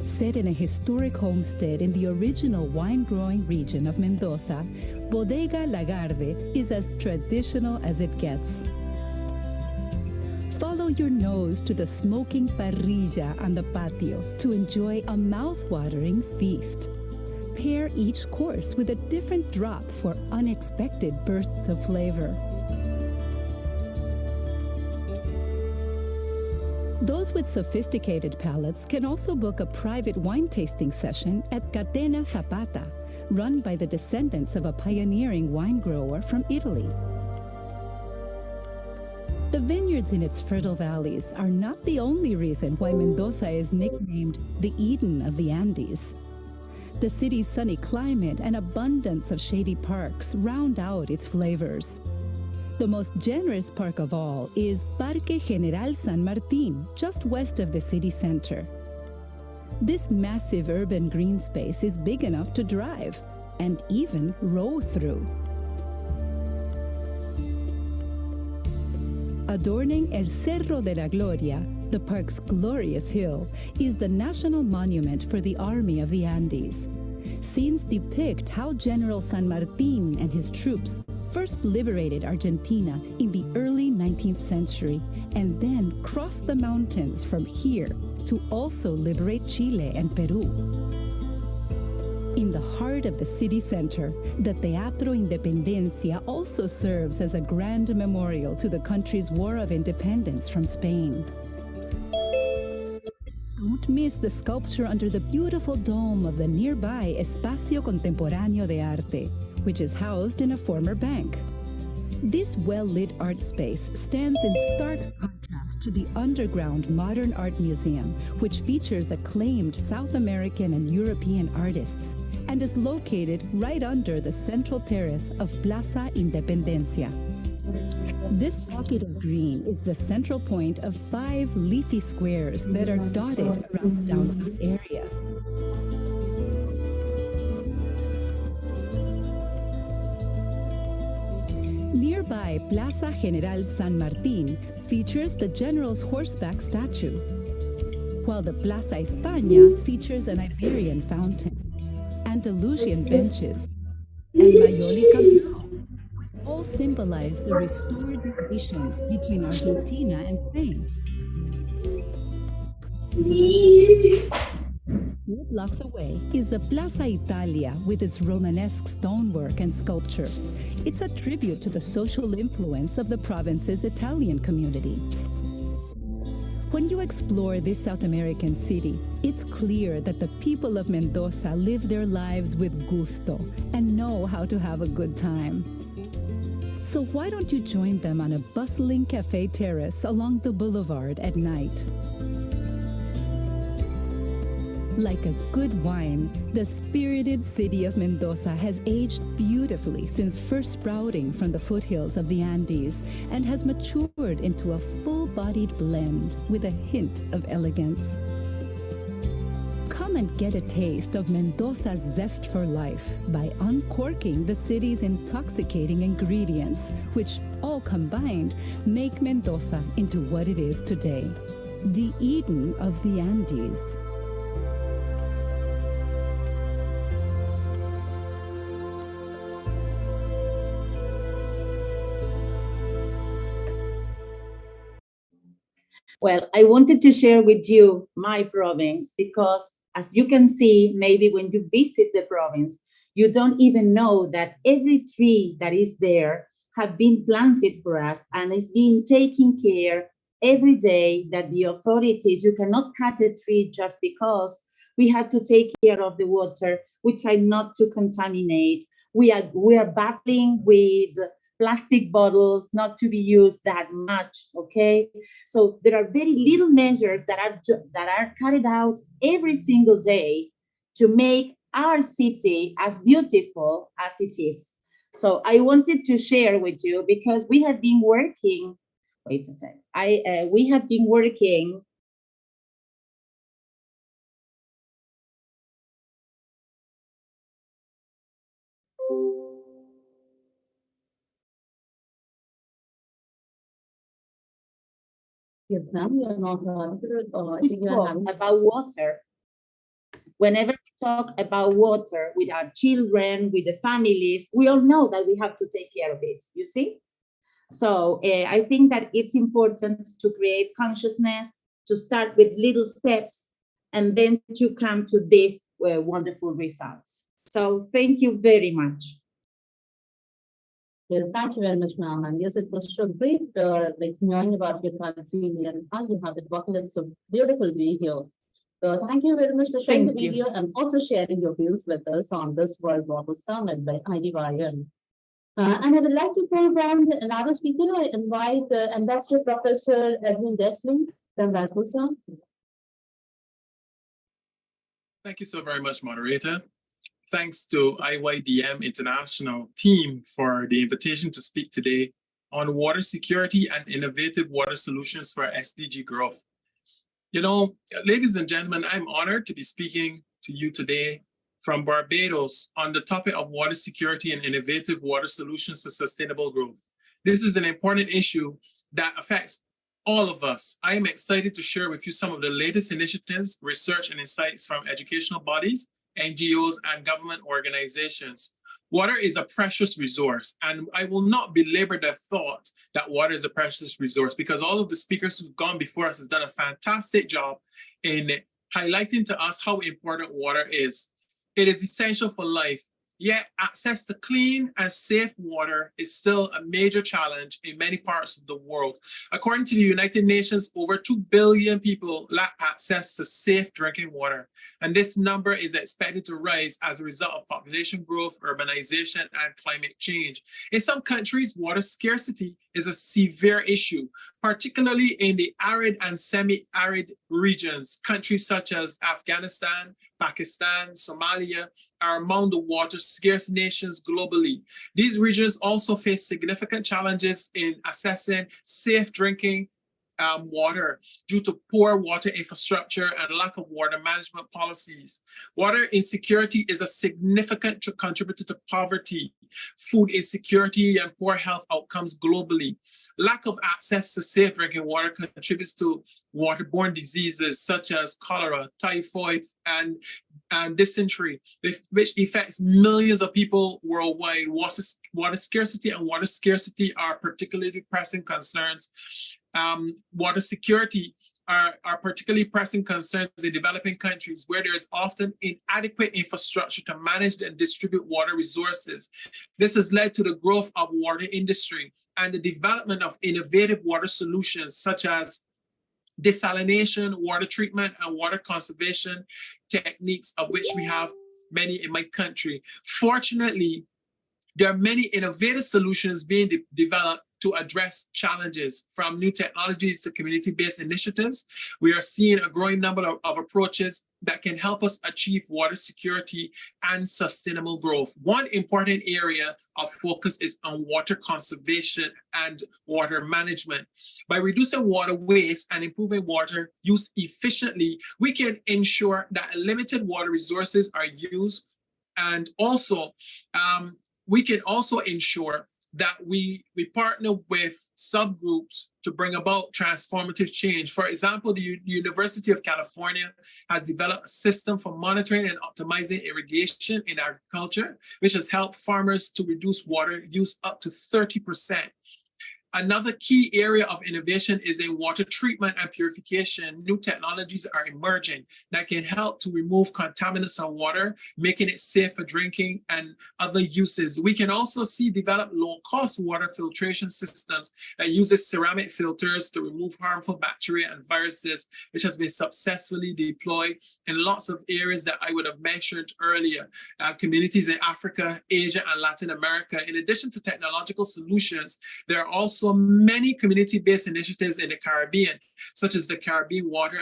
Set in a historic homestead in the original wine-growing region of Mendoza, Bodega Lagarde is as traditional as it gets. Follow your nose to the smoking parrilla on the patio to enjoy a mouth-watering feast. Pair each course with a different drop for unexpected bursts of flavor. Those with sophisticated palates can also book a private wine tasting session at Catena Zapata, run by the descendants of a pioneering wine grower from Italy. The vineyards in its fertile valleys are not the only reason why Mendoza is nicknamed the Eden of the Andes. The city's sunny climate and abundance of shady parks round out its flavors. The most generous park of all is Parque General San Martín, just west of the city center. This massive urban green space is big enough to drive and even row through. Adorning El Cerro de la Gloria, the park's glorious hill, is the national monument for the Army of the Andes. Scenes depict how General San Martín and his troops first liberated Argentina in the early 19th century and then crossed the mountains from here to also liberate Chile and Peru. In the heart of the city center, the Teatro Independencia also serves as a grand memorial to the country's War of Independence from Spain. Don't miss the sculpture under the beautiful dome of the nearby Espacio Contemporáneo de Arte, which is housed in a former bank. This well-lit art space stands in stark contrast to the underground Modern Art Museum, which features acclaimed South American and European artists, and is located right under the central terrace of Plaza Independencia. This pocket of green is the central point of 5 leafy squares that are dotted around the downtown area. Nearby Plaza General San Martín features the general's horseback statue, while the Plaza España features an Iberian fountain, Andalusian benches, and Mayoli all symbolize the restored relations between Argentina and Spain. Few blocks away is the Plaza Italia with its Romanesque stonework and sculpture. It's a tribute to the social influence of the province's Italian community. When you explore this South American city, it's clear that the people of Mendoza live their lives with gusto and know how to have a good time. So why don't you join them on a bustling cafe terrace along the boulevard at night? Like a good wine, the spirited city of Mendoza has aged beautifully since first sprouting from the foothills of the Andes and has matured into a full-bodied blend with a hint of elegance. Come and get a taste of Mendoza's zest for life by uncorking the city's intoxicating ingredients, which all combined make Mendoza into what it is today, the Eden of the Andes. Well, I wanted to share with you my province because, as you can see, maybe when you visit the province, you don't even know that every tree that is there have been planted for us and is being taken care every day, that the authorities, you cannot cut a tree just because. We have to take care of the water. We try not to contaminate. We are battling with plastic bottles not to be used that much, okay? So there are very little measures that are carried out every single day to make our city as beautiful as it is. So I wanted to share with you because we have been working, wait a second, we have been working Yes, ma'am, you are not answered. I we think you are talk having. about water. Whenever we talk about water with our children, with the families, we all know that we have to take care of it, you see? So I think that it's important to create consciousness, to start with little steps, and then to come to these wonderful results. So thank you very much. Yes, thank you very much, ma'am. And yes, it was so great, like knowing about your country and how you have it working. It's so beautiful to be here. So thank you very much for sharing the Thank you. video and also sharing your views with us on this World Water Summit by IDYM. And I would like to call down another speaker. I invite Ambassador Professor Edwin Desley from Ragusa. Thank you so very much, moderator. Thanks to IYDM International team for the invitation to speak today on water security and innovative water solutions for SDG growth. You know, ladies and gentlemen, I'm honored to be speaking to you today from Barbados on the topic of water security and innovative water solutions for sustainable growth. This is an important issue that affects all of us. I am excited to share with you some of the latest initiatives, research, and insights from educational bodies, NGOs, and government organizations. Water is a precious resource, and I will not belabor the thought that water is a precious resource because all of the speakers who've gone before us has done a fantastic job in highlighting to us how important water is. It is essential for life, yet access to clean and safe water is still a major challenge in many parts of the world. According to the United Nations, over 2 billion people lack access to safe drinking water. And this number is expected to rise as a result of population growth, urbanization, and climate change. In some countries, water scarcity is a severe issue, particularly in the arid and semi-arid regions. Countries such as Afghanistan, Pakistan, Somalia are among the water scarce nations globally. These regions also face significant challenges in accessing safe drinking water due to poor water infrastructure and lack of water management policies. Water insecurity is a significant contributor to poverty, food insecurity, and poor health outcomes globally. Lack of access to safe drinking water contributes to waterborne diseases such as cholera, typhoid, and dysentery, which affects millions of people worldwide. Water scarcity and water scarcity are particularly pressing concerns. Water security are particularly pressing concerns in developing countries where there is often inadequate infrastructure to manage and distribute water resources. This has led to the growth of water industry and the development of innovative water solutions such as desalination, water treatment, and water conservation techniques, of which we have many in my country. Fortunately, there are many innovative solutions being developed to address challenges, from new technologies to community-based initiatives. We are seeing a growing number of approaches that can help us achieve water security and sustainable growth. One important area of focus is on water conservation and water management. By reducing water waste and improving water use efficiently, we can ensure that limited water resources are used, and also we can also ensure that we partner with subgroups to bring about transformative change. For example, the University of California has developed a system for monitoring and optimizing irrigation in agriculture, which has helped farmers to reduce water use up to 30%. Another key area of innovation is in water treatment and purification. New technologies are emerging that can help to remove contaminants on water, making it safe for drinking and other uses. We can also see develop low-cost water filtration systems that uses ceramic filters to remove harmful bacteria and viruses, which has been successfully deployed in lots of areas that I would have mentioned earlier, communities in Africa, Asia, and Latin America. In addition to technological solutions, there are also many community-based initiatives in the Caribbean, such as the Caribbean Water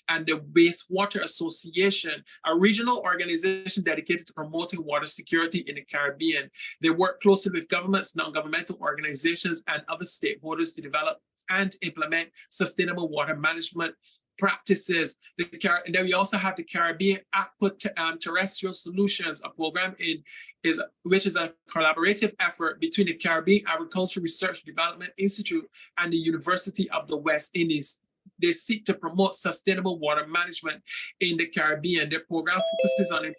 and the Wastewater Association, a regional organization dedicated to promoting water security in the Caribbean. They work closely with governments, non-governmental organizations, and other stakeholders to develop and implement sustainable water management practices. And then we also have the Caribbean Aqua Terrestrial Solutions, a program which is a collaborative effort between the Caribbean Agricultural Research Development Institute and the University of the West Indies. They seek to promote sustainable water management in the Caribbean. Their program focuses on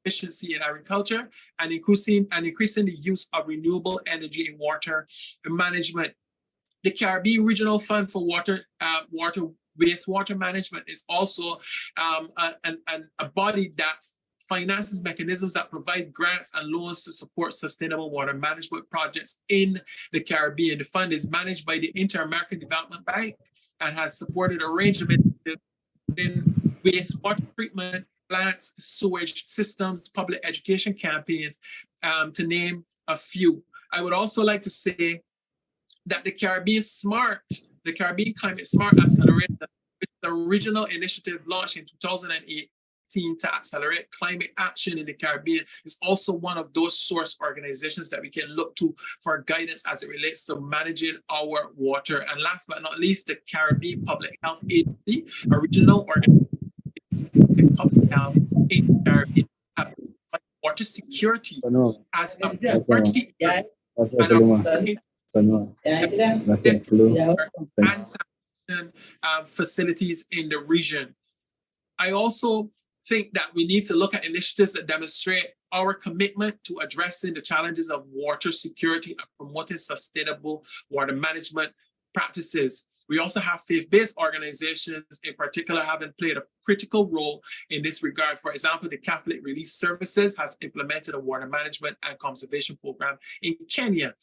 efficiency in agriculture and increasing the use of renewable energy in water management. The Caribbean Regional Fund for Wastewater Management is also a body that finances mechanisms that provide grants and loans to support sustainable water management projects in the Caribbean. The fund is managed by the Inter-American Development Bank and has supported a range of initiatives in wastewater treatment plants, sewage systems, public education campaigns, to name a few. I would also like to say that the Caribbean Climate Smart Accelerator, the regional initiative launched in 2008 to accelerate climate action in the Caribbean, is also one of those source organizations that we can look to for guidance as it relates to managing our water. And last but not least, the Caribbean Public Health Agency, a regional organization in public health in the Caribbean, have water security as a priority and sanitation facilities in the region. I also think that we need to look at initiatives that demonstrate our commitment to addressing the challenges of water security and promoting sustainable water management practices. We also have faith-based organizations, in particular, having played a critical role in this regard. For example, the Catholic Relief Services has implemented a water management and conservation program in Kenya,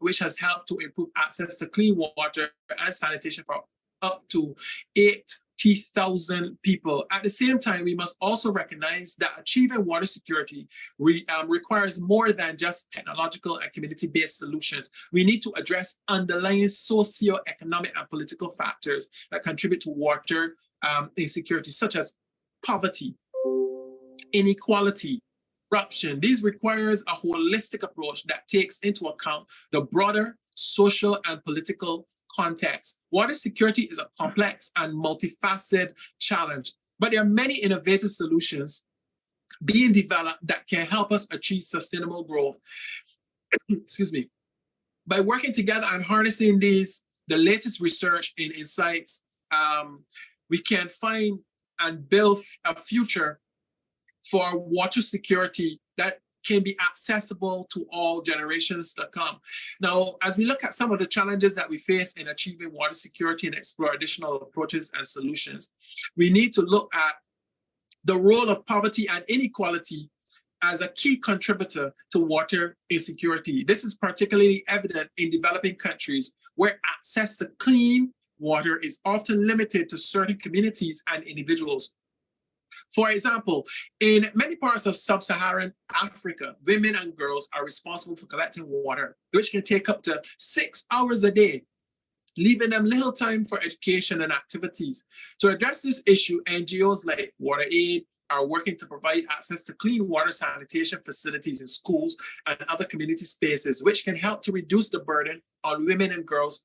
which has helped to improve access to clean water and sanitation for up to 80,000 people. At the same time, we must also recognize that achieving water security requires more than just technological and community-based solutions. We need to address underlying socio-economic and political factors that contribute to water insecurity, such as poverty, inequality, corruption. These requires a holistic approach that takes into account the broader social and political context. Water security is a complex and multifaceted challenge, but there are many innovative solutions being developed that can help us achieve sustainable growth. Excuse me. By working together and harnessing the latest research and insights, we can find and build a future for water security that can be accessible to all generations to come. Now, as we look at some of the challenges that we face in achieving water security and explore additional approaches and solutions, we need to look at the role of poverty and inequality as a key contributor to water insecurity. This is particularly evident in developing countries where access to clean, water is often limited to certain communities and individuals. For example, in many parts of sub-Saharan Africa, women and girls are responsible for collecting water, which can take up to 6 hours a day, leaving them little time for education and activities. To address this issue, NGOs like WaterAid are working to provide access to clean water sanitation facilities in schools and other community spaces, which can help to reduce the burden on women and girls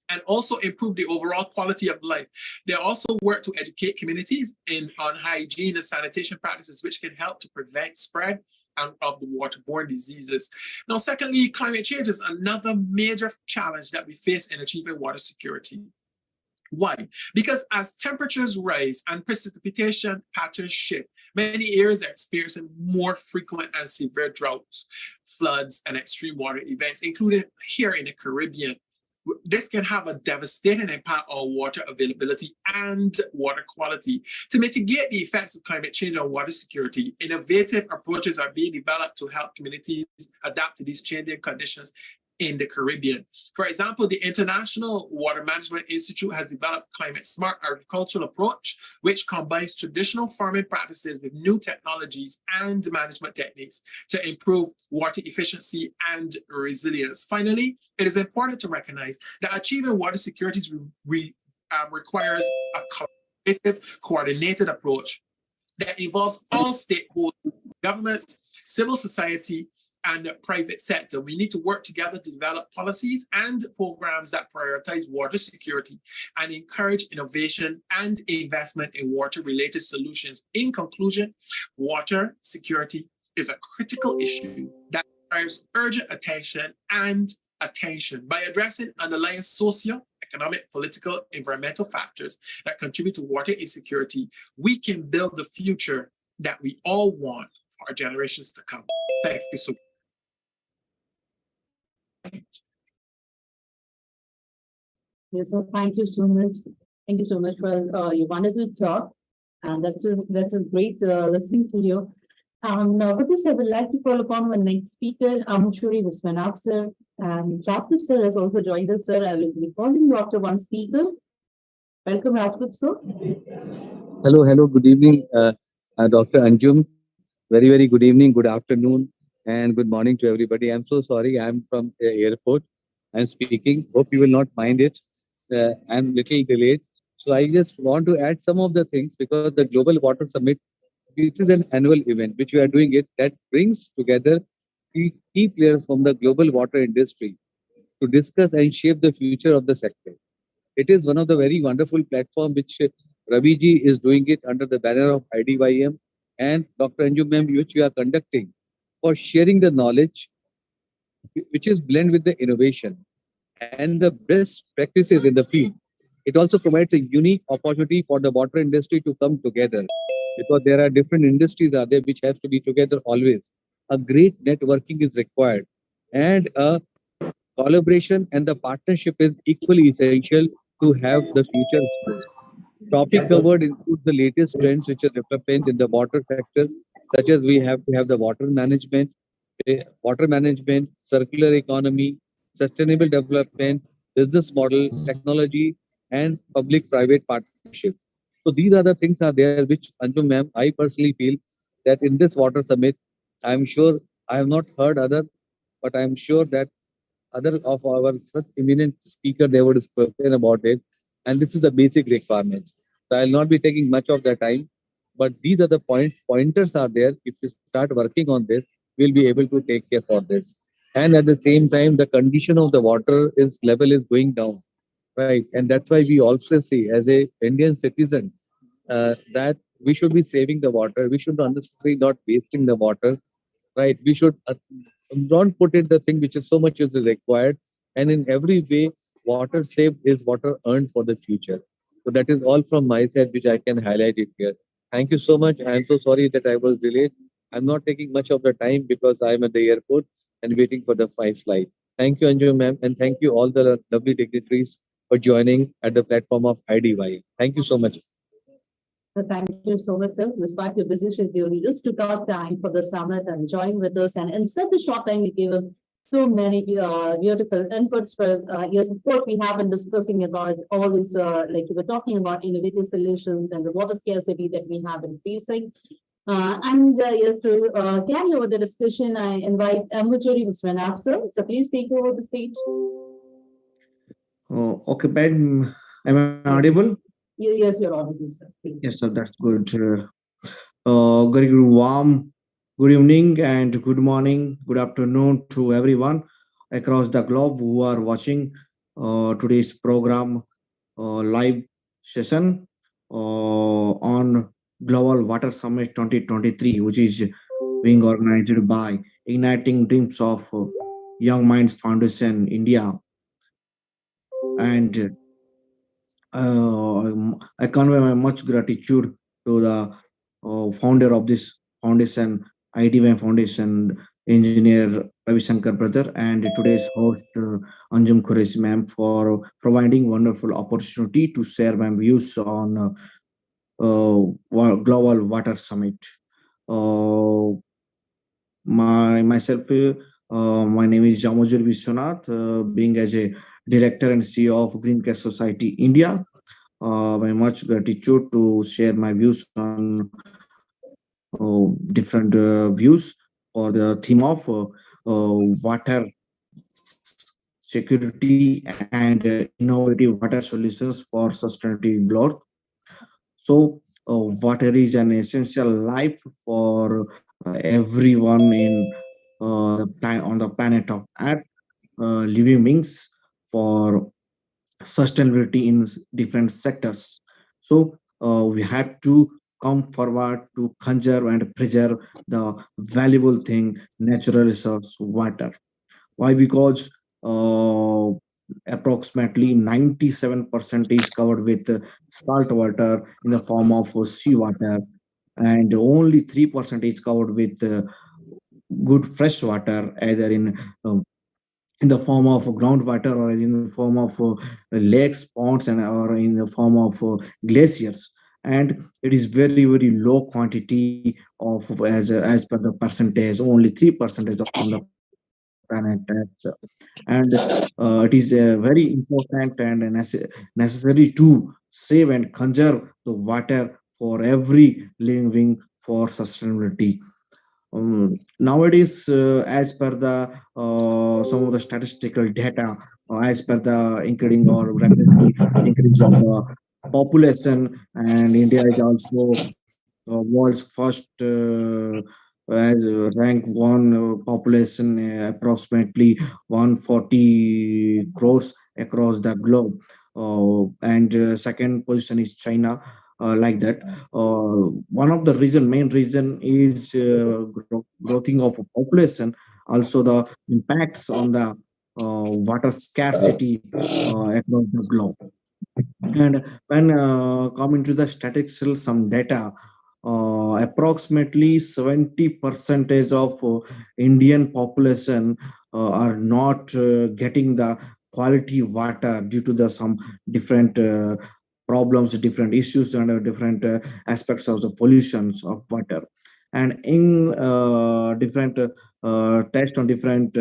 and also improve the overall quality of life. They also work to educate communities on hygiene and sanitation practices, which can help to prevent spread of the waterborne diseases. Now, secondly, climate change is another major challenge that we face in achieving water security. Why? Because as temperatures rise and precipitation patterns shift, many areas are experiencing more frequent and severe droughts, floods, and extreme water events, including here in the Caribbean. This can have a devastating impact on water availability and water quality. To mitigate the effects of climate change on water security, innovative approaches are being developed to help communities adapt to these changing conditions in the Caribbean. For example, the International Water Management Institute has developed climate smart agricultural approach, which combines traditional farming practices with new technologies and management techniques to improve water efficiency and resilience. Finally, it is important to recognize that achieving water security requires a collaborative, coordinated approach that involves all stakeholders, governments, civil society, and private sector. We need to work together to develop policies and programs that prioritize water security and encourage innovation and investment in water-related solutions. In conclusion, water security is a critical issue that requires urgent attention and attention. By addressing underlying socio, economic, political, environmental factors that contribute to water insecurity, we can build the future that we all want for our generations to come. Thank you so much. Yes, so thank you so much. Thank you so much for your wonderful talk. And that's a great listening to you. Now, with this, I would like to call upon our next speaker, Mushuri Viswanath sir. And Rajput sir has also joined us, sir. I will be calling you after one speaker. Welcome, Rajput sir. Hello, good evening, Dr. Anjum. Very, very good evening, good afternoon, and good morning to everybody. I'm so sorry, I'm from the airport. I'm speaking. Hope you will not mind it. I'm little delayed. So I just want to add some of the things because the Global Water Summit, it is an annual event which we are doing it that brings together key players from the global water industry to discuss and shape the future of the sector. It is one of the very wonderful platform which Ravi ji is doing it under the banner of IDYM and Dr. Anjum ma'am, which we are conducting for sharing the knowledge which is blend with the innovation and the best practices in the field. It also provides a unique opportunity for the water industry to come together because there are different industries out there which have to be together always. A great networking is required and a collaboration and the partnership is equally essential to have the future smooth. Topic covered includes the latest trends which are development in the water sector, such as we have to have the water management, circular economy, sustainable development, business model, technology, and public-private partnership. So these are the things are there which Anjum ma'am, I personally feel that in this water summit, I'm sure I have not heard other, but I'm sure that other of our such eminent speaker, they would have spoken about it. And this is the basic requirement. So I'll not be taking much of the time, but these are the pointers are there. If you start working on this, we'll be able to take care for this. And at the same time, the condition of the water level is going down, right? And that's why we also see as a Indian citizen that we should be saving the water. We should unnecessarily not wasting the water, right? We should don't put in the thing which is so much is required. And in every way, water saved is water earned for the future. So that is all from my side, which I can highlight it here. Thank you so much. I'm so sorry that I was delayed. I'm not taking much of the time because I'm at the airport and waiting for the flight. Thank you, Anju ma'am, and thank you all the lovely dignitaries for joining at the platform of IDY. Thank you so much. Thank you so much, sir. Despite your busy schedule, you just took out time for the summit and joined with us. And in such a short time, you gave a so many beautiful inputs for your support we have been discussing about all this, like you were talking about innovative solutions and the water scarcity that we have been facing. And yes, to carry over the discussion, I invite Mujuri Viswanath sir. So please take over the stage. Okay, Ben, am I audible? Yes, you're audible, sir. Please. Yes, sir, that's good. Very warm good evening and good morning, good afternoon to everyone across the globe who are watching today's program live session on Global Water Summit 2023, which is being organized by Igniting Dreams of Young Minds Foundation India. And I convey my much gratitude to the founder of this foundation, IDYM Foundation, Engineer Ravi Shankar brother, and today's host Anjum Qureshi ma'am for providing wonderful opportunity to share my views on Global Water Summit. Uh, my name is Jamojur Vishwanath, being as a director and CEO of Green Care Society India. My much gratitude to share my views on different views for the theme of water security and innovative water solutions for sustainable growth. So, water is an essential life for everyone in on the planet of Earth, living beings for sustainability in different sectors. So we have to come forward to conserve and preserve the valuable thing, natural resource, water. Why? Because approximately 97% is covered with salt water in the form of seawater, and only 3% is covered with good fresh water, either in the form of groundwater or in the form of lakes, ponds, and or in the form of glaciers. And it is very low quantity of as per the percentage, only 3% on the planet Earth. And it is very important and necessary to save and conserve the water for every living being for sustainability. Nowadays, as per the some of the statistical data, as per the increasing or rapidly increase of the population, and India is also world's first as rank one population, approximately 140 crores across the globe, and second position is China. Like that, one of the main reason is growing of population, also the impacts on the water scarcity across the globe. And when coming to the statistical some data, approximately 70 percentage of Indian population are not getting the quality water due to the some different problems, different issues, and different aspects of the pollutions of water. And in different test on different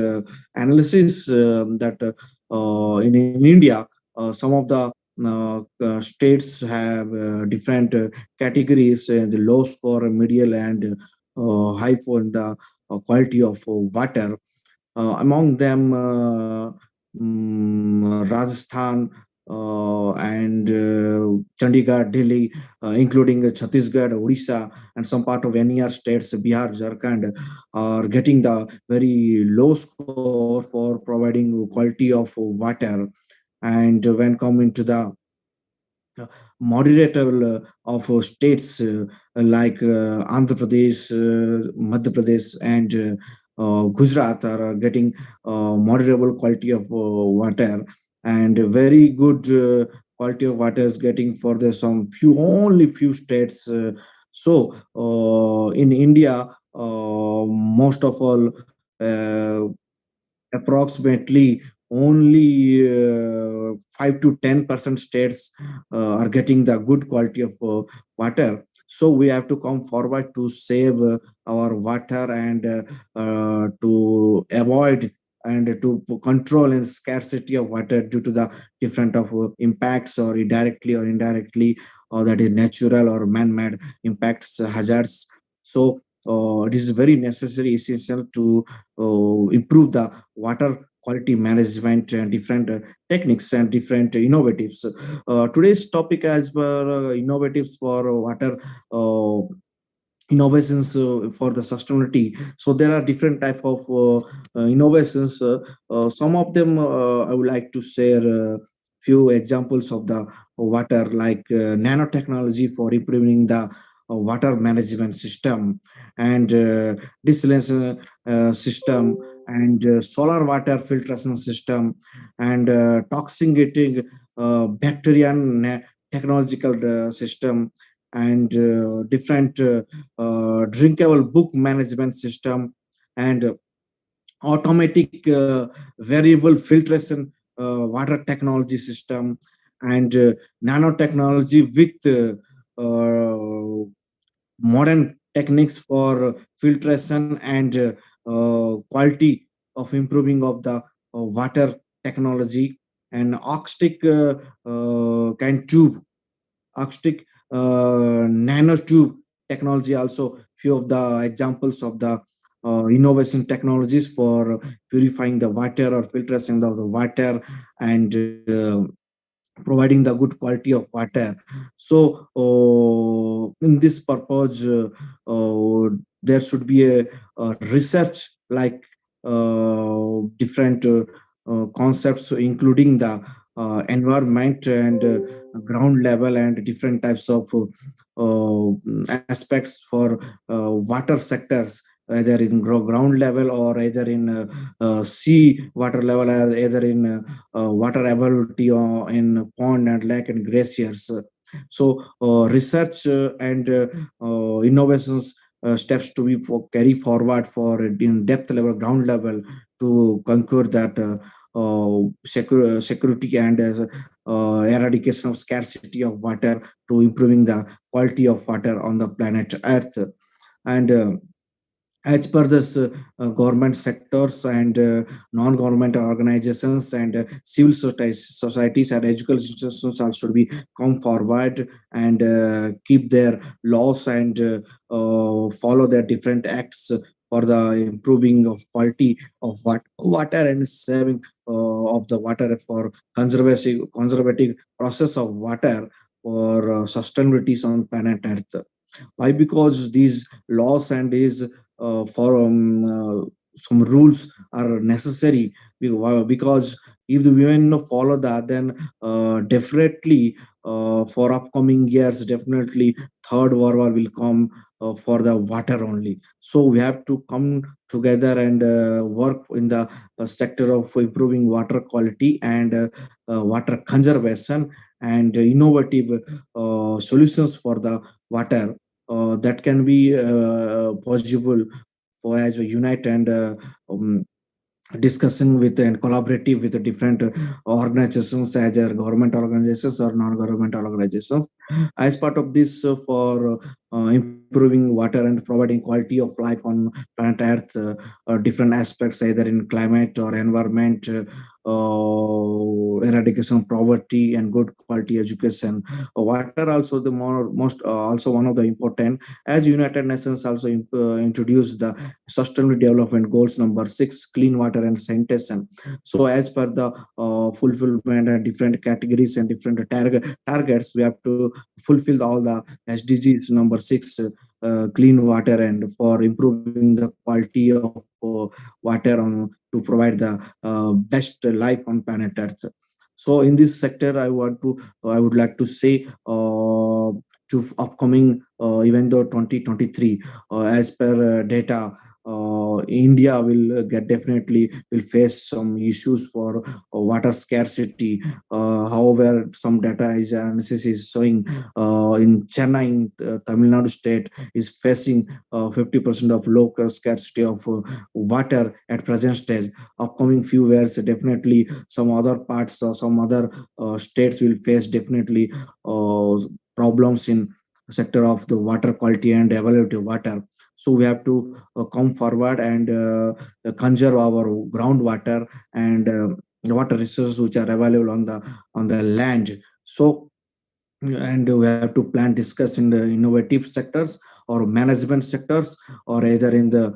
analysis that in India, some of the states have different categories, the low score, medial, and high for the quality of water. Among them, Rajasthan and Chandigarh, Delhi, including Chhattisgarh, Odisha, and some part of NER states, Bihar, Jharkhand, are getting the very low score for providing quality of water. And when coming to the moderate of states like Andhra Pradesh, Madhya Pradesh, and Gujarat are getting moderate quality of water, and very good quality of water is getting for the some few only few states. So in India, most of all. Approximately only 5 to 10% states are getting the good quality of water. So we have to come forward to save our water and to avoid and to control and scarcity of water due to the different of impacts, or directly or indirectly, or that is natural or man-made impacts, hazards. So it is very necessary, essential to improve the water quality management and different techniques and different innovatives. Today's topic as per innovatives for water innovations for the sustainability. So there are different type of innovations. Some of them I would like to share few examples of the water, like nanotechnology for improving the water management system, and desalination system, and solar water filtration system, and toxin getting bacteria technological system, and different drinkable book management system, and automatic variable filtration water technology system, and nanotechnology with modern techniques for filtration and quality of improving of the water technology, and acoustic kind tube, acoustic nanotube technology, also few of the examples of the innovation technologies for purifying the water or filtration of the water, and providing the good quality of water. So in this purpose, there should be a research, like different concepts, including the environment and ground level, and different types of aspects for water sectors, either in ground level, or either in sea water level, or either in water availability in pond and lake and glaciers. So research and innovations steps to be carry forward for in depth level, ground level, to concur that security and eradication of scarcity of water, to improving the quality of water on the planet Earth. And as per this government sectors and non-government organizations and civil societies and educational institutions also should be come forward and keep their laws, and follow their different acts for the improving of quality of water, and saving of the water, for conservative process of water for sustainability on planet Earth. Why? Because these laws and these for some rules are necessary. Because if the women follow that, then definitely for upcoming years, definitely third world war will come for the water only. So we have to come together and work in the sector of improving water quality and water conservation, and innovative solutions for the water that can be possible for as we unite and discussing with and collaborative with the different organizations, either government organizations or non-government organizations, as part of this for improving water and providing quality of life on planet Earth, different aspects, either in climate or environment, eradication of poverty and good quality education. Water also the most also one of the important, as United Nations also introduced the sustainable development goals number 6, clean water and sanitation. So as per the fulfillment and different categories and different targets, we have to fulfill all the SDGs number 6, clean water, and for improving the quality of water on to provide the best life on planet Earth. So in this sector, I would like to say to upcoming even though 2023, as per data, India will get definitely will face some issues for water scarcity. However, some data is analysis is showing in Chennai, in Tamil Nadu state, is facing 50% of local scarcity of water at present stage. Upcoming few years, definitely some other parts or some other states will face definitely problems in sector of the water quality and availability of water. So we have to come forward and conserve our groundwater and water resources which are available on the land. So and we have to plan discuss in the innovative sectors or management sectors or either in the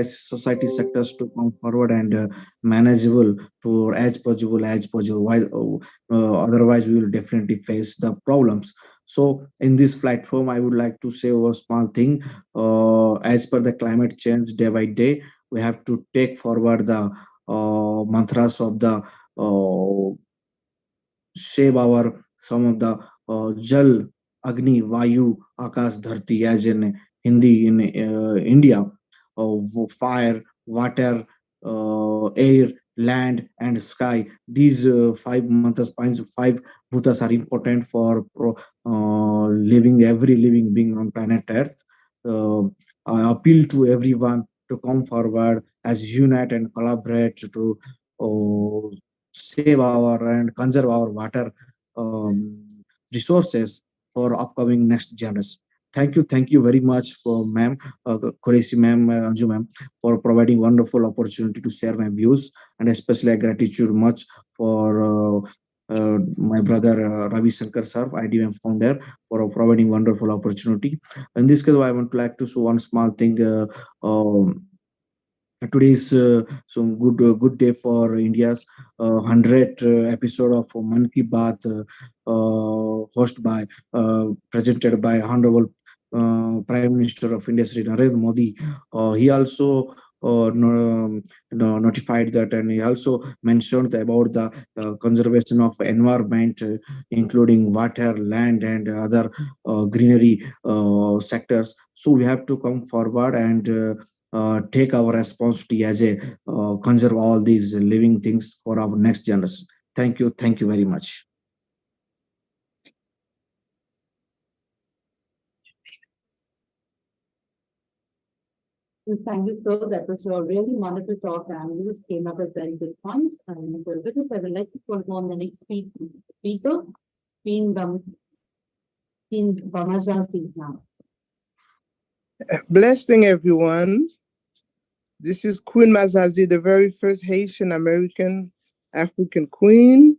society sectors to come forward and manageable for as possible why otherwise we will definitely face the problems. So in this platform I would like to say a small thing, as per the climate change day by day we have to take forward the mantras of the save our some of the Jal, Agni, Vayu, Akash, Dharti, as in Hindi in India, fire, water, air, land, and sky. These five mantras, five bhutas are important for living every living being on planet Earth. Uh, I appeal to everyone to come forward as unite and collaborate to save our and conserve our water resources for upcoming next generation. Thank you very much for ma'am, Qureshi ma'am, Anju ma'am, for providing wonderful opportunity to share my views, and especially I gratitude much for my brother Ravi Shankar sir, IDYM founder, for providing wonderful opportunity. In this case, I want to like to show one small thing. Today is some good day for India's 100th episode of Man Ki Baat, host by presented by Honorable Prime Minister of India, Sri Narendra Modi. He also notified that, and he also mentioned about the conservation of environment, including water, land, and other greenery sectors. So we have to come forward and take our responsibility as a conserve all these living things for our next generation. Thank you very much. Yes, thank you, sir. That was a really wonderful talk, and you just came up with very good points. And with this, I would like to call on the next speaker, Queen Bamazati now. Blessing everyone. This is Queen Mazazi, the very first Haitian American African queen.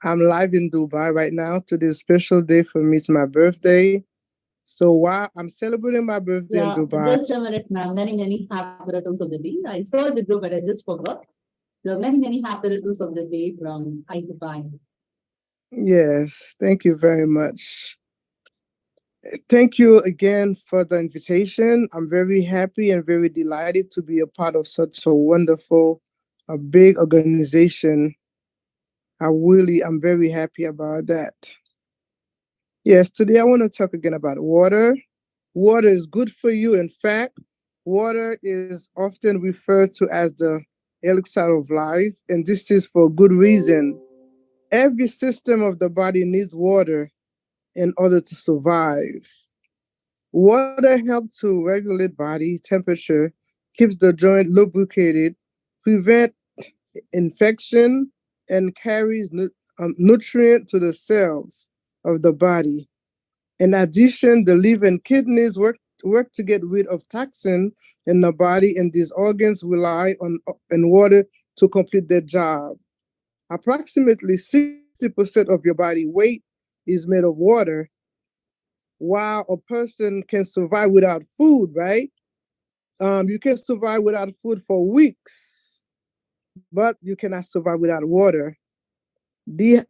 I'm live in Dubai right now. Today's special day for me. It's my birthday. So while I'm celebrating my birthday in Dubai. Just a minute, ma'am. Many happy returns of the day. I saw the group, but I just forgot. So many happy returns of the day from IDYM. Yes, thank you very much. Thank you again for the invitation. I'm very happy and very delighted to be a part of such a wonderful, a big organization. I'm very happy about that. Yes, today I want to talk again about water. Water is good for you. In fact, water is often referred to as the elixir of life, and this is for good reason. Every system of the body needs water in order to survive. Water helps to regulate body temperature, keeps the joint lubricated, prevent infection, and carries nutrient to the cells of the body. In addition, the liver and kidneys work to get rid of toxin in the body, and these organs rely on water to complete their job. Approximately 60% of your body weight is made of water, while a person can survive without food, right? You can survive without food for weeks, but you cannot survive without water. The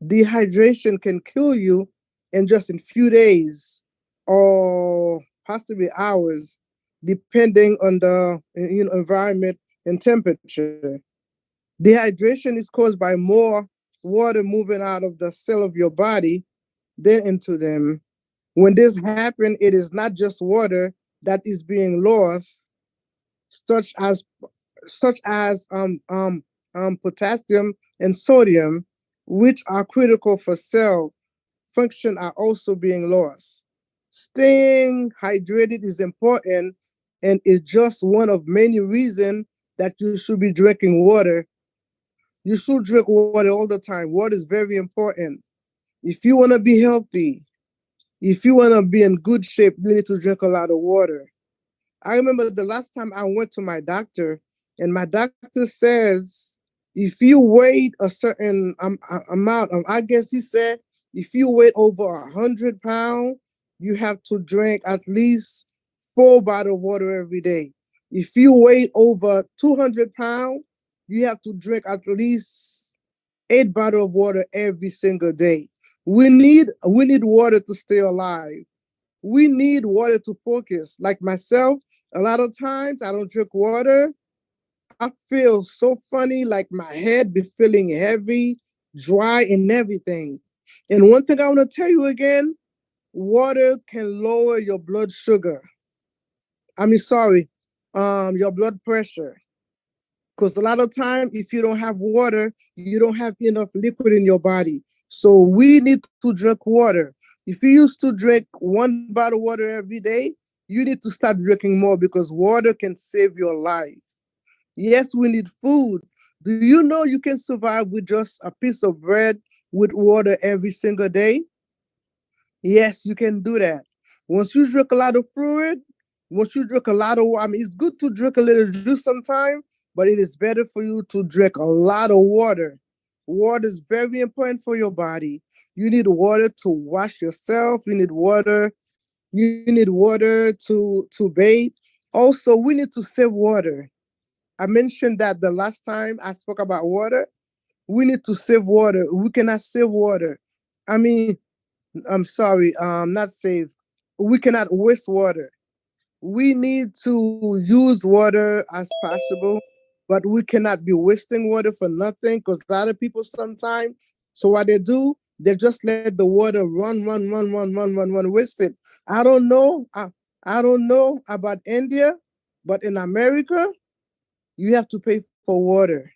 Dehydration can kill you in just a few days or possibly hours, depending on the environment and temperature. Dehydration is caused by more water moving out of the cell of your body than into them. When this happens, it is not just water that is being lost, such as such as potassium and sodium, which are critical for cell function, are also being lost. Staying hydrated is important and is just one of many reasons that you should be drinking water. You should drink water all the time. Water is very important. If you want to be healthy, if you want to be in good shape, you need to drink a lot of water. I remember the last time I went to my doctor, and my doctor says if you weigh a certain amount, I guess he said if you weigh over 100 pounds, you have to drink at least 4 bottles of water every day. If you weigh over 200 pounds, you have to drink at least 8 bottles of water every single day. We need water to stay alive. We need water to focus. Like myself, a lot of times I don't drink water. I feel so funny, like my head be feeling heavy, dry, and everything. And one thing I want to tell you again, water can lower your blood sugar. I mean, sorry, your blood pressure. Because a lot of time, if you don't have water, you don't have enough liquid in your body. So we need to drink water. If you used to drink 1 bottle of water every day, you need to start drinking more because water can save your life. Yes, we need food. Do you know you can survive with just a piece of bread with water every single day? Yes, you can do that. Once you drink a lot of fluid, once you drink a lot of, I mean, it's good to drink a little juice sometimes, but it is better for you to drink a lot of water. Water is very important for your body. You need water to wash yourself. You need water. You need water to bathe. Also, we need to save water. I mentioned that the last time I spoke about water. We need to save water. We cannot save water. I mean, I'm sorry, not save. We cannot waste water. We need to use water as possible, but we cannot be wasting water for nothing because a lot of people sometimes, so what they do, they just let the water run, waste it. I don't know. I don't know about India, but in America, you have to pay for water,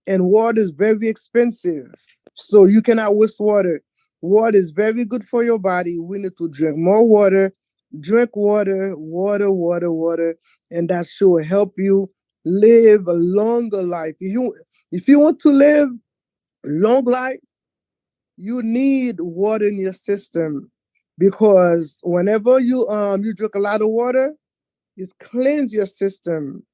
and water is very expensive. So you cannot waste water. Water is very good for your body. We need to drink more water. Drink water, water, and that should help you live a longer life. If you want to live long life, you need water in your system because whenever you drink a lot of water, it cleans your system.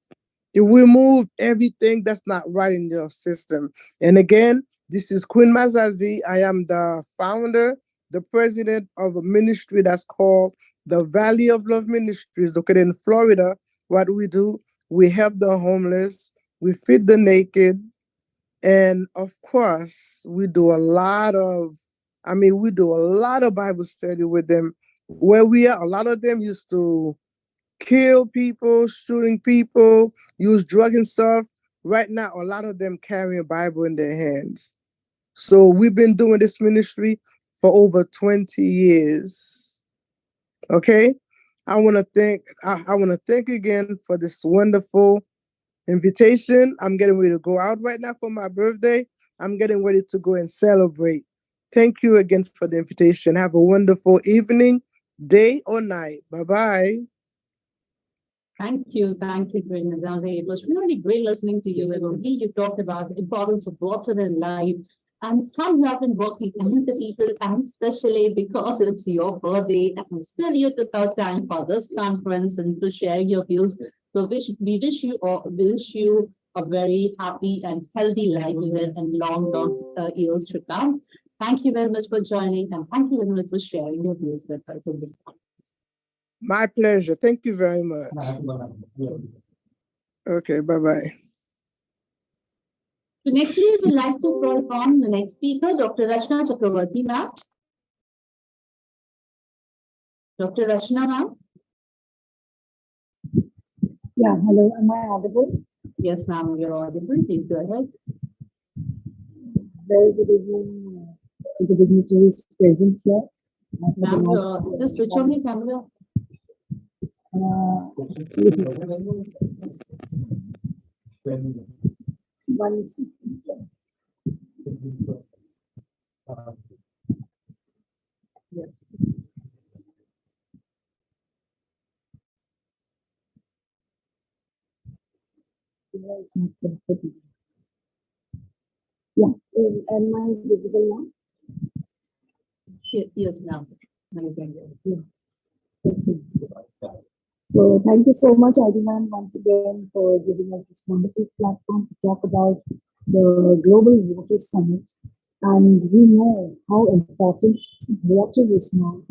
It remove everything that's not right in your system. And again, this is Queen Mazazi. I am the founder, the president of a ministry that's called the Valley of Love Ministries, located in Florida. What we do, we help the homeless, we feed the naked, and of course, we do a lot of Bible study with them. Where we are, a lot of them used to kill people, shooting people, use drug and stuff. Right now, a lot of them carry a Bible in their hands. So we've been doing this ministry for over 20 years. Okay. I want to thank again for this wonderful invitation. I'm getting ready to go out right now for my birthday. I'm getting ready to go and celebrate. Thank you again for the invitation. Have a wonderful evening, day, or night. Bye bye. Thank you, Gwen Nazare. It was really great listening to you. You talked about the importance of water in life and how you have been working with the people, and especially because it's your birthday, and still you took out time for this conference and to share your views. So wish you a very happy and healthy life ahead and long years to come. Thank you very much for joining, and thank you very much for sharing your views with us in this. My pleasure. Thank you very much. Okay, bye bye. So next, we would like to call upon the next speaker, Dr. Rachna Chakravarti, ma'am. Dr. Rachna, ma'am. Yeah, hello, am I audible? Yes, ma'am, you're audible. Please go ahead. Very good evening to the dignitaries present here. Ma'am, just switch on your camera. One second. Yes. Yeah, am I visible now? Yes, now. So thank you so much, Aidiman, once again for giving us this wonderful platform to talk about the Global Water Summit. And we know how important water is now.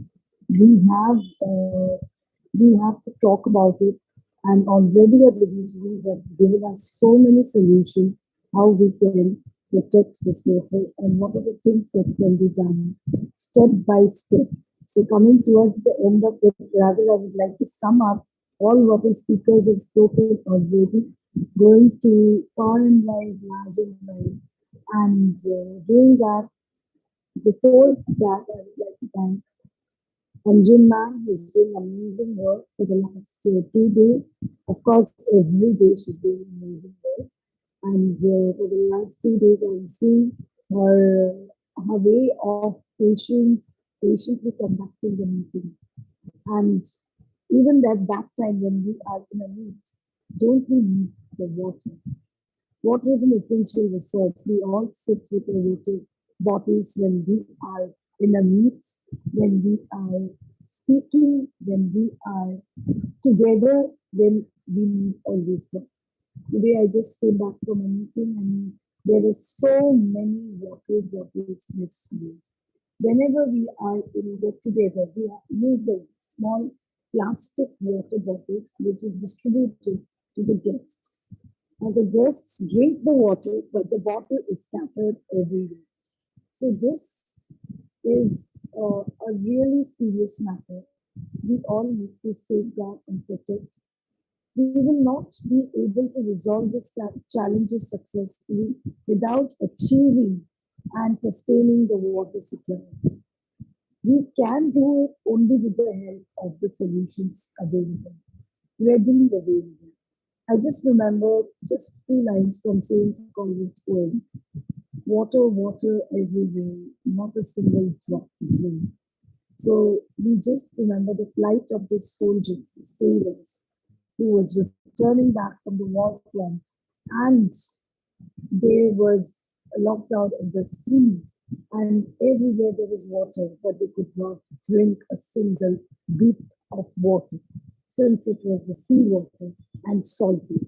We have uh, we have to talk about it, and already our dignitaries have given us so many solutions how we can protect this water and what are the things that can be done step by step. So coming towards the end of it, rather I would like to sum up all what the speakers have spoken already, going to far and wide, large and wide, and doing that. Before that, I would like to thank Anjum ma'am, who's doing amazing work for the last 2 days. Of course, every day she's doing amazing work. And for the last 2 days, I've seen her way of patiently conducting the meeting. And even at that time, when we are in a meet, don't we need the water? Water is an essential resource. We all sit with our water bottles when we are in a meet, when we are speaking, when we are together, then we need always water. Today I just came back from a meeting and there are so many water bottles misused. Whenever we are in a get together, we use the small plastic water bottles which is distributed to the guests. And the guests drink the water, but the bottle is scattered everywhere. So this is a really serious matter. We all need to safeguard and protect. We will not be able to resolve the challenges successfully without achieving and sustaining the water security. We can do it only with the help of the solutions available, readily available. I just remember just two lines from St. Colvin's poem. Water, water everywhere, not a single drop drink. So we just remember the plight of the soldiers, the sailors, who was returning back from the war front, and there was a lockdown in the sea, and everywhere there was water, but they could not drink a single bit of water since it was the seawater and salty.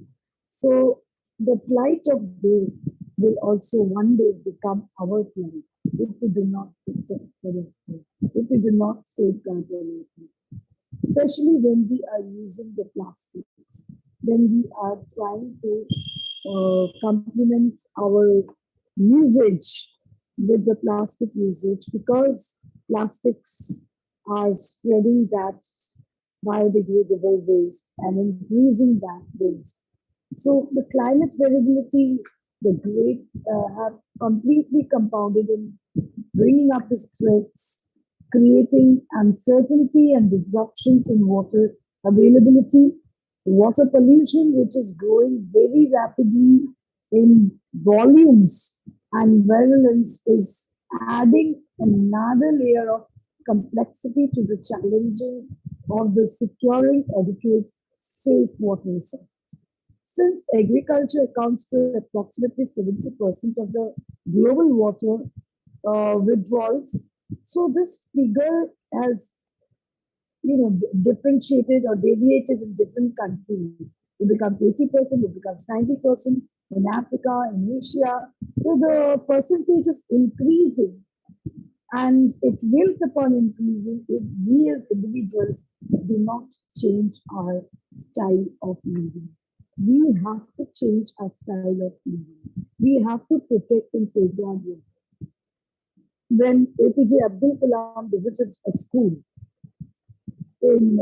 So the plight of birth will also one day become our plight if we do not protect the water, if we do not safeguard the water, especially when we are using the plastics, when we are trying to complement our usage with the plastic usage because plastics are spreading that biodegradable waste and increasing that waste. So the climate variability, the great have completely compounded in bringing up the threats, creating uncertainty and disruptions in water availability, water pollution, which is growing very rapidly in volumes and virulence, is adding another layer of complexity to the challenging of the securing adequate, safe water resources. Since agriculture accounts for approximately 70% of the global water withdrawals, so this figure has differentiated or deviated in different countries. It becomes 80%, it becomes 90% in Africa, in Asia. So the percentage is increasing and it will keep on increasing if we as individuals do not change our style of living. We have to change our style of living. We have to protect and safeguard it. When APJ Abdul Kalam visited a school in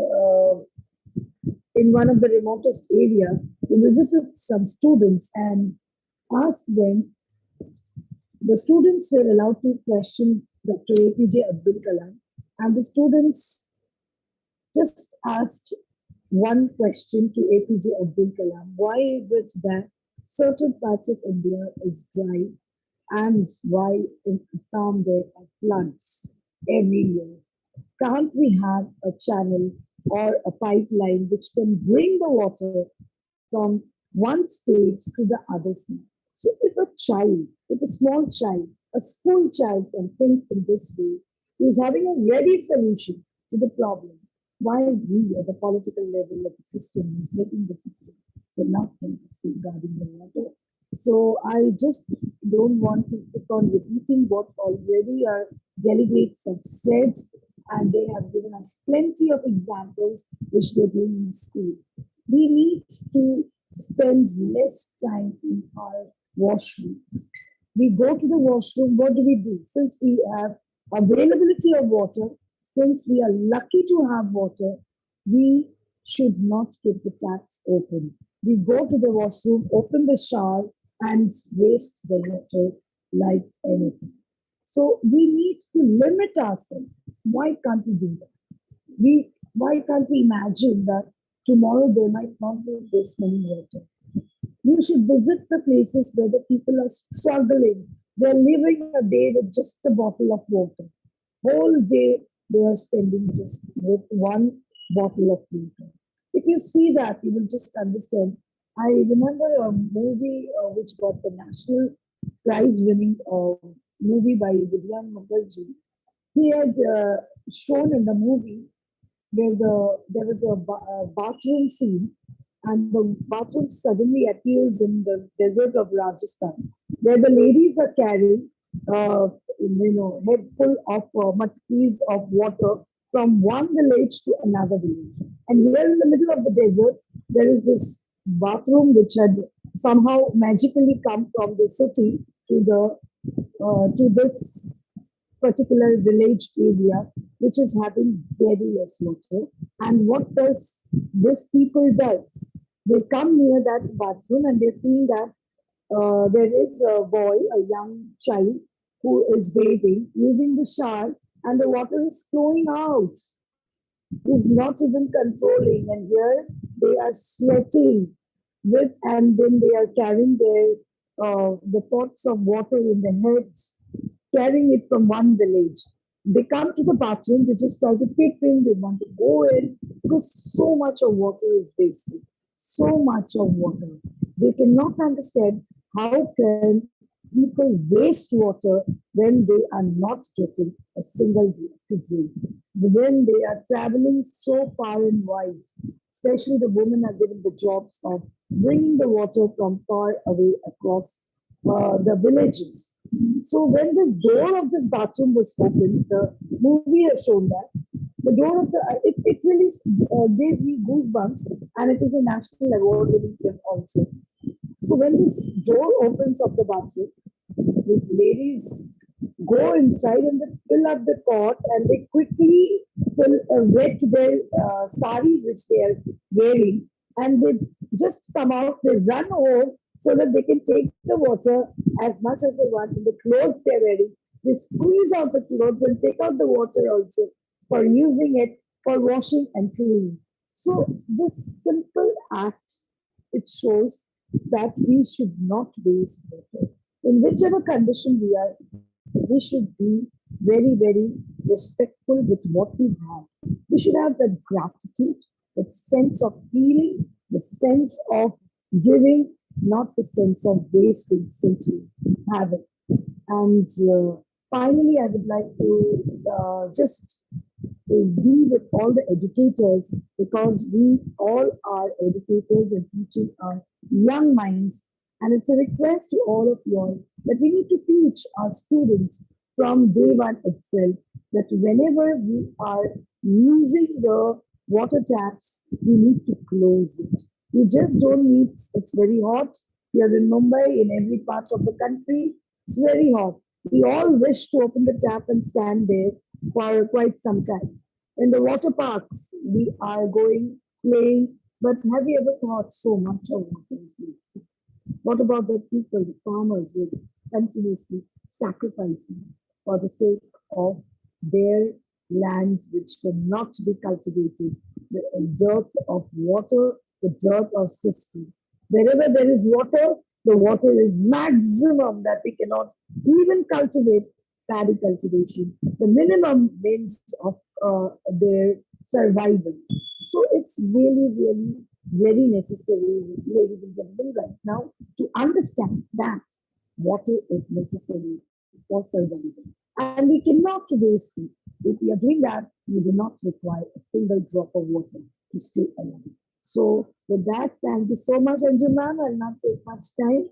one of the remotest area, he visited some students and asked them. The students were allowed to question Dr. APJ Abdul Kalam, and the students just asked one question to APJ Abdul Kalam: why is it that certain parts of India is dry, and why in Assam there are floods every year? Can't we have a channel or a pipeline which can bring the water from one state to the other state? So if a child, if a small child, a school child can think in this way, who's having a ready solution to the problem, while we at the political level of the system is making the system cannot think of safeguarding the water. So I just don't want to keep on repeating what already our delegates have said, and they have given us plenty of examples which they're doing in school. We need to spend less time in our washrooms. We go to the washroom, what do? Since we have availability of water, since we are lucky to have water, we should not keep the taps open. We go to the washroom, open the shower, and waste the water like anything. So we need to limit ourselves. Why can't we do that? Why can't we imagine that tomorrow there might not be this many water? You should visit the places where the people are struggling. They're living a day with just a bottle of water. Whole day they are spending just with one bottle of water. If you see that, you will just understand. I remember a movie which got the national prize winning movie by IDYM. He had shown in the movie where there was a bathroom scene, and the bathroom suddenly appears in the desert of Rajasthan, where the ladies are carrying, head full of matkis of water from one village to another village. And here in the middle of the desert, there is this bathroom which had somehow magically come from the city to this particular village area, which is having very less water. And what does this people does? They come near that bathroom and they see that there is a boy, a young child, who is bathing using the shower, and the water is flowing out. He's not even controlling, and here they are sweating with, and then they are carrying the pots of water in their heads, carrying it from one village. They come to the bathroom, they just try to peep in, they want to go in because so much of water is wasted. So much of water. They cannot understand how can people waste water when they are not getting a single drop to drink. When they are traveling so far and wide, especially the women are given the jobs of bringing the water from far away across the villages. So when this door of this bathroom was opened, the movie has shown that the door of it really gave me goosebumps, and it is a national award-winning film also. So when this door opens of the bathroom, these ladies go inside and they fill up the pot and they quickly wet their saris which they are wearing, and they just come out, they run home so that they can take the water as much as they want in the clothes they're wearing. They squeeze out the clothes and take out the water also for using it for washing and cleaning. So this simple act, it shows that we should not waste water. In whichever condition we are, we should be very, very respectful with what we have. We should have that gratitude, that sense of feeling, the sense of giving, not the sense of wasting since we have it. And finally, I would like to just be with all the educators, because we all are educators and teaching our young minds. And it's a request to all of you all that we need to teach our students from day one itself that whenever we are using the water taps, we need to close it. You just don't need, it's very hot here in Mumbai, in every part of the country, it's very hot. We all wish to open the tap and stand there for quite some time. In the water parks, we are going, playing, but have you ever thought so much of water is wasted? What about the people, the farmers who is continuously sacrificing for the sake of their lands which cannot be cultivated, the dirt of water, the dirt of system. Wherever there is water, the water is maximum that we cannot even cultivate paddy cultivation, the minimum means of their survival. So it's really, really very necessary, ladies and gentlemen, right now to understand that water is necessary for survival. And we cannot waste it. If we are doing that, we do not require a single drop of water to stay alive. So with that, thank you so much, Anju ma'am. I'll not take much time.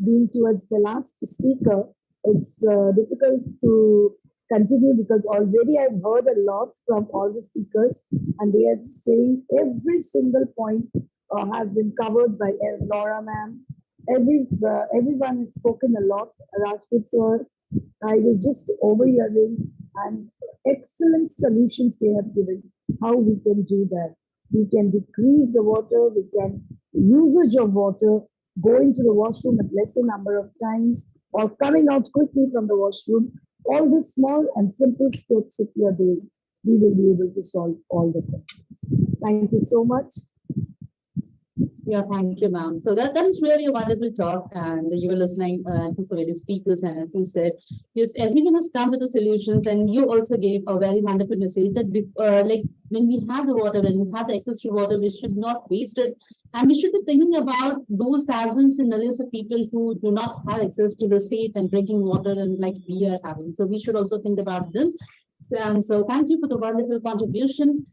Being towards the last speaker, it's difficult to continue because already I've heard a lot from all the speakers, and they are saying every single point has been covered by Laura ma'am. Everyone has spoken a lot. Rajput sir, I was just overhearing, and excellent solutions they have given. How we can do that? We can decrease the water. We can usage of water, going to the washroom at lesser number of times, or coming out quickly from the washroom. All these small and simple steps, if we are doing, we will be able to solve all the problems. Thank you so much. Yeah, thank you, ma'am. So that is really a wonderful talk, and you were listening to so many speakers, and as you said, yes, everyone has come with the solutions, and you also gave a very wonderful message that like when we have the water, when we have the access to water, we should not waste it, and we should be thinking about those thousands and millions of people who do not have access to the safe and drinking water, and like we are having. So we should also think about them. And so thank you for the wonderful contribution.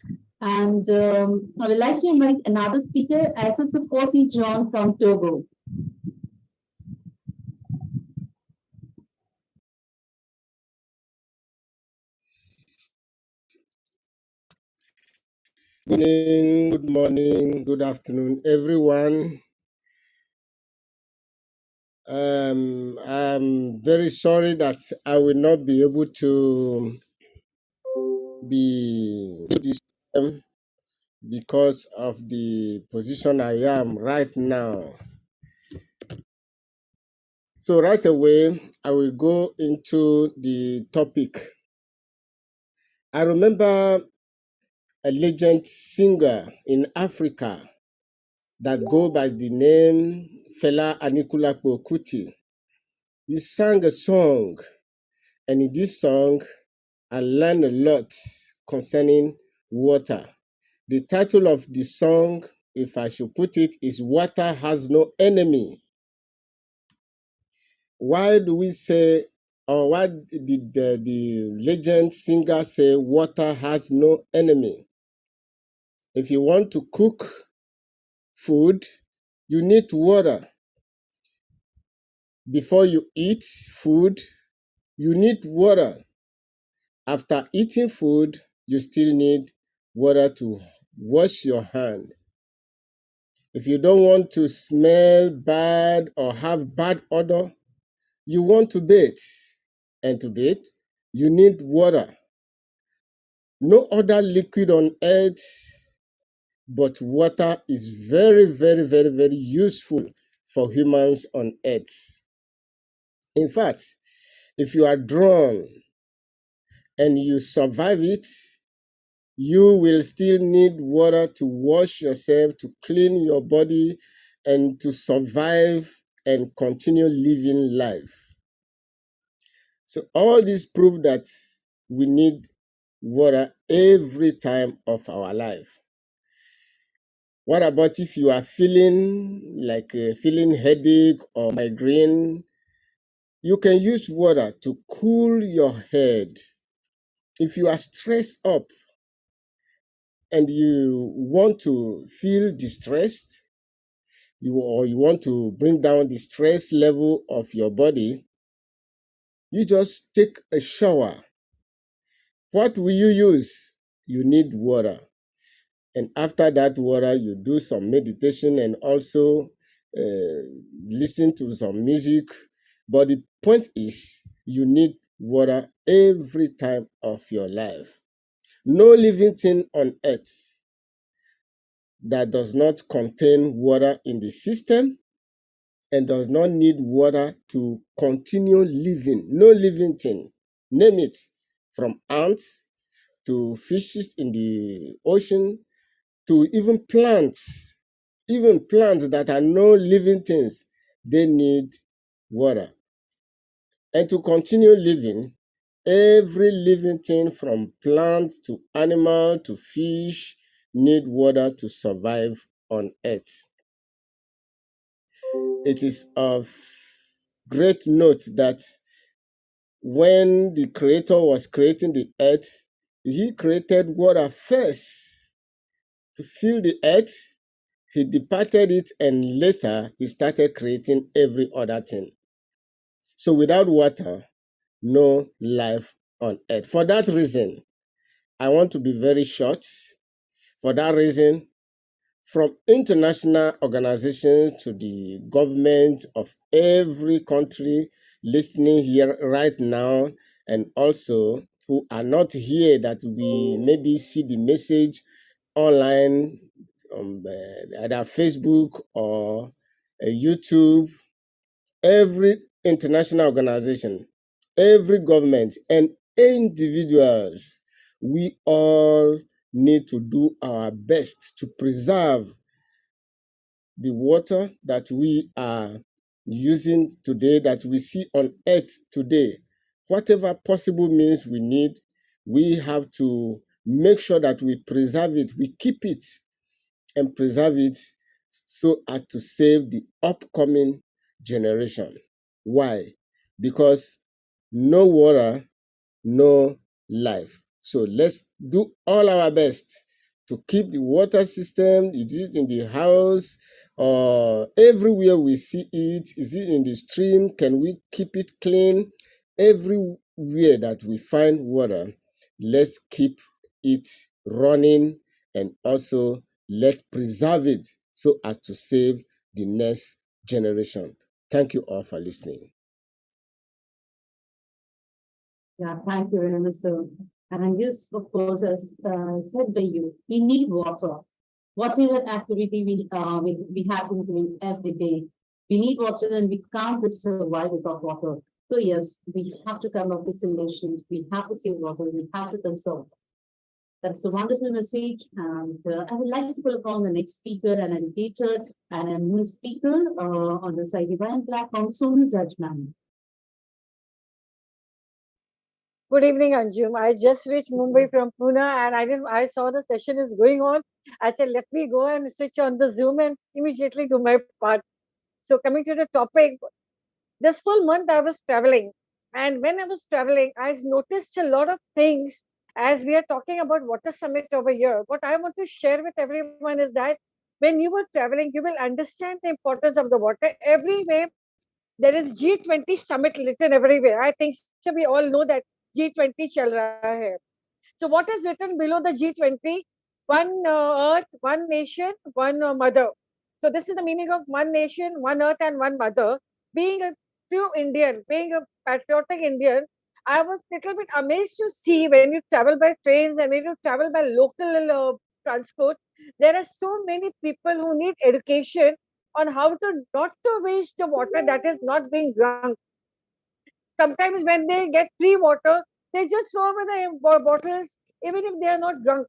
And I would like to invite another speaker, Access of Kosi John from Togo. Good morning, good afternoon, everyone. I'm very sorry that I will not be able to be this time because of the position I am right now. So right away, I will go into the topic. I remember a legend singer in Africa that go by the name Fela Anikulapo Kuti. He sang a song, and in this song, I learned a lot concerning water. The title of the song, if I should put it, is Water Has No Enemy. Why do we say, or why did the legend singer say water has no enemy? If you want to cook food, you need water. Before you eat food, you need water. After eating food, you still need water to wash your hand. If you don't want to smell bad or have bad odor, you want to bathe. And to bathe, you need water. No other liquid on earth but water is very, very, very, very useful for humans on earth. In fact, if you are drawn and you survive it, you will still need water to wash yourself, to clean your body, and to survive and continue living life. So all this prove that we need water every time of our life. What about if you are feeling like feeling headache or migraine? You can use water to cool your head. If you are stressed up and you want to feel distressed, you want to bring down the stress level of your body, you just take a shower. What will you use? You need water. And after that water, you do some meditation and also listen to some music. But the point is, you need water every time of your life. No living thing on earth that does not contain water in the system and does not need water to continue living. No living thing. Name it, from ants to fishes in the ocean to even plants that are no living things, they need water. And to continue living, every living thing from plant to animal to fish need water to survive on earth. It is of great note that when the Creator was creating the earth, He created water first to fill the earth. He departed it, and later He started creating every other thing. So without water, no life on earth. For that reason, I want to be very short. For that reason, from international organizations to the government of every country listening here right now, and also who are not here that we maybe see the message online on either Facebook or YouTube, every international organization, every government, and individuals, we all need to do our best to preserve the water that we are using today, that we see on earth today. Whatever possible means we need, we have to make sure that we preserve it, we keep it and preserve it so as to save the upcoming generation. Why? Because no water, no life. So let's do all our best to keep the water system. Is it in the house or everywhere we see it? Is it in the stream? Can we keep it clean? Everywhere that we find water, let's keep it running, and also let's preserve it so as to save the next generation. Thank you all for listening. Yeah, thank you very much, sir. And yes, of course, as said by you, we need water. Whatever activity we have been doing every day, we need water, and we can't just survive without water. So yes, we have to come up with solutions. We have to save water. We have to conserve. That's a wonderful message. And I would like to welcome the next speaker, an educator and a new speaker on the IDYM platform, Sonu Judgment. Good evening, Anjum. I just reached Mumbai from Pune, and I saw the session is going on. I said, let me go and switch on the Zoom and immediately do my part. So coming to the topic, this full month I was traveling, and when I was traveling, I noticed a lot of things. As we are talking about water summit over here, what I want to share with everyone is that when you were traveling, you will understand the importance of the water everywhere. There is G20 summit written everywhere. I think so. We all know that G20 chal raha hai. So what is written below the G20? One earth, one nation, one mother. So this is the meaning of one nation, one earth, and one mother. Being a true Indian, being a patriotic Indian, I was a little bit amazed to see when you travel by trains and when you travel by local transport, there are so many people who need education on how to not to waste the water that is not being drunk. Sometimes when they get free water, they just throw away the bottles even if they are not drunk.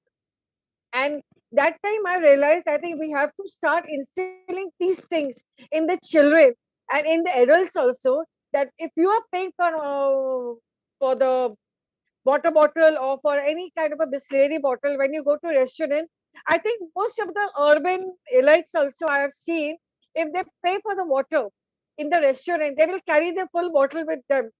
And that time I realized I think we have to start instilling these things in the children and in the adults also, that if you are paying for the water bottle or for any kind of a Bisleri bottle when you go to restaurant, I think most of the urban elites also I have seen, if they pay for the water in the restaurant, they will carry the full bottle with them.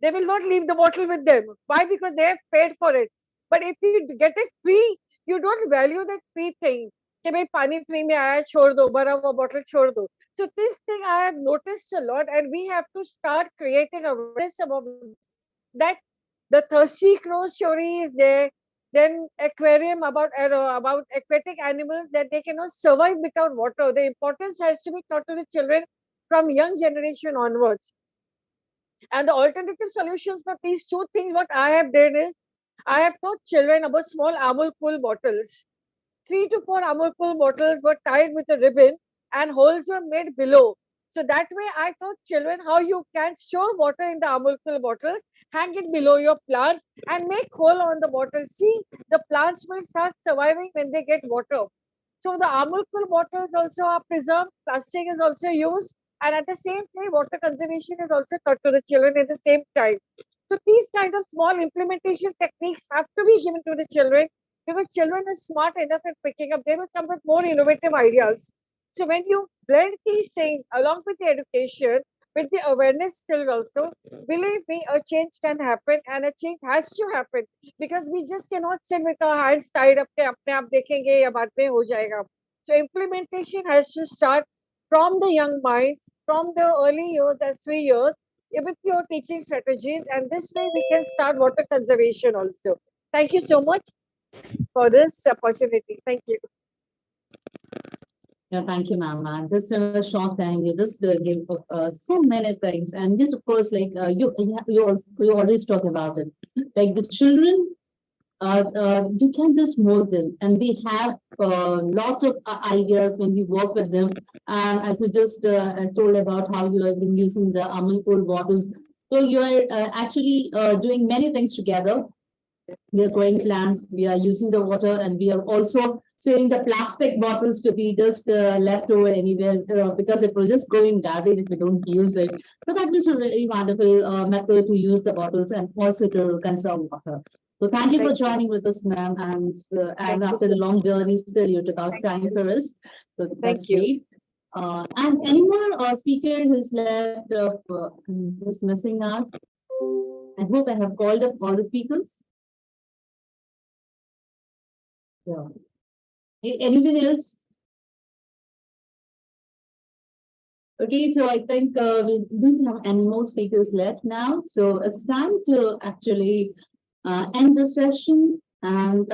They will not leave the bottle with them. Why? Because they have paid for it. But if you get it free, you don't value that free thing. कि भाई पानी free में आया छोड़ दो भरा हुआ bottle छोड़ दो. So this thing I have noticed a lot, and we have to start creating awareness about that. The thirsty crow story is there. Then aquarium about aquatic animals that they cannot survive without water. The importance has to be taught to the children from young generation onwards. And the alternative solutions for these two things, what I have done is, I have taught children about small Amul Cool bottles. 3 to 4 Amul Cool bottles were tied with a ribbon and holes were made below. So that way I taught children how you can store water in the Amul Cool bottles, hang it below your plants and make hole on the bottle. See, the plants will start surviving when they get water. So the Amul Cool bottles also are preserved, plastic is also used, and at the same time, water conservation is also taught to the children at the same time. So these kind of small implementation techniques have to be given to the children, because children are smart enough at picking up. They will come with more innovative ideas. So when you blend these things along with the education, with the awareness still also, believe me, a change can happen and a change has to happen because we just cannot sit with our hands tied up के अपने आप देखेंगे या बाद में हो जाएगा. So implementation has to start from the young minds, from the early years as 3 years, with your teaching strategies, and this way we can start water conservation also. Thank you so much for this opportunity. Thank you. Yeah, thank you, ma'am. Just in a short time, you just give so many things, and just of course, like you always talk about it, like the children. You can just mold them, and they have lots of ideas when you work with them. And as you just told about how you have been using the Amul Cool bottles, so you are actually doing many things together. We are growing plants, we are using the water, and we are also saving the plastic bottles to be just left over anywhere because it will just go in garbage if we don't use it. So that is a really wonderful method to use the bottles and also to conserve water. So thank you for joining with us, ma'am. And after the long journey, still you took out time for us. So that's great. And any more speaker who's left who's missing out? I hope I have called up all the speakers. Yeah. Anything else? Okay, so I think we don't have any more speakers left now. So it's time to actually end the session. And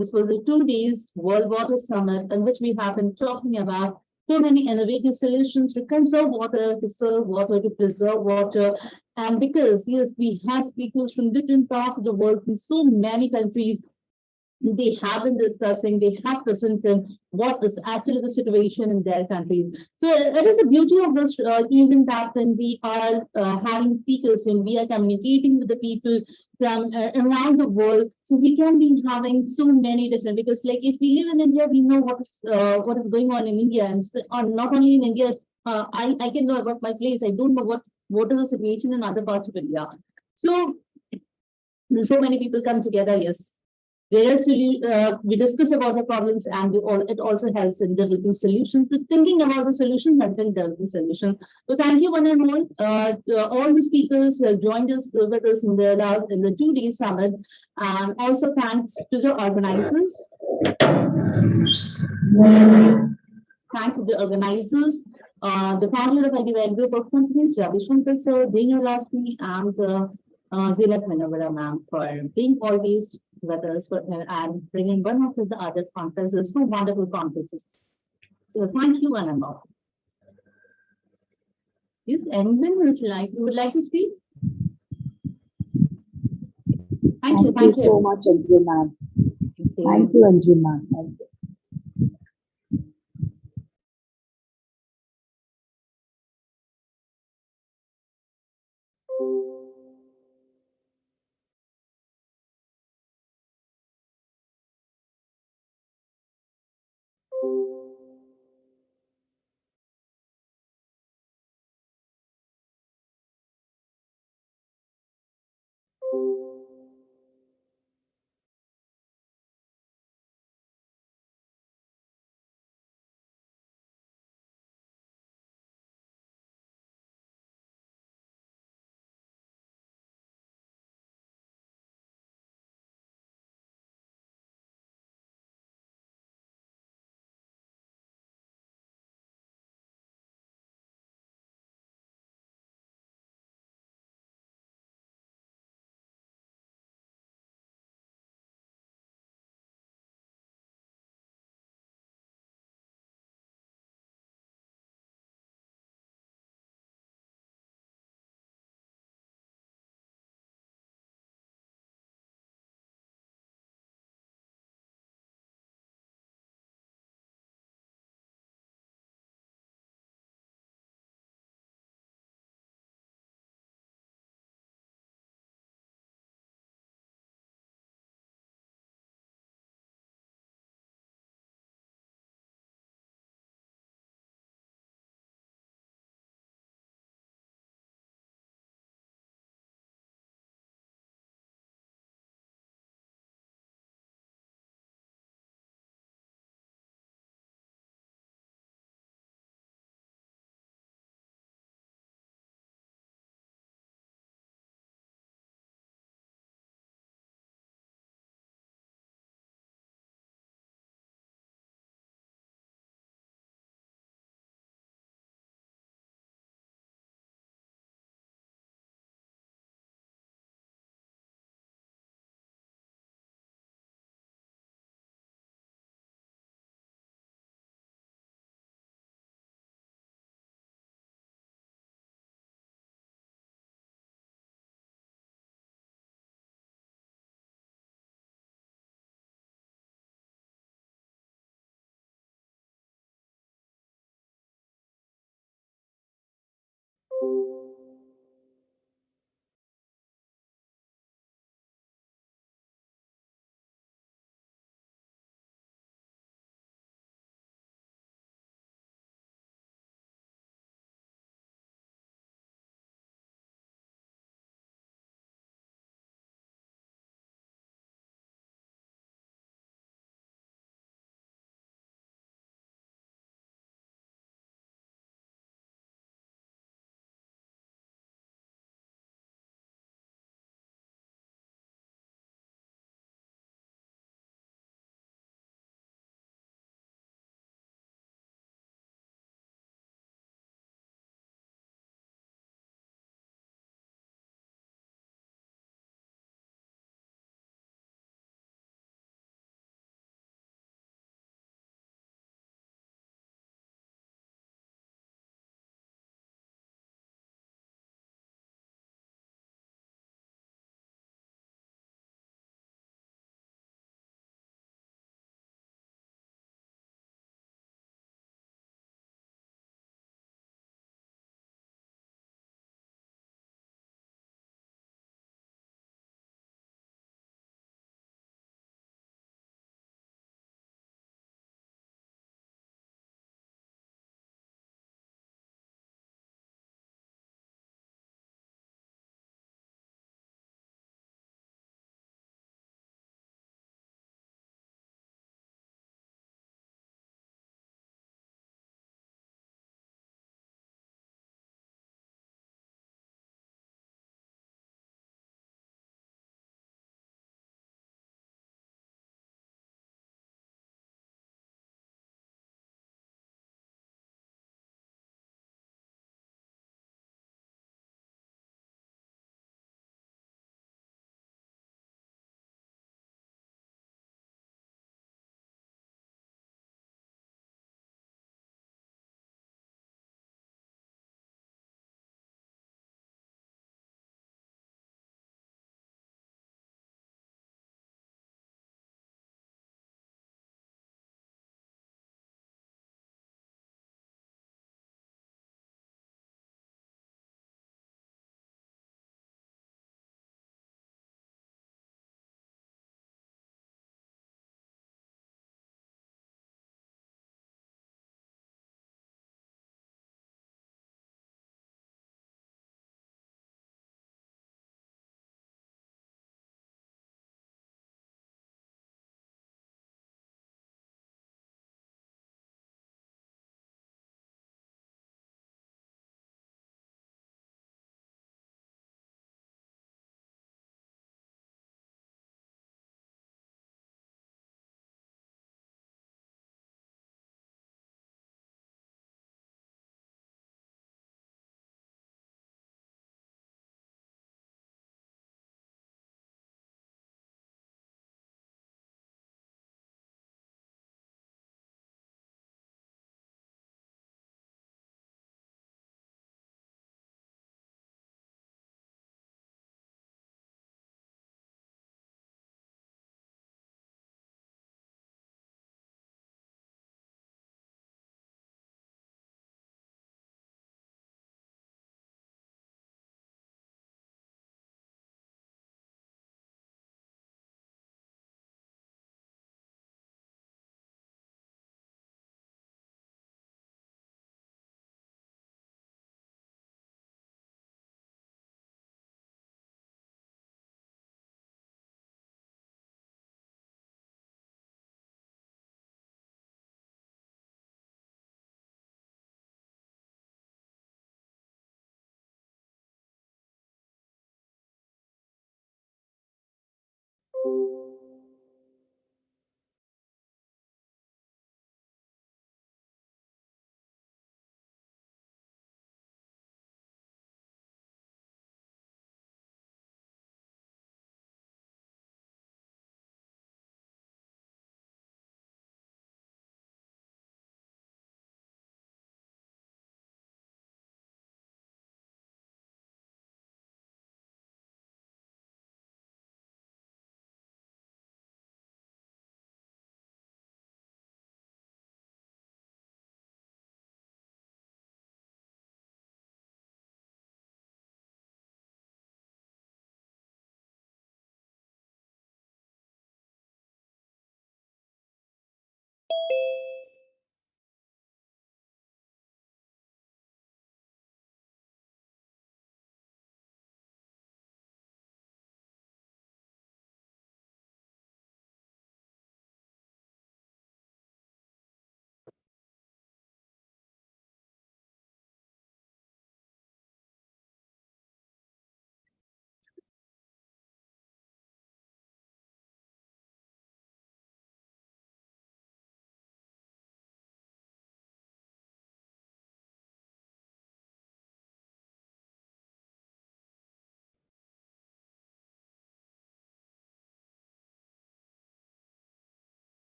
this was a 2 days World Water Summit in which we have been talking about so many innovative solutions to conserve water, to serve water, to preserve water. And because, yes, we have speakers from different parts of the world, from so many countries, they have been discussing, they have presented what is actually the situation in their countries. So it is the beauty of this event that when we are having speakers, when we are communicating with the people from around the world, so we can be having so many different, because like if we live in India, we know what is going on in India, and not only in India, I can know about my place. I don't know what is the situation in other parts of India. So many people come together, yes. We discuss about the problems, and it also helps in developing solutions. So thinking about the solutions and then developing solutions. So thank you one and all to all the speakers who have joined us with us in the 2 day summit, and also thanks to the organizers. Thanks to the organizers, the founder of IDYM Group of Companies, Ravi Shankar sir, Dino Rasmi, and Zinat Manavara ma'am for being always with us and bringing one after the other conferences, so wonderful conferences. So thank you one and all. Is anyone who would like to speak? Thank you so much, Anju ma'am. Thank you, Anju ma'am. Thank you.